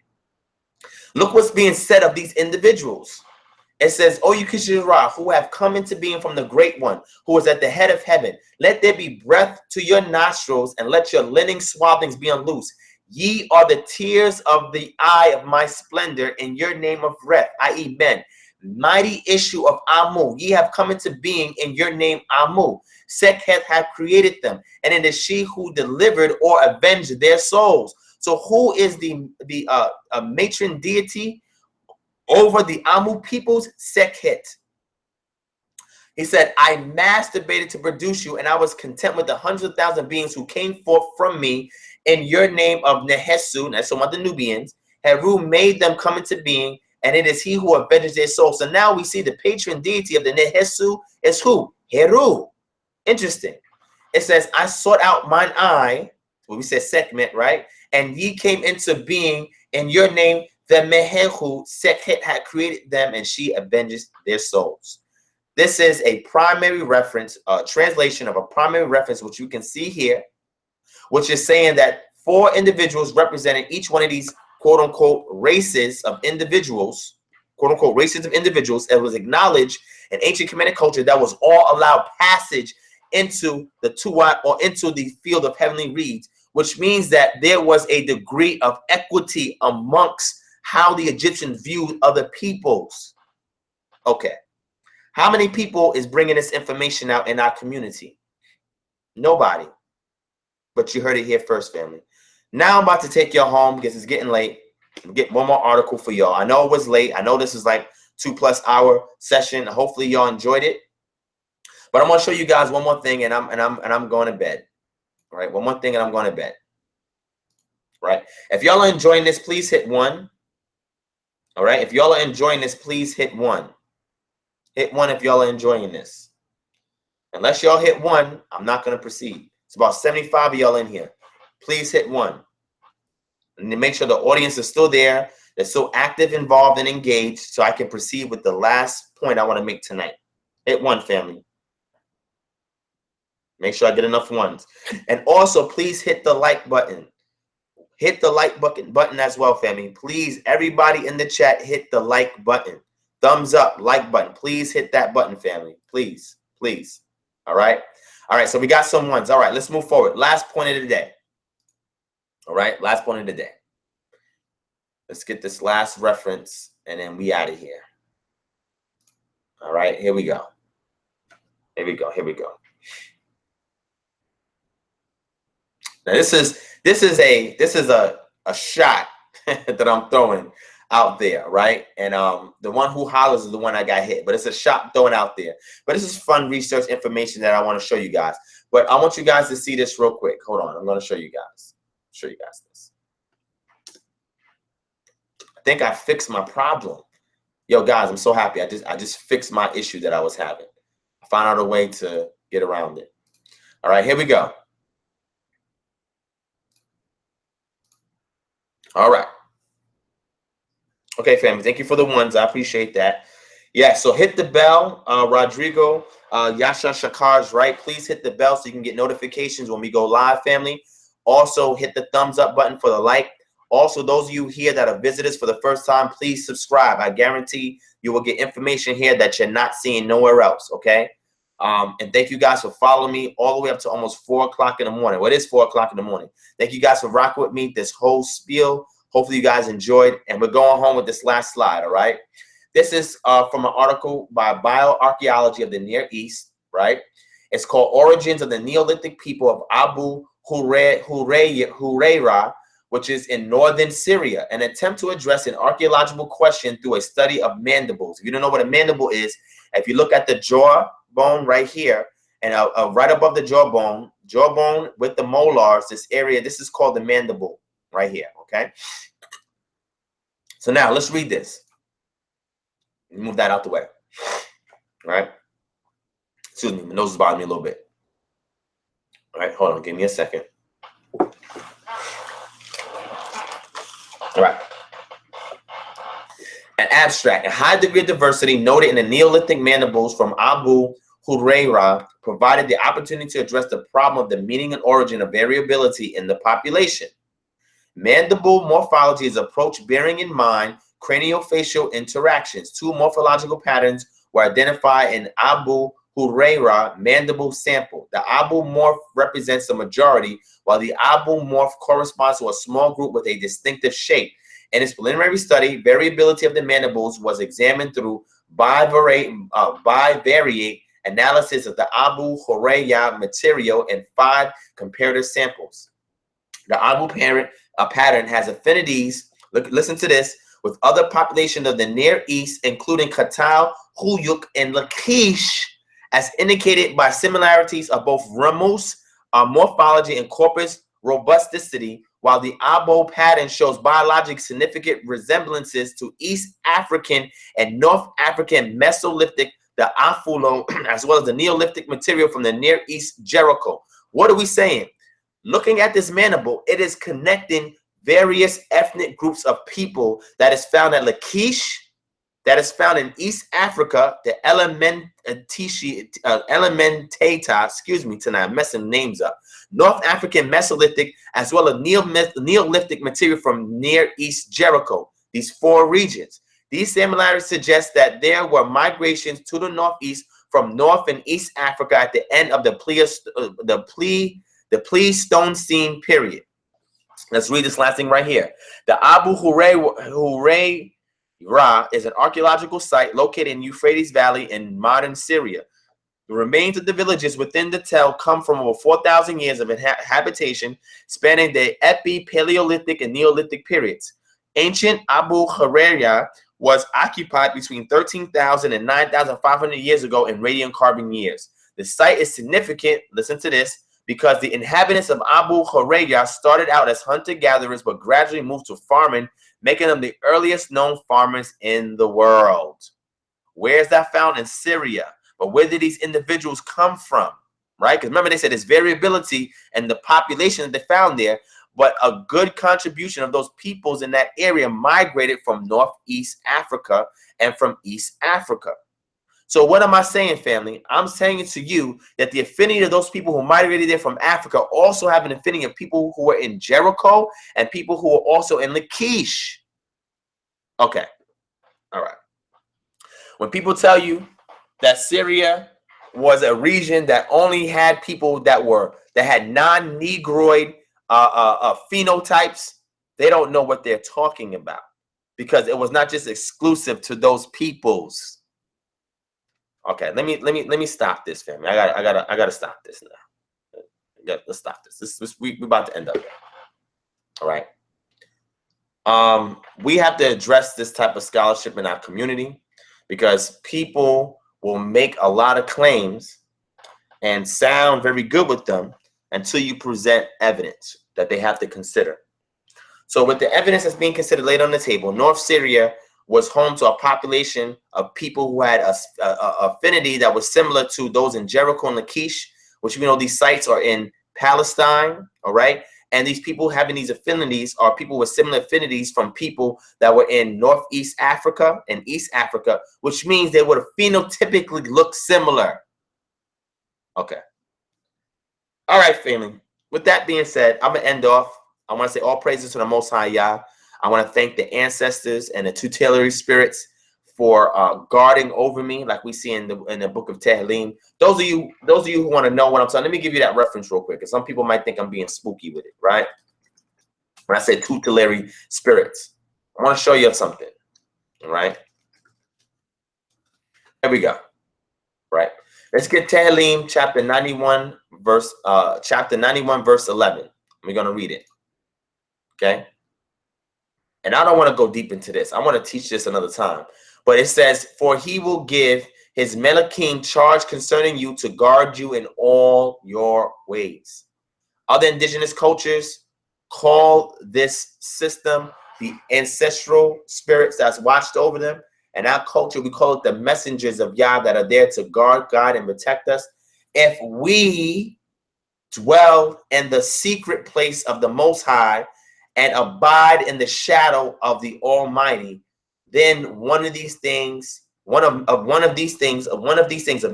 Look what's being said of these individuals. It says, O you creatures of Ra, who have come into being from the great one, who is at the head of heaven, let there be breath to your nostrils, and let your linen swathings be unloosed. Ye are the tears of the eye of my splendor in your name of Reth, i.e. men. Mighty issue of Amu, ye have come into being in your name Amu. Sekhet hath created them, and it is she who delivered or avenged their souls. So who is the matron deity over the Amu peoples? Sekhet. He said, I masturbated to produce you, and I was content with the 100,000 beings who came forth from me in your name of Nehesu, that's some of the Nubians. Heru made them come into being, and it is he who avenges their souls. So now we see the patron deity of the Nehesu is who? Heru. Interesting. It says, I sought out mine eye, what we said segment, right? And ye came into being in your name, the Mehehu. Sekhet had created them, and she avenges their souls. This is a primary reference, translation of a primary reference, which you can see here, which is saying that 4 individuals representing each one of these quote-unquote races of individuals, quote-unquote races of individuals, that was acknowledged in ancient Kemetic culture, that was all allowed passage into the Tuat, or into the field of heavenly reeds, which means that there was a degree of equity amongst how the Egyptians viewed other peoples. Okay. How many people is bringing this information out in our community? Nobody. But you heard it here first, family. Now I'm about to take y'all home because it's getting late. I'll get one more article for y'all. I know it was late. I know this is like 2+ hour session. Hopefully y'all enjoyed it. But I'm going to show you guys one more thing, and I'm going to bed. All right, one more thing, and I'm going to bed. Right? If y'all are enjoying this, please hit 1. All right, if y'all are enjoying this, please hit 1. Hit 1 if y'all are enjoying this. Unless y'all hit 1, I'm not going to proceed. It's about 75 of y'all in here. Please hit 1. And to make sure the audience is still there, they're still active, involved, and engaged, so I can proceed with the last point I want to make tonight. Hit 1, family. Make sure I get enough 1s. And also, please hit the like button. Hit the like button as well, family. Please, everybody in the chat, hit the like button. Thumbs up, like button. Please hit that button, family. Please, please. All right? All right, so we got some 1s. All right, let's move forward. Last point of the day. All right, last point of the day. Let's get this last reference, and then we out of here. All right, here we go. Here we go. Here we go. Now this is a shot that I'm throwing out there, right? And the one who hollers is the one I got hit, but it's a shot thrown out there. But this is fun research information that I want to show you guys. But I want you guys to see this real quick. Hold on, I'm going to show you guys. Show you guys this. I think I fixed my problem. Yo, guys, I'm so happy. I just fixed my issue that I was having. I found out a way to get around it. All right, here we go. All right. Okay, family. Thank you for the 1s. I appreciate that. Yeah, so hit the bell. Rodrigo, Yasha Shakar's right. Please hit the bell so you can get notifications when we go live, family. Also, hit the thumbs up button for the like. Also, those of you here that are visitors for the first time, please subscribe. I guarantee you will get information here that you're not seeing nowhere else, okay? And thank you guys for following me all the way up to almost 4 o'clock in the morning. Well, it is 4 o'clock in the morning. Thank you guys for rocking with me this whole spiel. Hopefully you guys enjoyed, and we're going home with this last slide, all right? This is from an article by Bioarchaeology of the Near East, right? It's called Origins of the Neolithic People of Abu Huraira, which is in northern Syria, an attempt to address an archaeological question through a study of mandibles. If you don't know what a mandible is, if you look at the jawbone right here, and right above the jawbone with the molars, this area, this is called the mandible right here, okay? So now let's read this. Move that out the way, all right? Excuse me, my nose is bothering me a little bit. All right, hold on, give me a second. All right. An abstract, a high degree of diversity noted in the Neolithic mandibles from Abu Huraira provided the opportunity to address the problem of the meaning and origin of variability in the population. Mandible morphology is approach bearing in mind craniofacial interactions. 2 morphological patterns were identified in Abu Huraira mandible sample. The Abu morph represents the majority, while the Abu morph corresponds to a small group with a distinctive shape. In its preliminary study, variability of the mandibles was examined through bivariate analysis of the Abu Huraira material in 5 comparative samples. The Abu pattern has affinities, listen to this, with other populations of the Near East, including Qatal, Huyuk, and Lachish, as indicated by similarities of both Ramus morphology and corpus robusticity, while the Abo pattern shows biologic significant resemblances to East African and North African Mesolithic, the Afulo, as well as the Neolithic material from the Near East Jericho. What are we saying? Looking at this mandible, it is connecting various ethnic groups of people that is found at Lachish, that is found in East Africa, the Elementata, excuse me tonight, I'm messing names up, North African Mesolithic, as well as Neolithic material from Near East Jericho, these 4 regions. These similarities suggest that there were migrations to the Northeast from North and East Africa at the end of the Pleistocene period. Let's read this last thing right here. The Abu Huraira is an archaeological site located in Euphrates Valley in modern Syria. The remains of the villages within the tell come from over 4,000 years of habitation spanning the Epi-Paleolithic and Neolithic periods. Ancient Abu Huraira was occupied between 13,000 and 9,500 years ago in radiocarbon years. The site is significant, listen to this, because the inhabitants of Abu Hurairah started out as hunter-gatherers but gradually moved to farming, making them the earliest known farmers in the world. Where is that found? In Syria. But where did these individuals come from? Right? Because remember, they said there's variability in the population that they found there, but a good contribution of those peoples in that area migrated from Northeast Africa and from East Africa. So what am I saying, family? I'm saying to you that the affinity of those people who migrated there from Africa also have an affinity of people who were in Jericho and people who were also in Lachish. Okay. All right. When people tell you that Syria was a region that only had people that had non-Negroid phenotypes, they don't know what they're talking about, because it was not just exclusive to those peoples. Okay, let me stop this, family. I gotta stop this now. Let's stop this. We're about to end up there. All right. We have to address this type of scholarship in our community, because people will make a lot of claims and sound very good with them until you present evidence that they have to consider. So with the evidence that's being considered laid on the table, North Syria was home to a population of people who had a affinity that was similar to those in Jericho and Lachish, which we know these sites are in Palestine, all right? And these people having these affinities are people with similar affinities from people that were in Northeast Africa and East Africa, which means they would have phenotypically looked similar. Okay. All right, family. With that being said, I'm going to end off. I want to say all praises to the Most High Yah. I want to thank the ancestors and the tutelary spirits for guarding over me, like we see in the book of Tehillim. Those of you who want to know what I'm saying, let me give you that reference real quick, because some people might think I'm being spooky with it, right? When I say tutelary spirits, I want to show you something, all right? There we go, right? Let's get Tehillim chapter 91, verse 11. We're going to read it, okay? And I don't want to go deep into this. I want to teach this another time. But it says, for he will give his Melachim charge concerning you to guard you in all your ways. Other indigenous cultures call this system the ancestral spirits that's watched over them. And our culture, we call it the messengers of Yah that are there to guard, guide, and protect us. If we dwell in the secret place of the Most High and abide in the shadow of the Almighty, then one of these things, of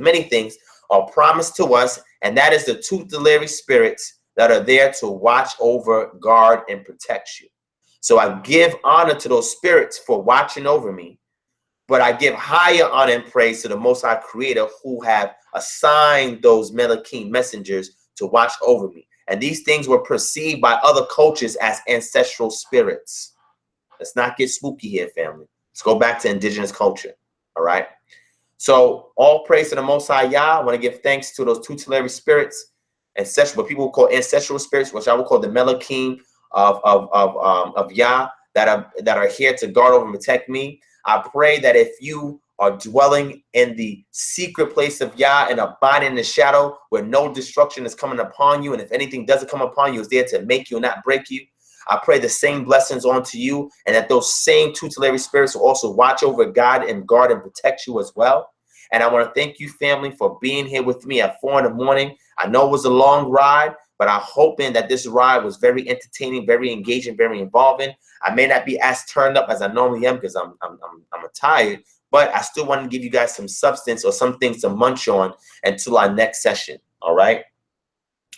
many things are promised to us, and that is the tutelary spirits that are there to watch over, guard, and protect you. So I give honor to those spirits for watching over me, but I give higher honor and praise to the Most High Creator, who have assigned those Melachim messengers to watch over me. And these things were perceived by other cultures as ancestral spirits. Let's not get spooky here, family. Let's go back to indigenous culture, all right? So all praise to the Most High Yah. I want to give thanks to those tutelary spirits, ancestral, what people call ancestral spirits, which I will call the Melachim of Yah, that are here to guard over and protect me. I pray that if you are dwelling in the secret place of Yah and abiding in the shadow where no destruction is coming upon you, and if anything doesn't come upon you, is there to make you and not break you. I pray the same blessings onto you, and that those same tutelary spirits will also watch over, God, and guard and protect you as well. And I want to thank you, family, for being here with me at 4 in the morning. I know it was a long ride, but I'm hoping that this ride was very entertaining, very engaging, very involving. I may not be as turned up as I normally am because I'm tired, but I still want to give you guys some substance or some things to munch on until our next session. All right.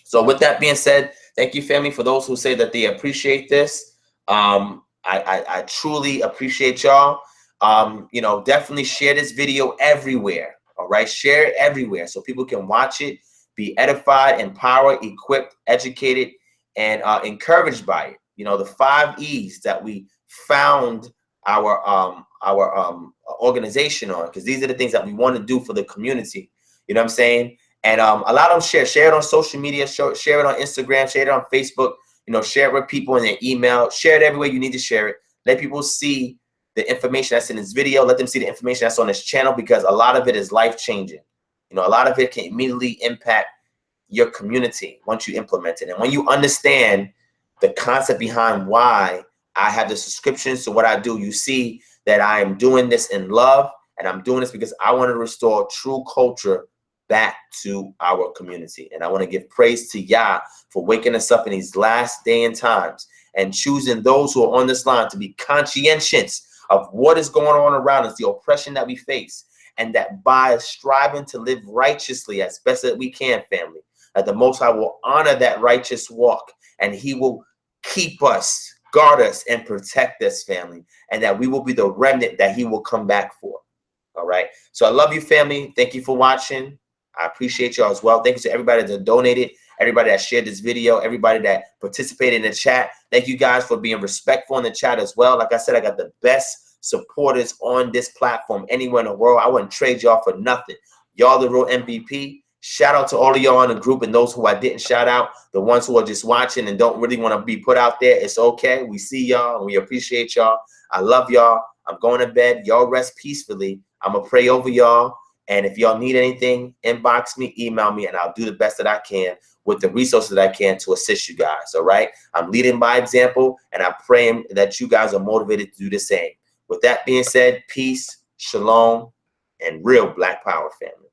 So with that being said, thank you, family, for those who say that they appreciate this. I truly appreciate y'all. Definitely share this video everywhere. All right. Share it everywhere so people can watch it, be edified, empowered, equipped, educated, and encouraged by it. You know, the 5 E's that we found our organization on, because these are the things that we want to do for the community. You know what I'm saying? And a lot of them share it on social media, share it on Instagram, share it on Facebook, share it with people in their email, share it everywhere you need to share it. Let people see the information that's in this video. Let them see the information that's on this channel, because a lot of it is life-changing. You know, a lot of it can immediately impact your community once you implement it. And when you understand the concept behind why I have the subscriptions to what I do, you see that I am doing this in love, and I'm doing this because I want to restore true culture back to our community. And I want to give praise to Yah for waking us up in these last day and times and choosing those who are on this line to be conscientious of what is going on around us, the oppression that we face, and that by striving to live righteously as best as we can, family, that the Most High will honor that righteous walk, and he will keep us, guard us, and protect us, family, and that we will be the remnant that he will come back for. All right. So I love you, family. Thank you for watching. I appreciate y'all as well. Thank you to everybody that donated, everybody that shared this video, everybody that participated in the chat. Thank you guys for being respectful in the chat as well. Like I said, I got the best supporters on this platform anywhere in the world. I wouldn't trade y'all for nothing. Y'all the real MVP. Shout out to all of y'all in the group and those who I didn't shout out, the ones who are just watching and don't really want to be put out there. It's okay. We see y'all and we appreciate y'all. I love y'all. I'm going to bed. Y'all rest peacefully. I'm going to pray over y'all. And if y'all need anything, inbox me, email me, and I'll do the best that I can with the resources that I can to assist you guys. All right. I'm leading by example, and I pray that you guys are motivated to do the same. With that being said, peace, shalom, and real Black Power, family.